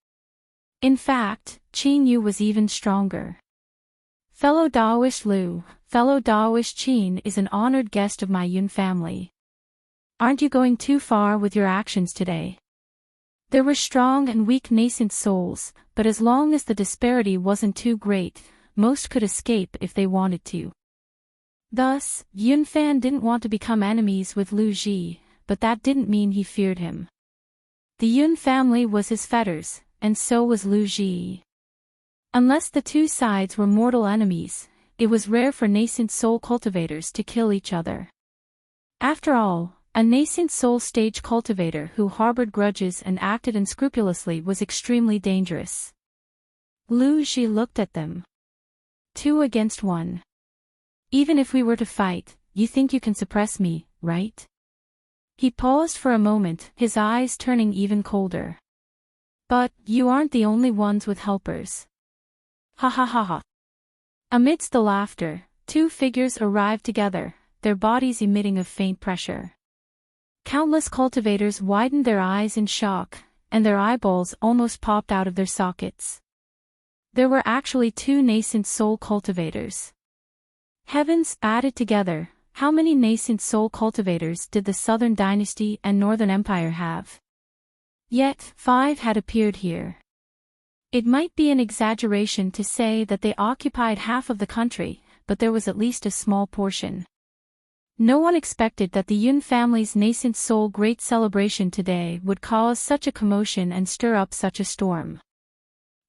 In fact, Qin Yu was even stronger. Fellow Taoist Lu, fellow Taoist Qin is an honored guest of my Yun family. Aren't you going too far with your actions today? There were strong and weak nascent souls, but as long as the disparity wasn't too great, most could escape if they wanted to. Thus, Yunfan didn't want to become enemies with Lu Ji, but that didn't mean he feared him. The Yun family was his fetters, and so was Lu Ji. Unless the two sides were mortal enemies, it was rare for nascent soul cultivators to kill each other. After all, a nascent soul stage cultivator who harbored grudges and acted unscrupulously was extremely dangerous. Lu Ji looked at them. 2 against 1. Even if we were to fight, you think you can suppress me, right? He paused for a moment, his eyes turning even colder. But, you aren't the only ones with helpers. Ha ha ha ha. Amidst the laughter, 2 figures arrived together, their bodies emitting a faint pressure. Countless cultivators widened their eyes in shock, and their eyeballs almost popped out of their sockets. There were actually 2 nascent soul cultivators. Heavens, added together, how many nascent soul cultivators did the Southern Dynasty and Northern Empire have? Yet, 5 had appeared here. It might be an exaggeration to say that they occupied half of the country, but there was at least a small portion. No one expected that the Yun family's nascent soul great celebration today would cause such a commotion and stir up such a storm.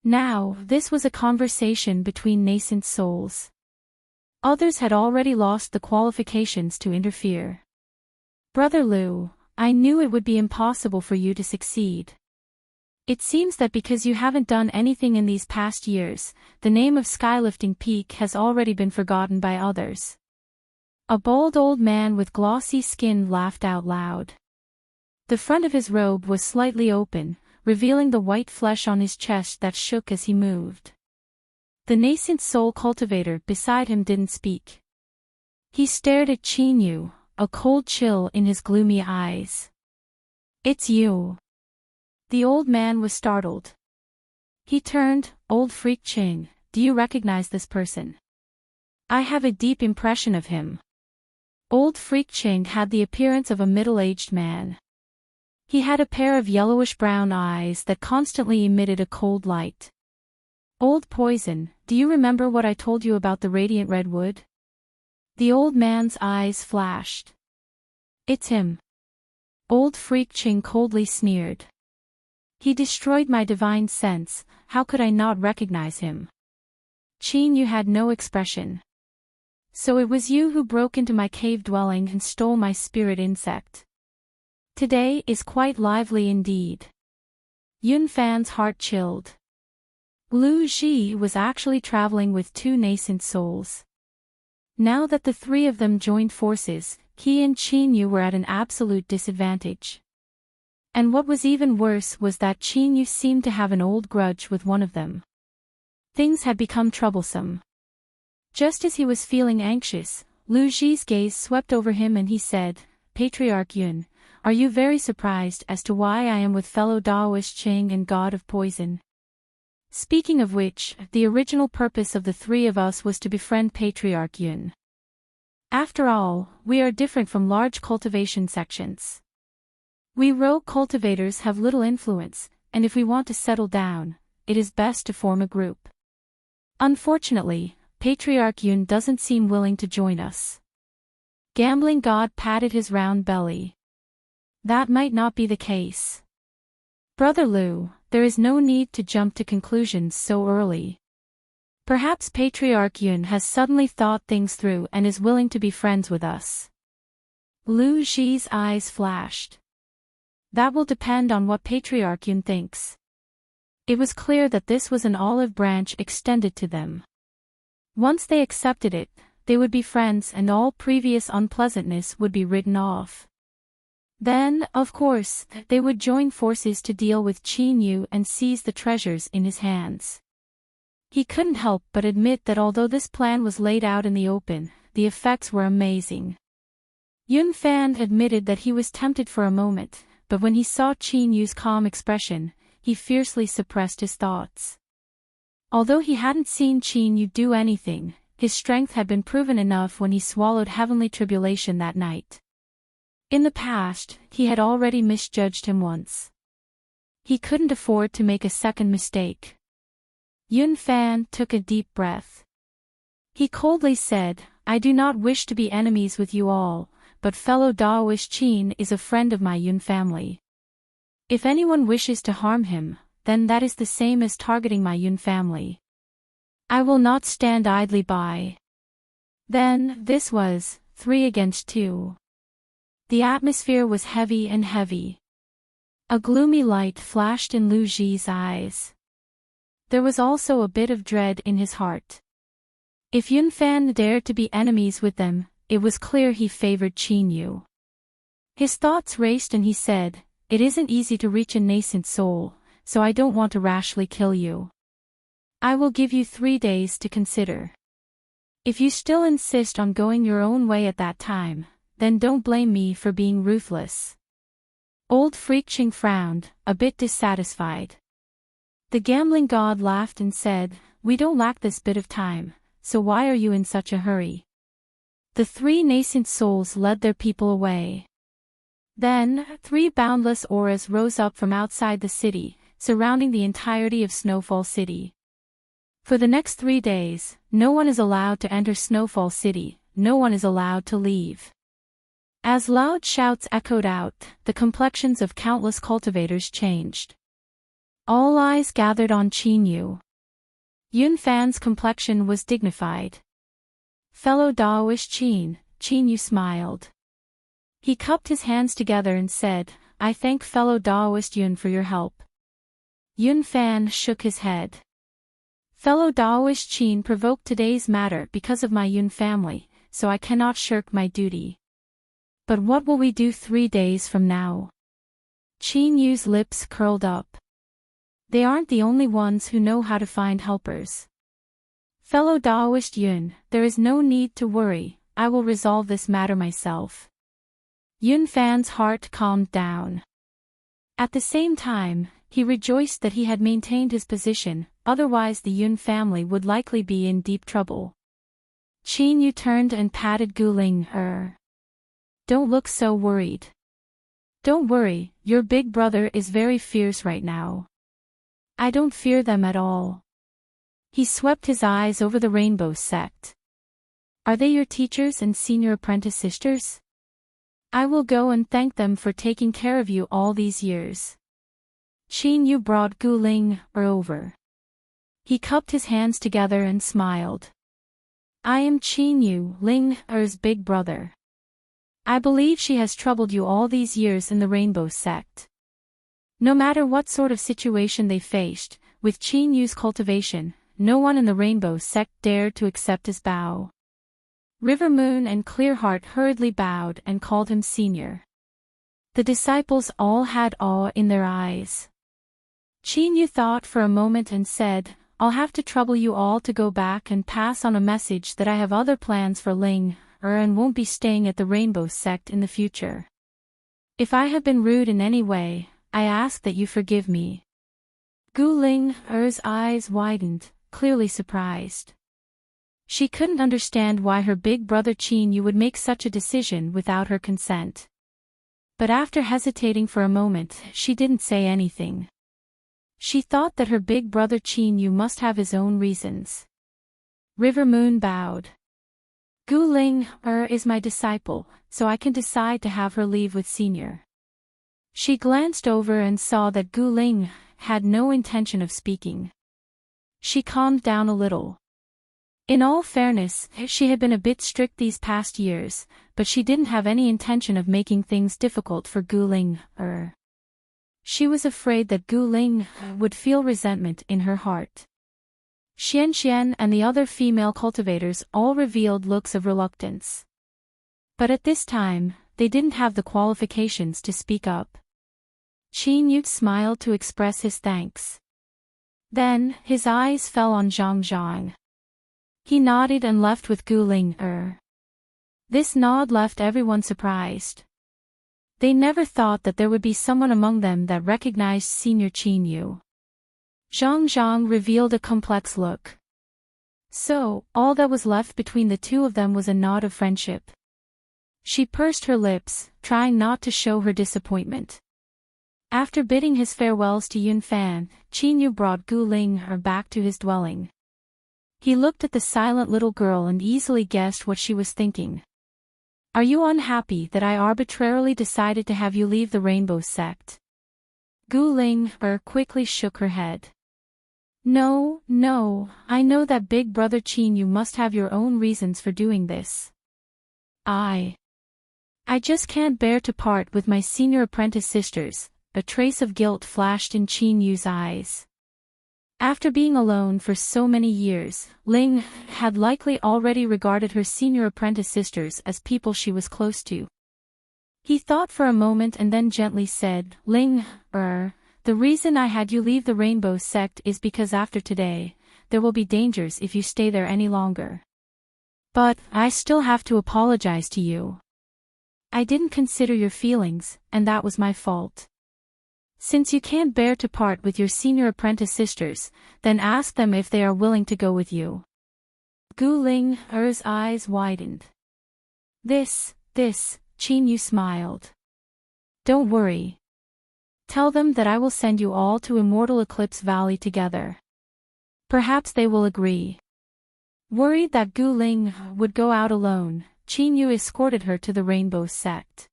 Now, this was a conversation between nascent souls. Others had already lost the qualifications to interfere. Brother Lu, I knew it would be impossible for you to succeed. It seems that because you haven't done anything in these past years, the name of Skylifting Peak has already been forgotten by others. A bald old man with glossy skin laughed out loud. The front of his robe was slightly open, revealing the white flesh on his chest that shook as he moved. The nascent soul cultivator beside him didn't speak. He stared at Qin Yu, a cold chill in his gloomy eyes. It's you. The old man was startled. He turned, Old Freak Qing, do you recognize this person? I have a deep impression of him. Old Freak Qing had the appearance of a middle-aged man. He had a pair of yellowish-brown eyes that constantly emitted a cold light. Old Poison, do you remember what I told you about the radiant redwood? The old man's eyes flashed. It's him. Old Freak Qing coldly sneered. He destroyed my divine sense, how could I not recognize him? Qin Yu had no expression. So it was you who broke into my cave dwelling and stole my spirit insect. Today is quite lively indeed. Yun Fan's heart chilled. Lu Ji was actually traveling with 2 nascent souls. Now that the 3 of them joined forces, Qi and Qin Yu were at an absolute disadvantage. And what was even worse was that Qin Yu seemed to have an old grudge with one of them. Things had become troublesome. Just as he was feeling anxious, Lu Ji's gaze swept over him and he said, Patriarch Yun, are you very surprised as to why I am with fellow Daoist Qing and God of Poison? Speaking of which, the original purpose of the 3 of us was to befriend Patriarch Yun. After all, we are different from large cultivation sections. We rogue cultivators have little influence, and if we want to settle down, it is best to form a group. Unfortunately, Patriarch Yun doesn't seem willing to join us. Gambling God patted his round belly. That might not be the case. Brother Lu, there is no need to jump to conclusions so early. Perhaps Patriarch Yun has suddenly thought things through and is willing to be friends with us. Lu Ji's eyes flashed. That will depend on what Patriarch Yun thinks. It was clear that this was an olive branch extended to them. Once they accepted it, they would be friends and all previous unpleasantness would be written off. Then, of course, they would join forces to deal with Qin Yu and seize the treasures in his hands. He couldn't help but admit that although this plan was laid out in the open, the effects were amazing. Yun Fan admitted that he was tempted for a moment, but when he saw Qin Yu's calm expression, he fiercely suppressed his thoughts. Although he hadn't seen Qin Yu do anything, his strength had been proven enough when he swallowed heavenly tribulation that night. In the past, he had already misjudged him once. He couldn't afford to make a second mistake. Yun Fan took a deep breath. He coldly said, I do not wish to be enemies with you all, but fellow Daoist Qin is a friend of my Yun family. If anyone wishes to harm him, then that is the same as targeting my Yun family. I will not stand idly by. Then, this was 3 against 2. The atmosphere was heavy and heavy. A gloomy light flashed in Lu Ji's eyes. There was also a bit of dread in his heart. If Yun Fan dared to be enemies with them, it was clear he favored Qin Yu. His thoughts raced and he said, it isn't easy to reach a nascent soul, so I don't want to rashly kill you. I will give you 3 days to consider. If you still insist on going your own way at that time, then don't blame me for being ruthless. Old Freak Qing frowned, a bit dissatisfied. The gambling god laughed and said, we don't lack this bit of time, so why are you in such a hurry? The 3 nascent souls led their people away. Then, 3 boundless auras rose up from outside the city, surrounding the entirety of Snowfall City. For the next 3 days, no one is allowed to enter Snowfall City, no one is allowed to leave. As loud shouts echoed out, the complexions of countless cultivators changed. All eyes gathered on Qin Yu. Yun Fan's complexion was dignified. Fellow Daoist Qin Yu smiled. He cupped his hands together and said, I thank fellow Daoist Yun for your help. Yun Fan shook his head. Fellow Daoist Qin provoked today's matter because of my Yun family, so I cannot shirk my duty. But what will we do 3 days from now? Qin Yu's lips curled up. They aren't the only ones who know how to find helpers. Fellow Daoist Yun, there is no need to worry, I will resolve this matter myself. Yun Fan's heart calmed down. At the same time, he rejoiced that he had maintained his position, otherwise the Yun family would likely be in deep trouble. Qin Yu turned and patted Guling. Don't look so worried. Don't worry, your big brother is very fierce right now. I don't fear them at all. He swept his eyes over the Rainbow Sect. Are they your teachers and senior apprentice sisters? I will go and thank them for taking care of you all these years. Qin Yu brought Guling over. He cupped his hands together and smiled. I am Qin Yu, Ling Er's big brother. I believe she has troubled you all these years in the Rainbow Sect. No matter what sort of situation they faced, with Qin Yu's cultivation, no one in the Rainbow Sect dared to accept his bow. River Moon and Clearheart hurriedly bowed and called him senior. The disciples all had awe in their eyes. Qin Yu thought for a moment and said, I'll have to trouble you all to go back and pass on a message that I have other plans for Ling and won't be staying at the Rainbow Sect in the future. If I have been rude in any way, I ask that you forgive me. Guling Er's eyes widened, clearly surprised. She couldn't understand why her big brother Qin Yu would make such a decision without her consent. But after hesitating for a moment, she didn't say anything. She thought that her big brother Qin Yu must have his own reasons. River Moon bowed. Guling is my disciple, so I can decide to have her leave with senior. She glanced over and saw that Guling had no intention of speaking. She calmed down a little. In all fairness, she had been a bit strict these past years, but she didn't have any intention of making things difficult for Guling. She was afraid that Guling would feel resentment in her heart. Xian and the other female cultivators all revealed looks of reluctance. But at this time, they didn't have the qualifications to speak up. Qin Yu smiled to express his thanks. Then, his eyes fell on Zhang. He nodded and left with Guling. This nod left everyone surprised. They never thought that there would be someone among them that recognized Senior Qin Yu. Zhang revealed a complex look. So, all that was left between the two of them was a nod of friendship. She pursed her lips, trying not to show her disappointment. After bidding his farewells to Yun Fan, Qin Yu brought Guling back to his dwelling. He looked at the silent little girl and easily guessed what she was thinking. Are you unhappy that I arbitrarily decided to have you leave the Rainbow Sect? Gu Ling quickly shook her head. No, no, I know that big brother Qin, you must have your own reasons for doing this. I just can't bear to part with my senior apprentice sisters. A trace of guilt flashed in Qin Yu's eyes. After being alone for so many years, Ling had likely already regarded her senior apprentice sisters as people she was close to. He thought for a moment and then gently said, Ling, the reason I had you leave the Rainbow Sect is because after today, there will be dangers if you stay there any longer. But I still have to apologize to you. I didn't consider your feelings, and that was my fault. Since you can't bear to part with your senior apprentice sisters, then ask them if they are willing to go with you. Gu Ling's eyes widened. This, Qin Yu smiled. Don't worry. Tell them that I will send you all to Immortal Eclipse Valley together. Perhaps they will agree. Worried that Gu Ling would go out alone, Qin Yu escorted her to the Rainbow Sect.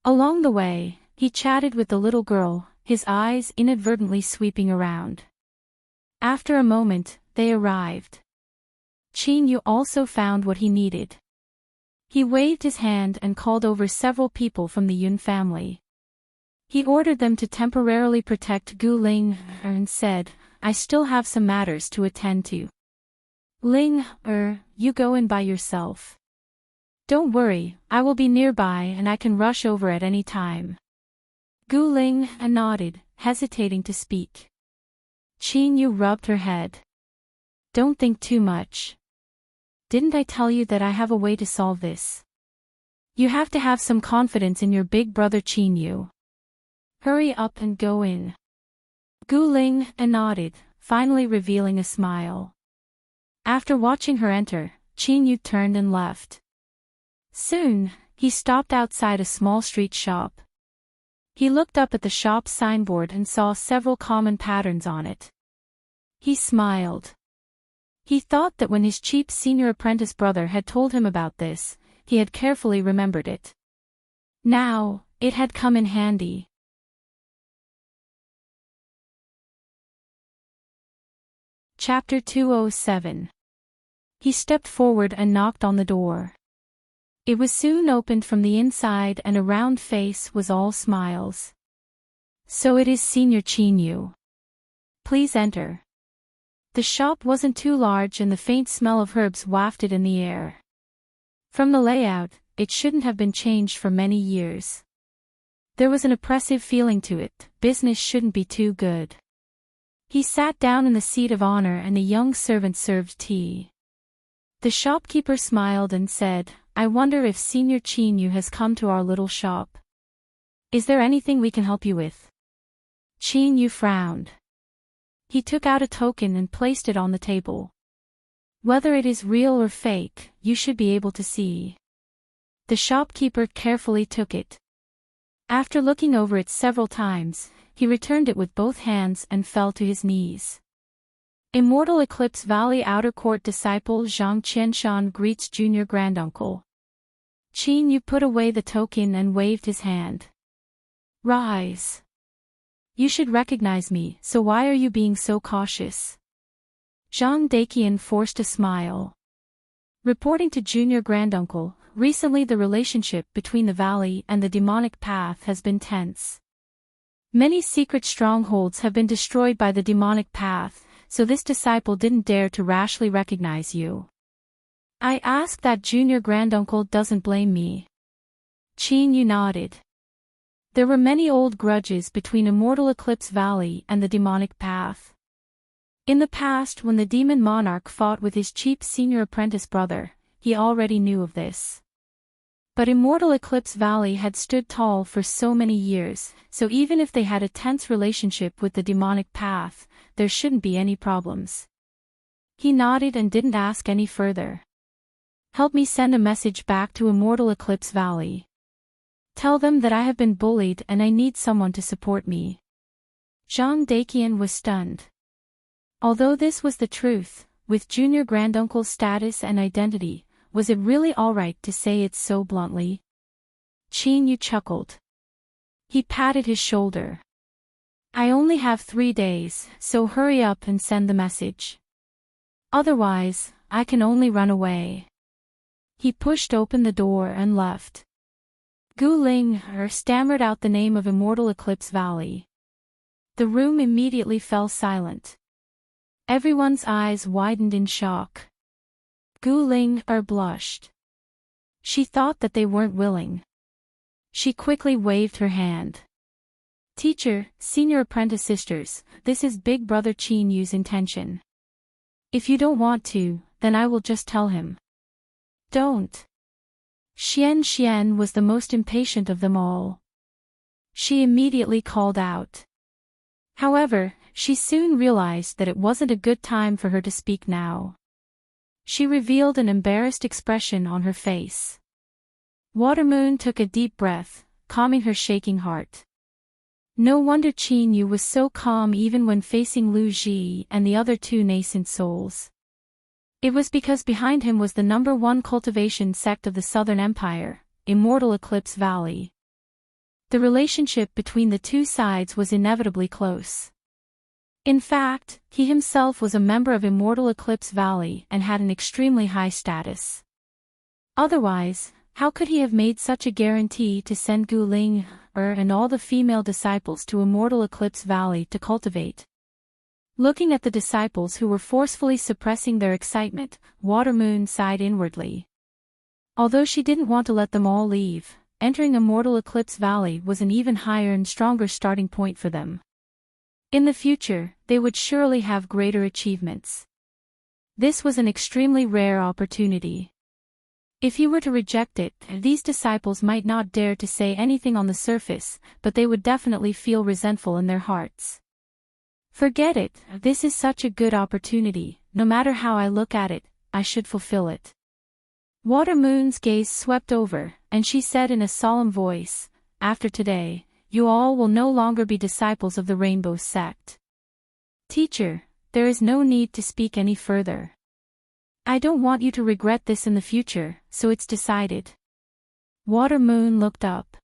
Along the way, he chatted with the little girl, his eyes inadvertently sweeping around. After a moment, they arrived. Qin Yu also found what he needed. He waved his hand and called over several people from the Yun family. He ordered them to temporarily protect Gu Ling and said, I still have some matters to attend to. Ling, you go in by yourself. Don't worry, I will be nearby and I can rush over at any time. Gu Ling nodded, hesitating to speak. Qin Yu rubbed her head. Don't think too much. Didn't I tell you that I have a way to solve this? You have to have some confidence in your big brother Qin Yu. Hurry up and go in. Gu Ling nodded, finally revealing a smile. After watching her enter, Qin Yu turned and left. Soon, he stopped outside a small street shop. He looked up at the shop's signboard and saw several common patterns on it. He smiled. He thought that when his cheap senior apprentice brother had told him about this, he had carefully remembered it. Now, it had come in handy. Chapter 207. He stepped forward and knocked on the door. It was soon opened from the inside and a round face was all smiles. So it is Senior Qin Yu. Please enter. The shop wasn't too large and the faint smell of herbs wafted in the air. From the layout, it shouldn't have been changed for many years. There was an oppressive feeling to it, business shouldn't be too good. He sat down in the seat of honor and the young servant served tea. The shopkeeper smiled and said, I wonder if Senior Qin Yu has come to our little shop. Is there anything we can help you with? Qin Yu frowned. He took out a token and placed it on the table. Whether it is real or fake, you should be able to see. The shopkeeper carefully took it. After looking over it several times, he returned it with both hands and fell to his knees. Immortal Eclipse Valley Outer Court Disciple Zhang Qianshan greets Junior Granduncle. Qin Yu put away the token and waved his hand. Rise. You should recognize me, so why are you being so cautious? Zhang Daqian forced a smile. Reporting to Junior Granduncle, recently the relationship between the valley and the demonic path has been tense. Many secret strongholds have been destroyed by the demonic path, so this disciple didn't dare to rashly recognize you. I ask that Junior Granduncle doesn't blame me. Qin Yu nodded. There were many old grudges between Immortal Eclipse Valley and the demonic path. In the past, when the demon monarch fought with his cheap senior apprentice brother, he already knew of this. But Immortal Eclipse Valley had stood tall for so many years, so even if they had a tense relationship with the demonic path, there shouldn't be any problems. He nodded and didn't ask any further. Help me send a message back to Immortal Eclipse Valley. Tell them that I have been bullied and I need someone to support me. Zhang Daqian was stunned. Although this was the truth, with junior granduncle's status and identity, was it really alright to say it so bluntly? Chin-yu chuckled. He patted his shoulder. I only have 3 days, so hurry up and send the message. Otherwise, I can only run away. He pushed open the door and left. Gu Ling stammered out the name of Immortal Eclipse Valley. The room immediately fell silent. Everyone's eyes widened in shock. Gu Ling blushed. She thought that they weren't willing. She quickly waved her hand. Teacher, senior apprentice sisters, this is Big Brother Chin-yu's intention. If you don't want to, then I will just tell him. Don't. Xian was the most impatient of them all. She immediately called out. However, she soon realized that it wasn't a good time for her to speak now. She revealed an embarrassed expression on her face. Watermoon took a deep breath, calming her shaking heart. No wonder Chin-yu was so calm even when facing Lu Ji and the other 2 nascent souls. It was because behind him was the #1 cultivation sect of the Southern Empire, Immortal Eclipse Valley. The relationship between the 2 sides was inevitably close. In fact, he himself was a member of Immortal Eclipse Valley and had an extremely high status. Otherwise, how could he have made such a guarantee to send Gu Ling and all the female disciples to Immortal Eclipse Valley to cultivate? Looking at the disciples who were forcefully suppressing their excitement, Watermoon sighed inwardly. Although she didn't want to let them all leave, entering Immortal Eclipse Valley was an even higher and stronger starting point for them. In the future, they would surely have greater achievements. This was an extremely rare opportunity. If he were to reject it, these disciples might not dare to say anything on the surface, but they would definitely feel resentful in their hearts. Forget it, this is such a good opportunity, no matter how I look at it, I should fulfill it. Watermoon's gaze swept over, and she said in a solemn voice, after today, you all will no longer be disciples of the Rainbow Sect. Teacher, there is no need to speak any further. I don't want you to regret this in the future, so it's decided. Watermoon looked up.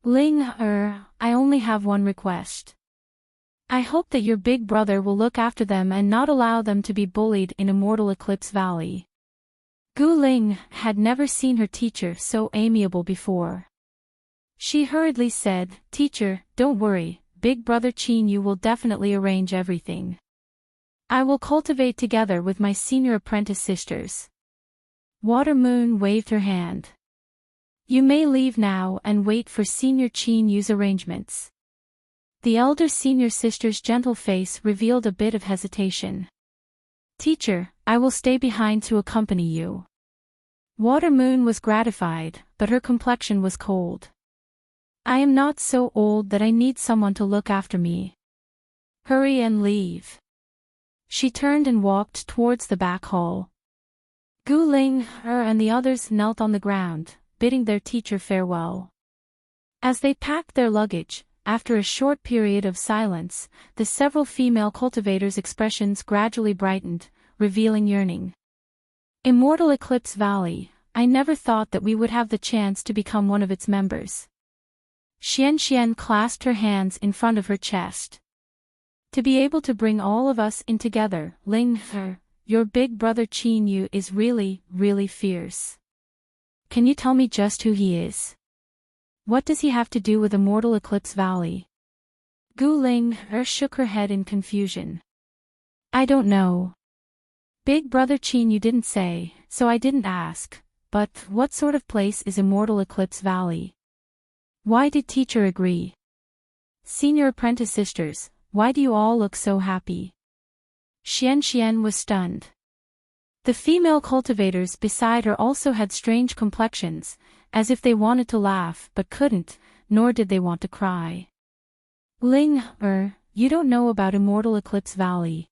Ling, I only have one request. I hope that your big brother will look after them and not allow them to be bullied in Immortal Eclipse Valley. Gu Ling had never seen her teacher so amiable before. She hurriedly said, Teacher, don't worry, Big Brother Chin-yu will definitely arrange everything. I will cultivate together with my senior apprentice sisters. Watermoon waved her hand. You may leave now and wait for Senior Chin-yu's arrangements. The elder senior sister's gentle face revealed a bit of hesitation. Teacher, I will stay behind to accompany you. Watermoon was gratified, but her complexion was cold. I am not so old that I need someone to look after me. Hurry and leave. She turned and walked towards the back hall. Gu Ling and the others knelt on the ground, bidding their teacher farewell. As they packed their luggage, after a short period of silence, the several female cultivators' expressions gradually brightened, revealing yearning. Immortal Eclipse Valley, I never thought that we would have the chance to become one of its members. Xian clasped her hands in front of her chest. To be able to bring all of us in together, Ling, your big brother Chin-yu is really, really fierce. Can you tell me just who he is? What does he have to do with Immortal Eclipse Valley? Gu Ling shook her head in confusion. I don't know. Big Brother Chin-yu didn't say, so I didn't ask, but what sort of place is Immortal Eclipse Valley? Why did teacher agree? Senior apprentice sisters, why do you all look so happy? Xian was stunned. The female cultivators beside her also had strange complexions, as if they wanted to laugh but couldn't, nor did they want to cry. Ling, you don't know about Immortal Eclipse Valley.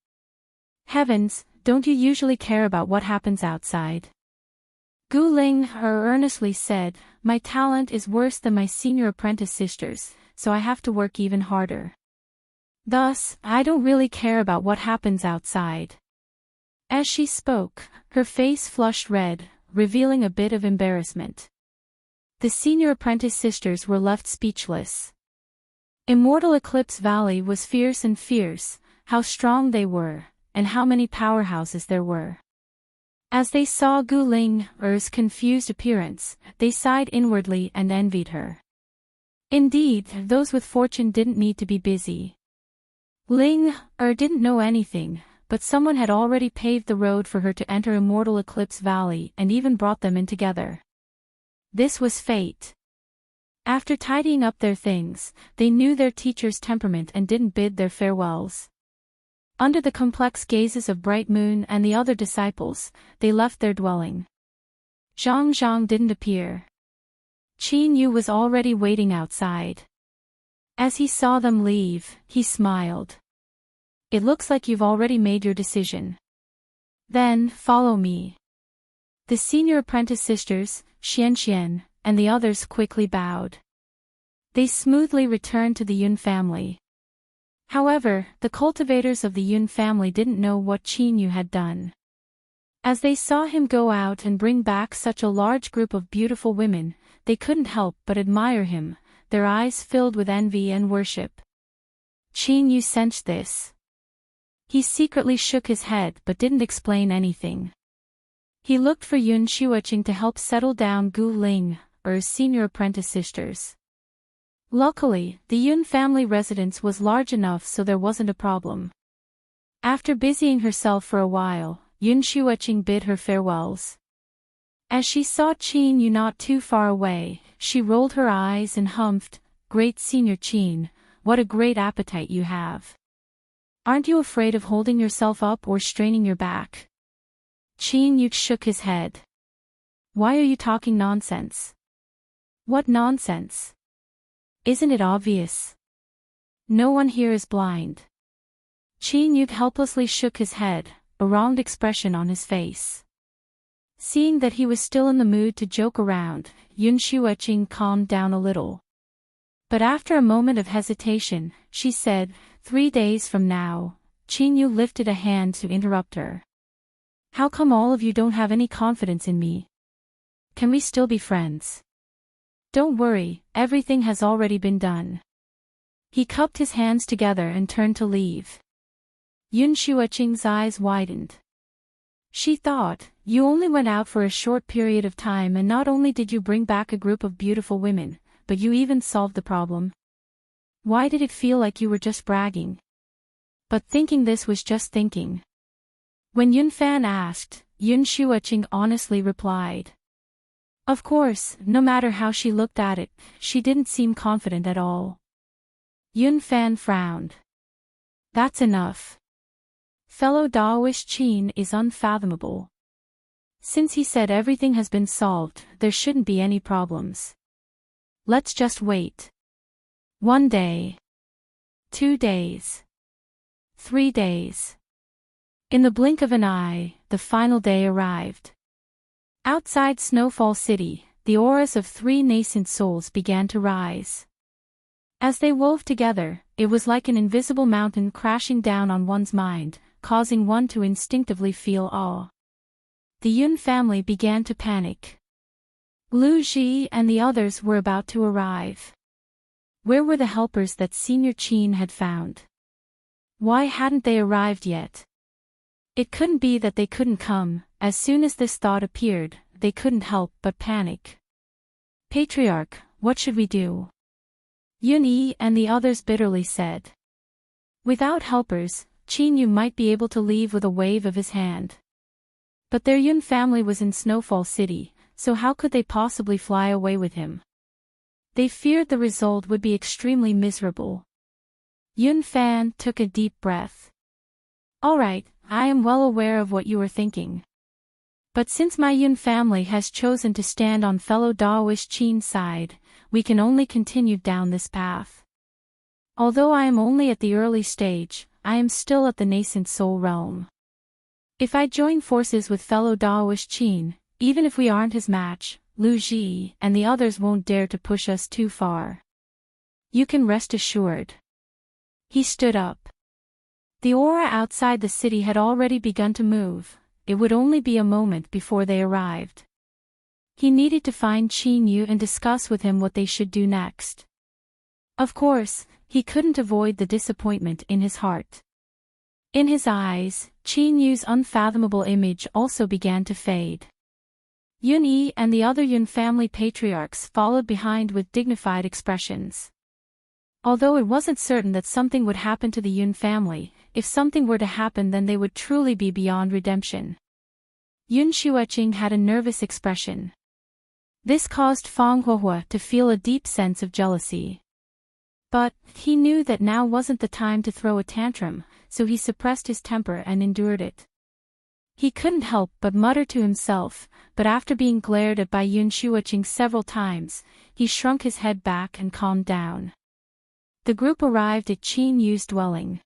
Heavens, don't you usually care about what happens outside? Gu Ling earnestly said, my talent is worse than my senior apprentice sisters, so I have to work even harder. Thus, I don't really care about what happens outside. As she spoke, her face flushed red, revealing a bit of embarrassment. The senior apprentice sisters were left speechless. Immortal Eclipse Valley was fierce and fierce, how strong they were, and how many powerhouses there were. As they saw Gu Ling's confused appearance, they sighed inwardly and envied her. Indeed, those with fortune didn't need to be busy. Ling didn't know anything, but someone had already paved the road for her to enter Immortal Eclipse Valley and even brought them in together. This was fate. After tidying up their things, they knew their teacher's temperament and didn't bid their farewells. Under the complex gazes of Bright Moon and the other disciples, they left their dwelling. Zhang didn't appear. Qin Yu was already waiting outside. As he saw them leave, he smiled. It looks like you've already made your decision. Then, follow me. The senior apprentice sisters, Xian, and the others quickly bowed. They smoothly returned to the Yun family. However, the cultivators of the Yun family didn't know what Qin Yu had done. As they saw him go out and bring back such a large group of beautiful women, they couldn't help but admire him, their eyes filled with envy and worship. Qin Yu sensed this. He secretly shook his head but didn't explain anything. He looked for Yun Xueqing to help settle down Gu Ling's senior apprentice sisters. Luckily, the Yun family residence was large enough so there wasn't a problem. After busying herself for a while, Yun Xueqing bid her farewells. As she saw Qin Yu not too far away, she rolled her eyes and humphed, "Great Senior Qin, what a great appetite you have. Aren't you afraid of holding yourself up or straining your back?" Qin Yu shook his head. "Why are you talking nonsense?" "What nonsense? Isn't it obvious? No one here is blind." Qin Yu helplessly shook his head, a wronged expression on his face. Seeing that he was still in the mood to joke around, Yun Xueqing calmed down a little. But after a moment of hesitation, she said, 3 days from now." Qin Yu lifted a hand to interrupt her. "How come all of you don't have any confidence in me? Can we still be friends?" "Don't worry, everything has already been done." He cupped his hands together and turned to leave. Yun Xueqing's eyes widened. She thought, "You only went out for a short period of time and not only did you bring back a group of beautiful women, but you even solved the problem. Why did it feel like you were just bragging?" But thinking this was just thinking. When Yun Fan asked, Yun Xueqing honestly replied. Of course, no matter how she looked at it, she didn't seem confident at all. Yun Fan frowned. "That's enough. Fellow Daoist Qin is unfathomable. Since he said everything has been solved, there shouldn't be any problems. Let's just wait. 1 day. 2 days. 3 days." In the blink of an eye, the final day arrived. Outside Snowfall City, the auras of 3 nascent souls began to rise. As they wove together, it was like an invisible mountain crashing down on one's mind, causing one to instinctively feel awe. The Yun family began to panic. Lu Ji and the others were about to arrive. Where were the helpers that Senior Qin had found? Why hadn't they arrived yet? It couldn't be that they couldn't come. As soon as this thought appeared, they couldn't help but panic. "Patriarch, what should we do?" Yun Yi and the others bitterly said. Without helpers, Qin Yu might be able to leave with a wave of his hand. But their Yun family was in Snowfall City, so how could they possibly fly away with him? They feared the result would be extremely miserable. Yun Fan took a deep breath. "All right, I am well aware of what you are thinking. But since my Yun family has chosen to stand on fellow Daoist Qin's side, we can only continue down this path. Although I am only at the early stage, I am still at the nascent soul realm. If I join forces with fellow Daoist Qin, even if we aren't his match, Lu Ji and the others won't dare to push us too far. You can rest assured." He stood up. The aura outside the city had already begun to move. It would only be a moment before they arrived. He needed to find Qin Yu and discuss with him what they should do next. Of course, he couldn't avoid the disappointment in his heart. In his eyes, Qin Yu's unfathomable image also began to fade. Yun Yi and the other Yun family patriarchs followed behind with dignified expressions. Although it wasn't certain that something would happen to the Yun family, if something were to happen then they would truly be beyond redemption. Yun Xueqing had a nervous expression. This caused Fang Huohua to feel a deep sense of jealousy. But, he knew that now wasn't the time to throw a tantrum, so he suppressed his temper and endured it. He couldn't help but mutter to himself, but after being glared at by Yun Xueqing several times, he shrunk his head back and calmed down. The group arrived at Qin Yu's dwelling.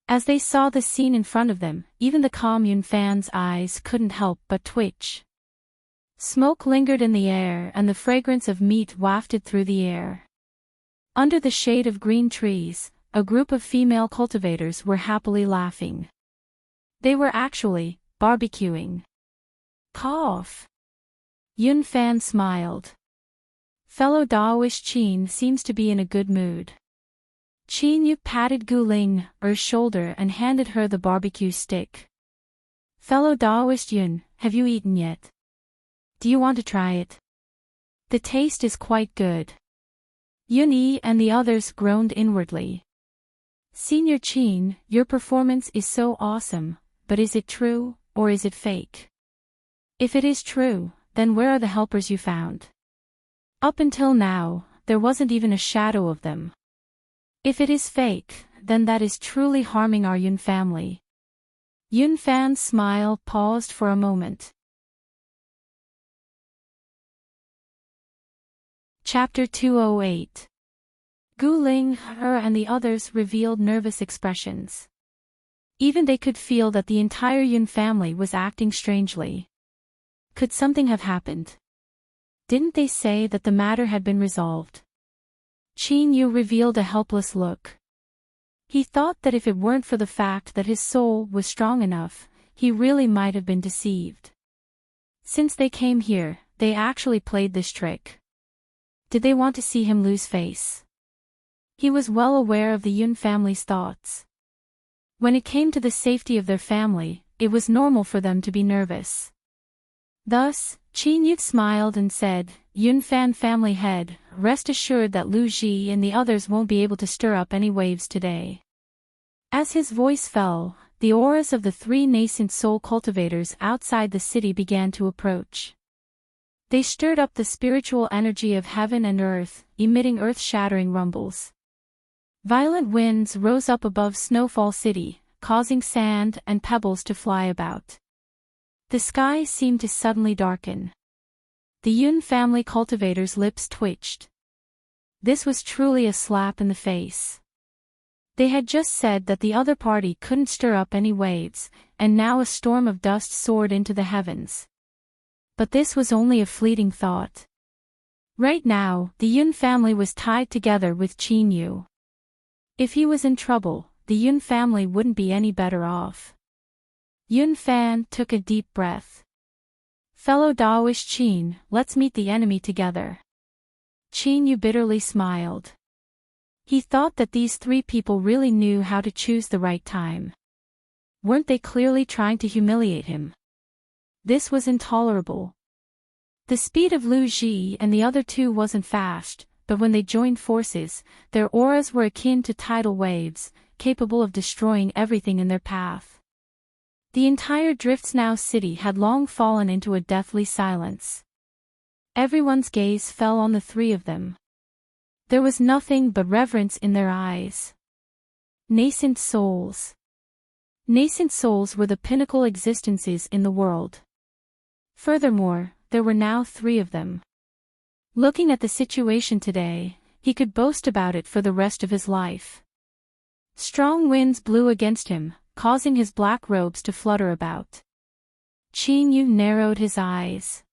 As they saw the scene in front of them, even the calm Yun fan's eyes couldn't help but twitch. Smoke lingered in the air and the fragrance of meat wafted through the air. Under the shade of green trees, a group of female cultivators were happily laughing. They were actually barbecuing. Cough. Yun Fan smiled. Fellow Daoist Qin seems to be in a good mood. Qin Yu patted Gu Ling's shoulder and handed her the barbecue stick. Fellow Daoist Yun, have you eaten yet? Do you want to try it? The taste is quite good. Yun Yi and the others groaned inwardly. Senior Qin, your performance is so awesome, but is it true, or is it fake? If it is true, then where are the helpers you found? Up until now, there wasn't even a shadow of them. If it is fake, then that is truly harming our Yun family. Yun Fan's smile paused for a moment. Chapter 208. Gu Ling, her and the others revealed nervous expressions. Even they could feel that the entire Yun family was acting strangely. Could something have happened? Didn't they say that the matter had been resolved? Qin Yu revealed a helpless look. He thought that if it weren't for the fact that his soul was strong enough, he really might have been deceived. Since they came here, they actually played this trick. Did they want to see him lose face? He was well aware of the Yun family's thoughts. When it came to the safety of their family, it was normal for them to be nervous. Thus, Qin Yu smiled and said, Yun Fan family head, rest assured that Lu Ji and the others won't be able to stir up any waves today. As his voice fell, the auras of the three nascent soul cultivators outside the city began to approach. They stirred up the spiritual energy of heaven and earth, emitting earth-shattering rumbles. Violent winds rose up above Snowfall City, causing sand and pebbles to fly about. The sky seemed to suddenly darken. The Yun family cultivators' lips twitched. This was truly a slap in the face. They had just said that the other party couldn't stir up any waves, and now a storm of dust soared into the heavens. But this was only a fleeting thought. Right now, the Yun family was tied together with Qin Yu. If he was in trouble, the Yun family wouldn't be any better off. Yun Fan took a deep breath. Fellow Daoist Qin, let's meet the enemy together. Qin Yu bitterly smiled. He thought that these three people really knew how to choose the right time. Weren't they clearly trying to humiliate him? This was intolerable. The speed of Lu Ji and the other two wasn't fast, but when they joined forces, their auras were akin to tidal waves, capable of destroying everything in their path. The entire Driftsnow city had long fallen into a deathly silence. Everyone's gaze fell on the three of them. There was nothing but reverence in their eyes. Nascent souls. Nascent souls were the pinnacle existences in the world. Furthermore, there were now three of them. Looking at the situation today, he could boast about it for the rest of his life. Strong winds blew against him, causing his black robes to flutter about. Qin Yu narrowed his eyes.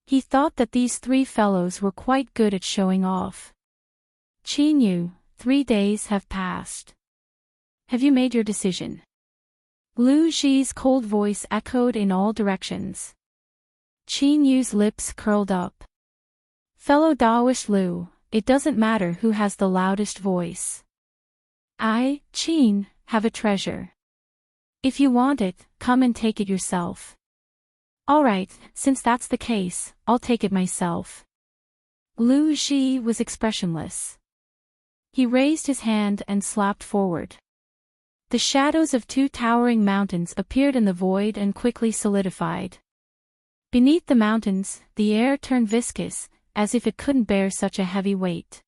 He thought that these three fellows were quite good at showing off. Qin Yu, 3 days have passed. have you made your decision? Lu Ji's cold voice echoed in all directions. Qin Yu's lips curled up. Fellow Daoist Lu, it doesn't matter who has the loudest voice. I, Qin, have a treasure. If you want it, come and take it yourself. Alright, since that's the case, I'll take it myself. Lu Ji was expressionless. He raised his hand and slapped forward. The shadows of two towering mountains appeared in the void and quickly solidified. Beneath the mountains, the air turned viscous, as if it couldn't bear such a heavy weight.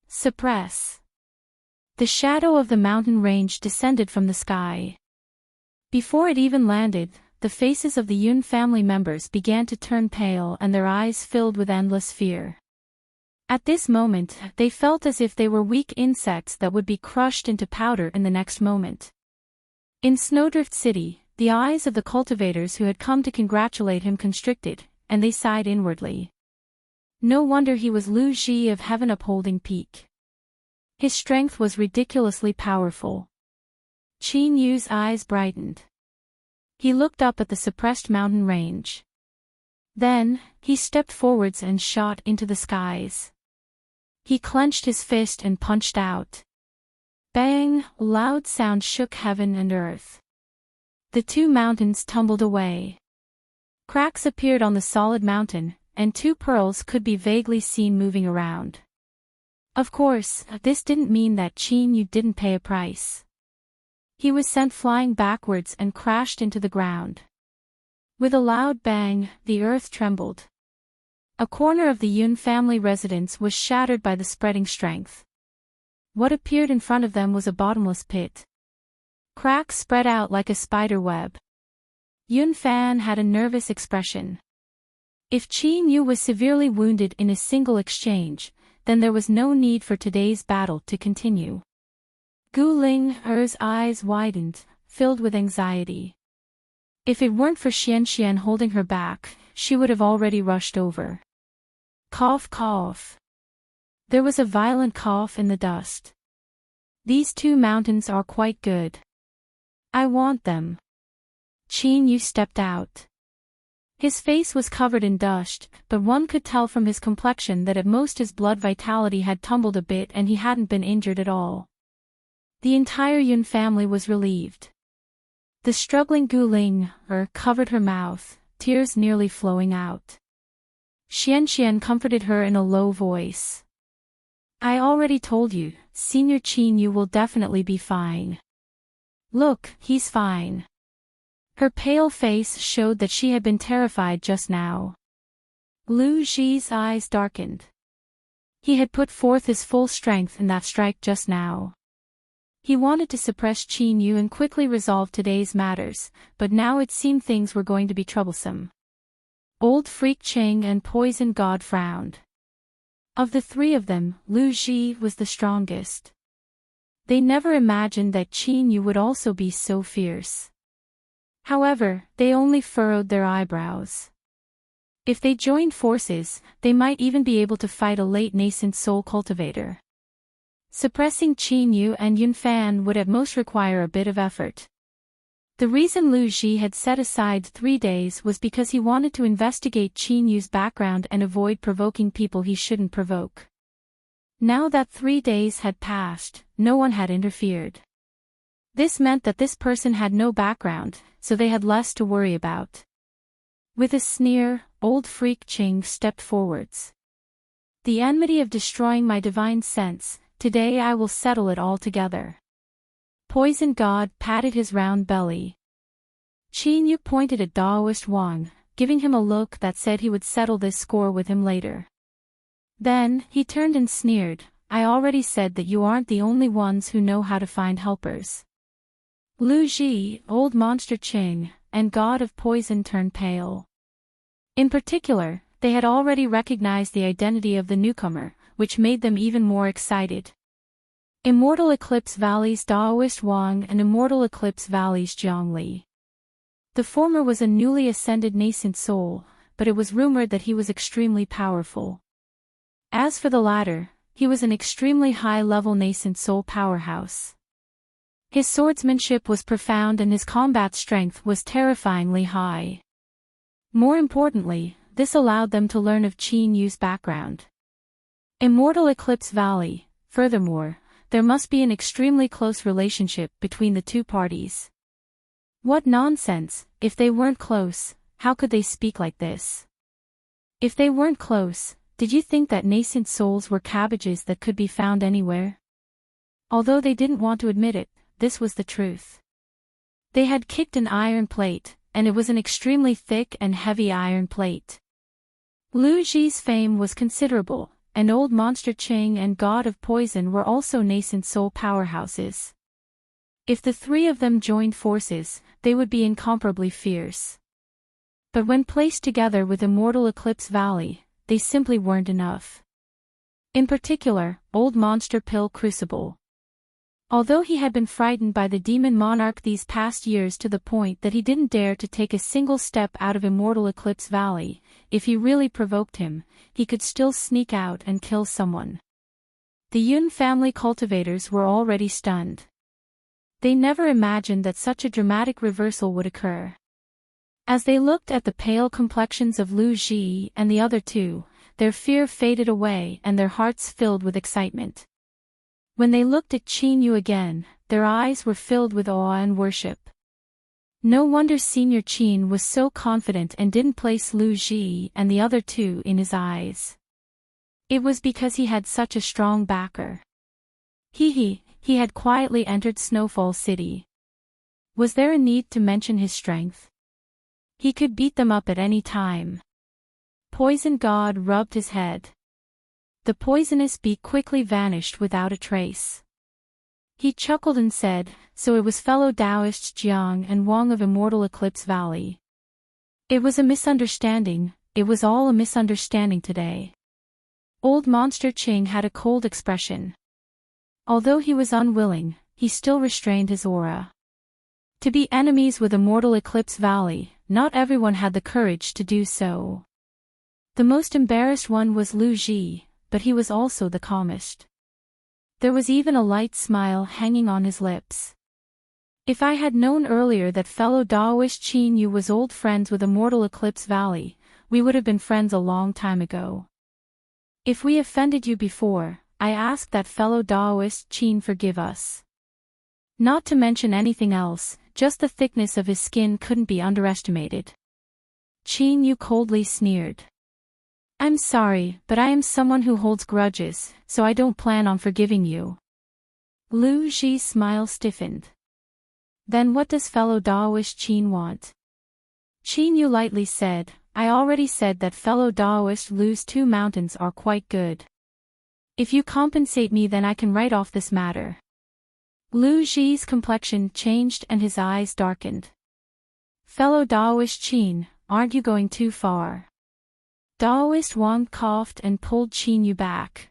Suppress. The shadow of the mountain range descended from the sky. Before it even landed, the faces of the Yun family members began to turn pale and their eyes filled with endless fear. At this moment, they felt as if they were weak insects that would be crushed into powder in the next moment. In Snowdrift City, the eyes of the cultivators who had come to congratulate him constricted, and they sighed inwardly. No wonder he was Lu Ji of Heaven Upholding Peak. His strength was ridiculously powerful. Qin Yu's eyes brightened. He looked up at the suppressed mountain range. Then, he stepped forwards and shot into the skies. He clenched his fist and punched out. Bang! A loud sound shook heaven and earth. The two mountains tumbled away. Cracks appeared on the solid mountain, and two pearls could be vaguely seen moving around. Of course, this didn't mean that Qin Yu didn't pay a price. He was sent flying backwards and crashed into the ground. With a loud bang, the earth trembled. A corner of the Yun family residence was shattered by the spreading strength. What appeared in front of them was a bottomless pit. Cracks spread out like a spider web. Yun Fan had a nervous expression. If Qin Yu was severely wounded in a single exchange, then there was no need for today's battle to continue. Gu Ling-er's eyes widened, filled with anxiety. If it weren't for Xian holding her back, she would have already rushed over. Cough cough. There was a violent cough in the dust. These two mountains are quite good. I want them. Qin Yu stepped out. His face was covered in dust, but one could tell from his complexion that at most his blood vitality had tumbled a bit and he hadn't been injured at all. The entire Yun family was relieved. The struggling Gu Ling-er covered her mouth, tears nearly flowing out. Xian comforted her in a low voice. I already told you, Senior Qin Yu will definitely be fine. Look, he's fine. Her pale face showed that she had been terrified just now. Lu Ji's eyes darkened. He had put forth his full strength in that strike just now. He wanted to suppress Qin Yu and quickly resolve today's matters, but now it seemed things were going to be troublesome. Old Freak Ching and Poison God frowned. Of the three of them, Lu Ji was the strongest. They never imagined that Qin Yu would also be so fierce. However, they only furrowed their eyebrows. If they joined forces, they might even be able to fight a late nascent soul cultivator. Suppressing Qin Yu and Yun Fan would at most require a bit of effort. The reason Lu Ji had set aside 3 days was because he wanted to investigate Qin Yu's background and avoid provoking people he shouldn't provoke. Now that 3 days had passed, no one had interfered. This meant that this person had no background, so they had less to worry about. With a sneer, Old Freak Ching stepped forwards. The enmity of destroying my divine sense, today I will settle it all together. Poison God patted his round belly. Qin Yu pointed at Daoist Wang, giving him a look that said he would settle this score with him later. Then, he turned and sneered, I already said that you aren't the only ones who know how to find helpers. Lu Ji, Old Monster Qing, and God of Poison turned pale. In particular, they had already recognized the identity of the newcomer, which made them even more excited. Immortal Eclipse Valley's Daoist Wang and Immortal Eclipse Valley's Zhongli. The former was a newly ascended nascent soul, but it was rumored that he was extremely powerful. As for the latter, he was an extremely high-level nascent soul powerhouse. His swordsmanship was profound and his combat strength was terrifyingly high. More importantly, this allowed them to learn of Qin Yu's background. Immortal Eclipse Valley. Furthermore, there must be an extremely close relationship between the two parties. What nonsense! If they weren't close, how could they speak like this? If they weren't close, did you think that nascent souls were cabbages that could be found anywhere? Although they didn't want to admit it, this was the truth. They had kicked an iron plate, and it was an extremely thick and heavy iron plate. Lu Ji's fame was considerable, and Old Monster Qing and God of Poison were also nascent soul powerhouses. If the three of them joined forces, they would be incomparably fierce. But when placed together with Immortal Eclipse Valley, they simply weren't enough. In particular, Old Monster Pill Crucible. Although he had been frightened by the demon monarch these past years to the point that he didn't dare to take a single step out of Immortal Eclipse Valley, if he really provoked him, he could still sneak out and kill someone. The Yun family cultivators were already stunned. They never imagined that such a dramatic reversal would occur. As they looked at the pale complexions of Lu Ji and the other two, their fear faded away and their hearts filled with excitement. When they looked at Qin Yu again, their eyes were filled with awe and worship. No wonder Senior Qin was so confident and didn't place Lu Ji and the other two in his eyes. It was because he had such a strong backer. He had quietly entered Snowfall City. Was there a need to mention his strength? He could beat them up at any time. Poison God rubbed his head. The poisonous bee quickly vanished without a trace. He chuckled and said, so it was fellow Taoists Jiang and Wang of Immortal Eclipse Valley. It was a misunderstanding, it was all a misunderstanding today. Old Monster Qing had a cold expression. Although he was unwilling, he still restrained his aura. To be enemies with Immortal Eclipse Valley, not everyone had the courage to do so. The most embarrassed one was Lu Ji, but he was also the calmest. There was even a light smile hanging on his lips. If I had known earlier that fellow Taoist Qin Yu was old friends with Immortal Eclipse Valley, we would have been friends a long time ago. If we offended you before, I ask that fellow Taoist Qin forgive us. Not to mention anything else, just the thickness of his skin couldn't be underestimated. Qin Yu coldly sneered. I'm sorry, but I am someone who holds grudges, so I don't plan on forgiving you. Lu Ji's smile stiffened. Then what does fellow Taoist Qin want? Qin Yu lightly said, I already said that fellow Taoist Lu's 2 mountains are quite good. If you compensate me then I can write off this matter. Lu Ji's complexion changed and his eyes darkened. Fellow Taoist Qin, aren't you going too far? Taoist Wang coughed and pulled Qin Yu back.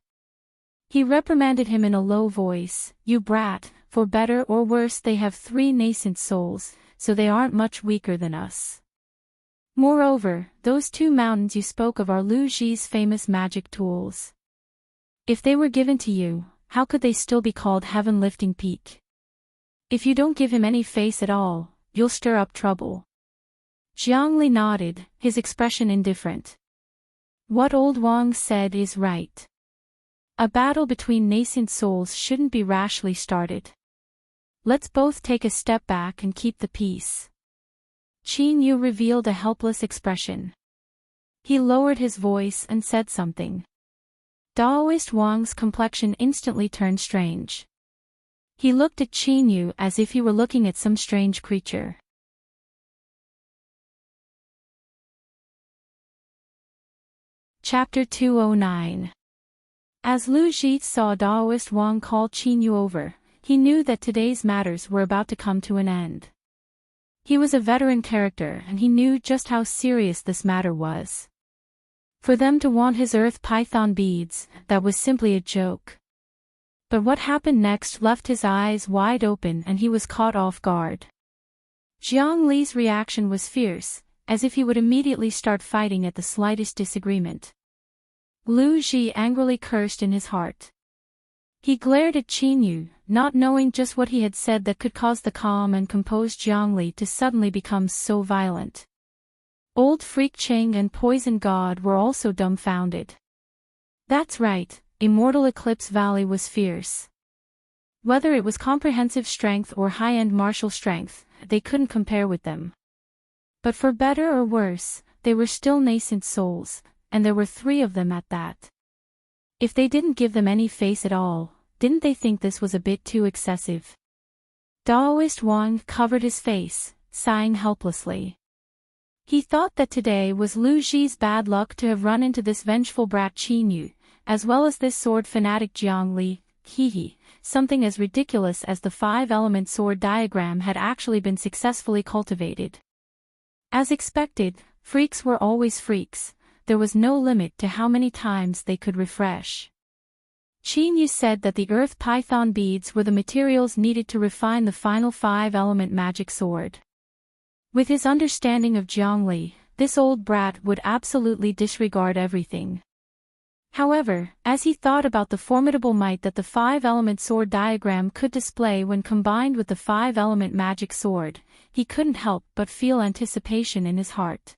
He reprimanded him in a low voice, you brat, for better or worse they have 3 nascent souls, so they aren't much weaker than us. Moreover, those 2 mountains you spoke of are Lu Ji's famous magic tools. If they were given to you, how could they still be called heaven-lifting peak? If you don't give him any face at all, you'll stir up trouble. Jiang Li nodded, his expression indifferent. What old Wang said is right. A battle between nascent souls shouldn't be rashly started. Let's both take a step back and keep the peace. Qin Yu revealed a helpless expression. He lowered his voice and said something. Taoist Wang's complexion instantly turned strange. He looked at Qin Yu as if he were looking at some strange creature. Chapter 209. As Lu Ji saw Taoist Wang call Qin Yu over, he knew that today's matters were about to come to an end. He was a veteran character and he knew just how serious this matter was. For them to want his earth python beads, that was simply a joke. But what happened next left his eyes wide open and he was caught off guard. Jiang Li's reaction was fierce, as if he would immediately start fighting at the slightest disagreement. Lu Ji angrily cursed in his heart. He glared at Qin Yu, not knowing just what he had said that could cause the calm and composed Jiangli to suddenly become so violent. Old Freak Ching and Poison God were also dumbfounded. That's right, Immortal Eclipse Valley was fierce. Whether it was comprehensive strength or high-end martial strength, they couldn't compare with them. But for better or worse, they were still nascent souls, and there were 3 of them at that. If they didn't give them any face at all, didn't they think this was a bit too excessive? Daoist Wang covered his face, sighing helplessly. He thought that today was Lu Ji's bad luck to have run into this vengeful brat Qin Yu, as well as this sword fanatic Jiangli. Something as ridiculous as the 5-element sword diagram had actually been successfully cultivated. As expected, freaks were always freaks. There was no limit to how many times they could refresh. Qin Yu said that the earth python beads were the materials needed to refine the final 5-element magic sword. With his understanding of Jiangli, this old brat would absolutely disregard everything. However, as he thought about the formidable might that the 5-element sword diagram could display when combined with the 5-element magic sword, he couldn't help but feel anticipation in his heart.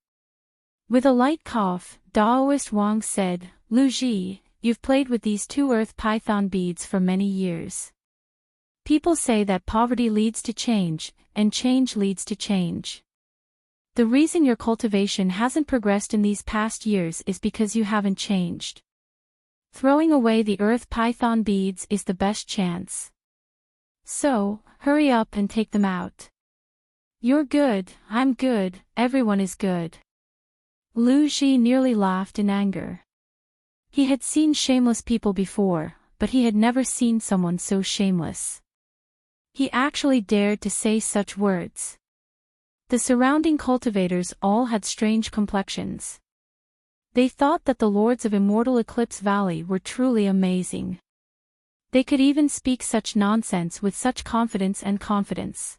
With a light cough, Daoist Wang said, "Lu Ji, you've played with these 2 earth python beads for many years. People say that poverty leads to change, and change leads to change. The reason your cultivation hasn't progressed in these past years is because you haven't changed. Throwing away the earth python beads is the best chance. So, hurry up and take them out. You're good, I'm good, everyone is good." Lu Ji nearly laughed in anger. He had seen shameless people before, but he had never seen someone so shameless. He actually dared to say such words. The surrounding cultivators all had strange complexions. They thought that the lords of Immortal Eclipse Valley were truly amazing. They could even speak such nonsense with such confidence and confidence.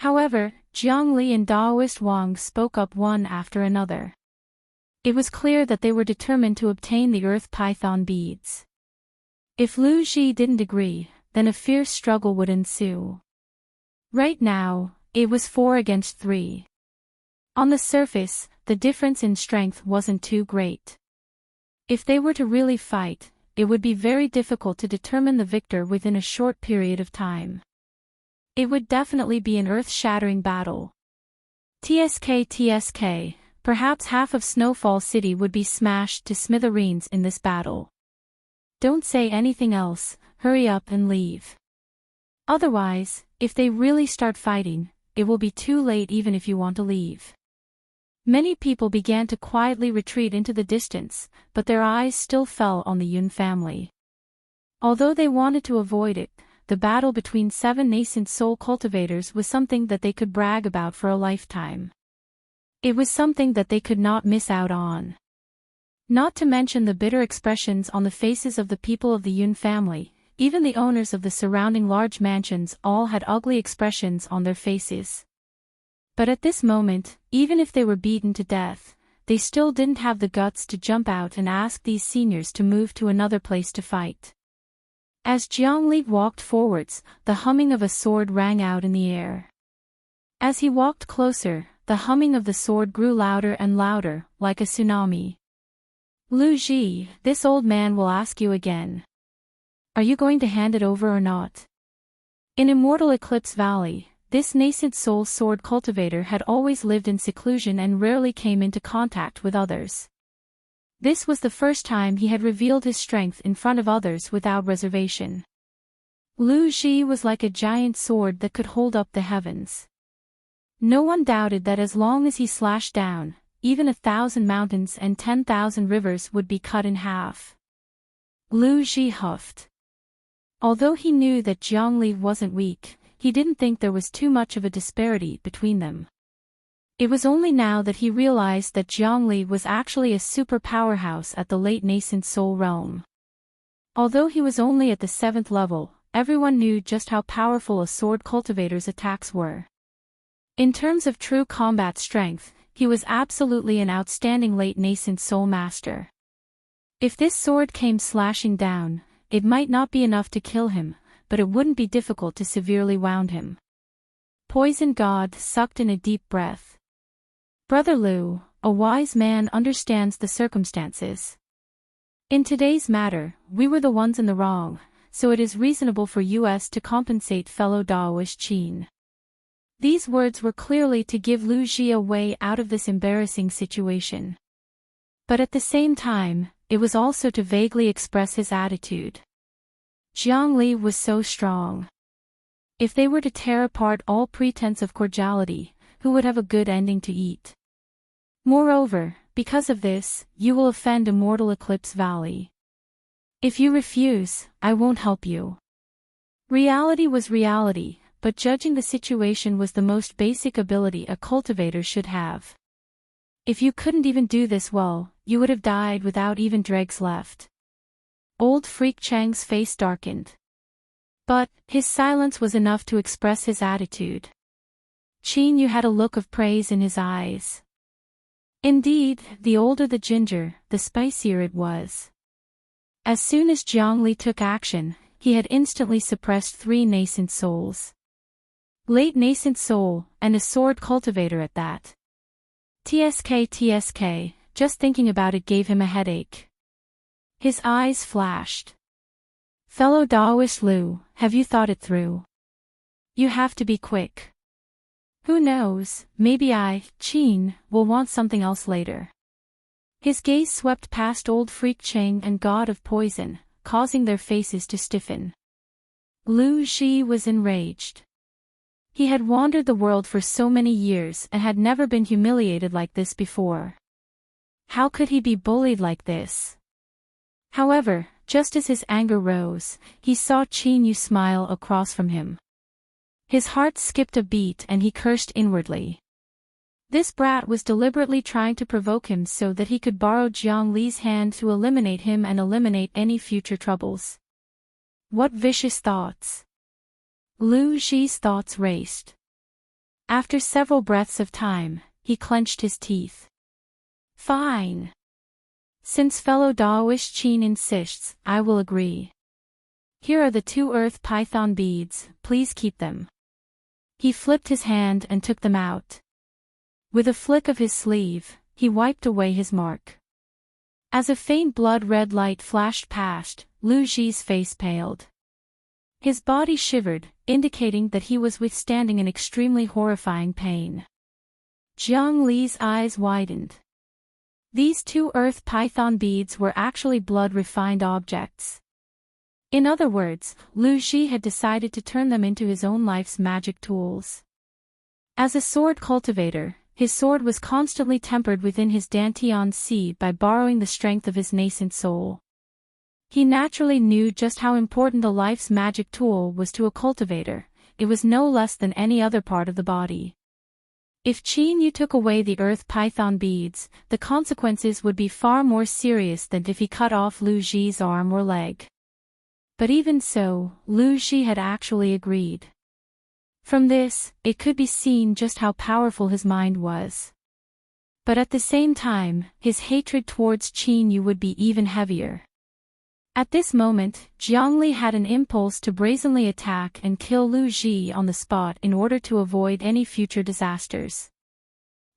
However, Jiangli and Daoist Wang spoke up one after another. It was clear that they were determined to obtain the earth python beads. If Lu Ji didn't agree, then a fierce struggle would ensue. Right now, it was 4 against 3. On the surface, the difference in strength wasn't too great. If they were to really fight, it would be very difficult to determine the victor within a short period of time. It would definitely be an earth-shattering battle. TSK, perhaps half of Snowfall City would be smashed to smithereens in this battle. Don't say anything else, hurry up and leave. Otherwise, if they really start fighting, it will be too late even if you want to leave. Many people began to quietly retreat into the distance, but their eyes still fell on the Yun family. Although they wanted to avoid it, the battle between 7 nascent soul cultivators was something that they could brag about for a lifetime. It was something that they could not miss out on. Not to mention the bitter expressions on the faces of the people of the Yun family, even the owners of the surrounding large mansions all had ugly expressions on their faces. But at this moment, even if they were beaten to death, they still didn't have the guts to jump out and ask these seniors to move to another place to fight. As Jiangli walked forwards, the humming of a sword rang out in the air. As he walked closer, the humming of the sword grew louder and louder, like a tsunami. Lu Ji, this old man will ask you again. Are you going to hand it over or not? In Immortal Eclipse Valley, this nascent soul sword cultivator had always lived in seclusion and rarely came into contact with others. This was the first time he had revealed his strength in front of others without reservation. Lu Ji was like a giant sword that could hold up the heavens. No one doubted that as long as he slashed down, even 1,000 mountains and 10,000 rivers would be cut in half. Lu Ji huffed. Although he knew that Jiangli wasn't weak, he didn't think there was too much of a disparity between them. It was only now that he realized that Jiangli was actually a super powerhouse at the late nascent soul realm. Although he was only at the 7th level, everyone knew just how powerful a sword cultivator's attacks were. In terms of true combat strength, he was absolutely an outstanding late nascent soul master. If this sword came slashing down, it might not be enough to kill him, but it wouldn't be difficult to severely wound him. Poison God sucked in a deep breath. Brother Lu, a wise man, understands the circumstances. In today's matter, we were the ones in the wrong, so it is reasonable for us to compensate fellow Daoist Qin. These words were clearly to give Lu Ji a way out of this embarrassing situation. But at the same time, it was also to vaguely express his attitude. Jiang Li was so strong. If they were to tear apart all pretense of cordiality, who would have a good ending to eat? Moreover, because of this, you will offend immortal Eclipse Valley. If you refuse, I won't help you. Reality was reality, but judging the situation was the most basic ability a cultivator should have. If you couldn't even do this well, you would have died without even dregs left. Old Freak Chang's face darkened. But, his silence was enough to express his attitude. Qin Yu had a look of praise in his eyes. Indeed, the older the ginger, the spicier it was. As soon as Jiang Li took action, he had instantly suppressed 3 nascent souls. Late nascent soul, and a sword cultivator at that. TSK, just thinking about it gave him a headache. His eyes flashed. Fellow Daoist Lu, have you thought it through? You have to be quick. Who knows, maybe Qin, will want something else later. His gaze swept past Old Freak Chang and God of Poison, causing their faces to stiffen. Lu Ji was enraged. He had wandered the world for so many years and had never been humiliated like this before. How could he be bullied like this? However, just as his anger rose, he saw Qin Yu smile across from him. His heart skipped a beat and he cursed inwardly. This brat was deliberately trying to provoke him so that he could borrow Jiang Li's hand to eliminate him and eliminate any future troubles. What vicious thoughts! Lu Ji's thoughts raced. After several breaths of time, he clenched his teeth. Fine. Since fellow Daoist Qin insists, I will agree. Here are the 2 earth python beads, please keep them. He flipped his hand and took them out. With a flick of his sleeve, he wiped away his mark. As a faint blood-red light flashed past, Lu Ji's face paled. His body shivered, indicating that he was withstanding an extremely horrifying pain. Jiang Li's eyes widened. These 2 earth python beads were actually blood-refined objects. In other words, Lu Ji had decided to turn them into his own life's magic tools. As a sword cultivator, his sword was constantly tempered within his Dantian seed by borrowing the strength of his nascent soul. He naturally knew just how important a life's magic tool was to a cultivator. It was no less than any other part of the body. If Qin Yu took away the earth python beads, the consequences would be far more serious than if he cut off Lu Ji's arm or leg. But even so, Lu Ji had actually agreed. From this, it could be seen just how powerful his mind was. But at the same time, his hatred towards Qin Yu would be even heavier. At this moment, Jiang Li had an impulse to brazenly attack and kill Lu Ji on the spot in order to avoid any future disasters.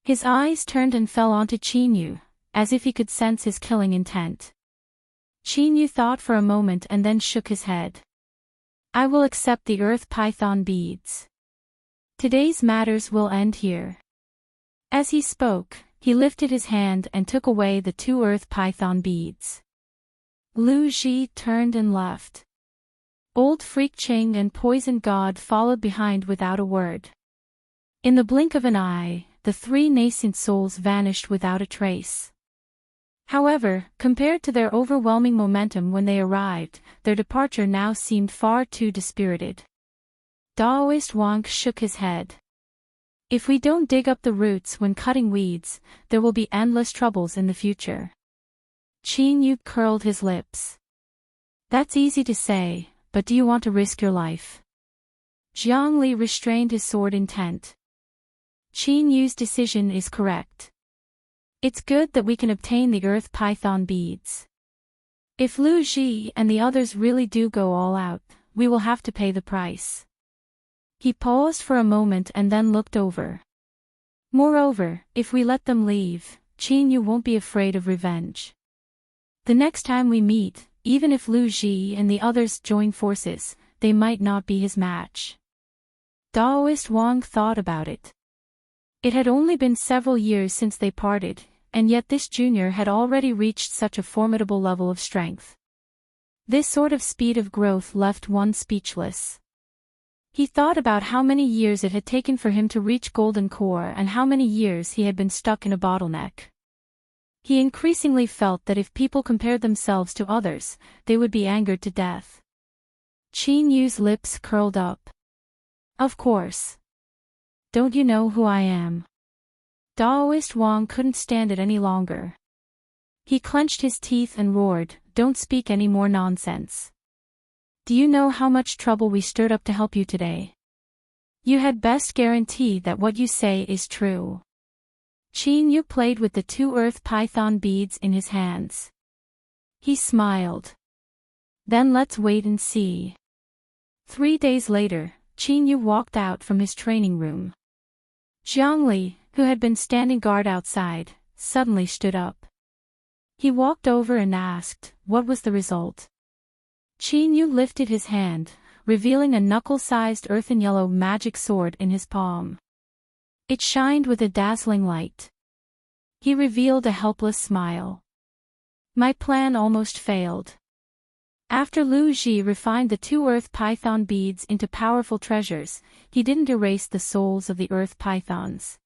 His eyes turned and fell onto Qin Yu, as if he could sense his killing intent. Qin Yu thought for a moment and then shook his head. I will accept the earth python beads. Today's matters will end here. As he spoke, he lifted his hand and took away the 2 earth python beads. Lu Ji turned and left. Old Freak Chang and Poison God followed behind without a word. In the blink of an eye, the 3 nascent souls vanished without a trace. However, compared to their overwhelming momentum when they arrived, their departure now seemed far too dispirited. Daoist Wang shook his head. If we don't dig up the roots when cutting weeds, there will be endless troubles in the future. Qin Yu curled his lips. That's easy to say, but do you want to risk your life? Jiang Li restrained his sword intent. Qin Yu's decision is correct. It's good that we can obtain the earth python beads. If Lu Ji and the others really do go all out, we will have to pay the price. He paused for a moment and then looked over. Moreover, if we let them leave, Qin Yu won't be afraid of revenge. The next time we meet, even if Lu Ji and the others join forces, they might not be his match. Daoist Wang thought about it. It had only been several years since they parted, and yet this junior had already reached such a formidable level of strength. This sort of speed of growth left one speechless. He thought about how many years it had taken for him to reach Golden Core and how many years he had been stuck in a bottleneck. He increasingly felt that if people compared themselves to others, they would be angered to death. Qin Yu's lips curled up. Of course. Don't you know who I am? Daoist Wang couldn't stand it any longer. He clenched his teeth and roared, "Don't speak any more nonsense. Do you know how much trouble we stirred up to help you today? You had best guarantee that what you say is true." Qin Yu played with the 2 earth python beads in his hands. He smiled. Then let's wait and see. 3 days later, Qin Yu walked out from his training room. Zhangli, who had been standing guard outside, suddenly stood up. He walked over and asked, what was the result? Qin Yu lifted his hand, revealing a knuckle-sized earthen yellow magic sword in his palm. It shined with a dazzling light. He revealed a helpless smile. My plan almost failed. After Lu Ji refined the 2 earth python beads into powerful treasures, he didn't erase the souls of the earth pythons.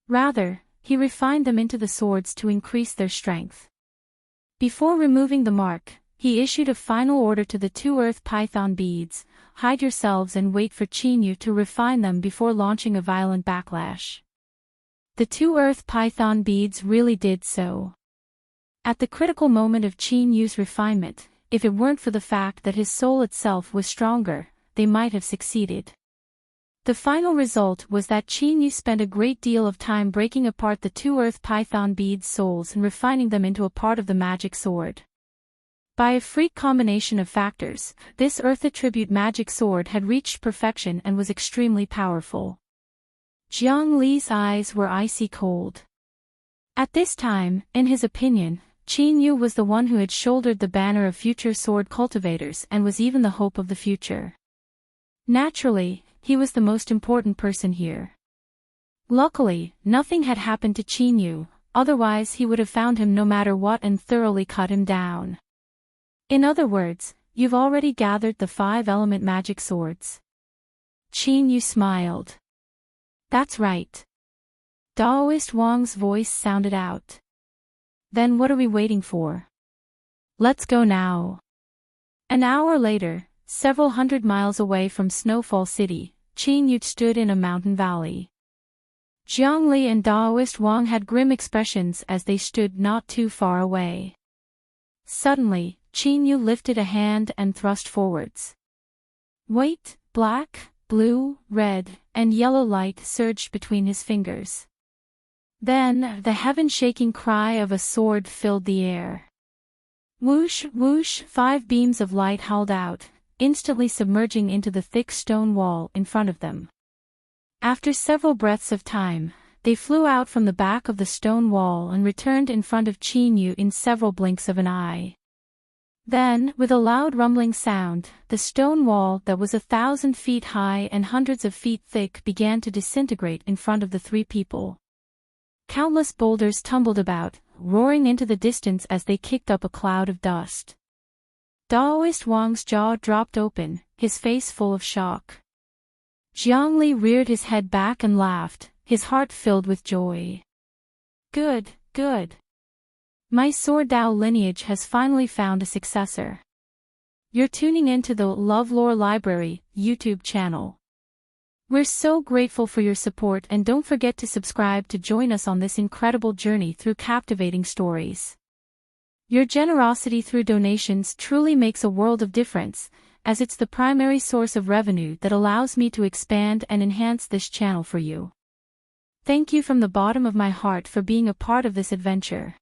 Rather, he refined them into the swords to increase their strength. Before removing the mark, he issued a final order to the 2 earth python beads: hide yourselves and wait for Qin Yu to refine them before launching a violent backlash. The 2 earth python beads really did so. At the critical moment of Qin Yu's refinement, if it weren't for the fact that his soul itself was stronger, they might have succeeded. The final result was that Qin Yu spent a great deal of time breaking apart the 2 earth python beads' souls and refining them into a part of the magic sword. By a freak combination of factors, this earth attribute magic sword had reached perfection and was extremely powerful. Jiang Li's eyes were icy cold. At this time, in his opinion, Qin Yu was the one who had shouldered the banner of future sword cultivators and was even the hope of the future. Naturally, he was the most important person here. Luckily, nothing had happened to Qin Yu, otherwise he would have found him no matter what and thoroughly cut him down. In other words, you've already gathered the 5-element magic swords. Qin Yu smiled. That's right. Daoist Wang's voice sounded out. Then what are we waiting for? Let's go now. An hour later, several hundred miles away from Snowfall City, Qin Yu stood in a mountain valley. Jiang Li and Daoist Wang had grim expressions as they stood not too far away. Suddenly, Qin Yu lifted a hand and thrust forwards. White, black, blue, red, and yellow light surged between his fingers. Then, the heaven-shaking cry of a sword filled the air. Whoosh, whoosh, 5 beams of light howled out, instantly submerging into the thick stone wall in front of them. After several breaths of time, they flew out from the back of the stone wall and returned in front of Qin Yu in several blinks of an eye. Then, with a loud rumbling sound, the stone wall that was 1,000 feet high and hundreds of feet thick began to disintegrate in front of the 3 people. Countless boulders tumbled about, roaring into the distance as they kicked up a cloud of dust. Daoist Wang's jaw dropped open, his face full of shock. Jiang Li reared his head back and laughed, his heart filled with joy. Good, good. My Sword Dao lineage has finally found a successor. You're tuning in to the LoveLore Library YouTube channel. We're so grateful for your support, and don't forget to subscribe to join us on this incredible journey through captivating stories. Your generosity through donations truly makes a world of difference, as it's the primary source of revenue that allows me to expand and enhance this channel for you. Thank you from the bottom of my heart for being a part of this adventure.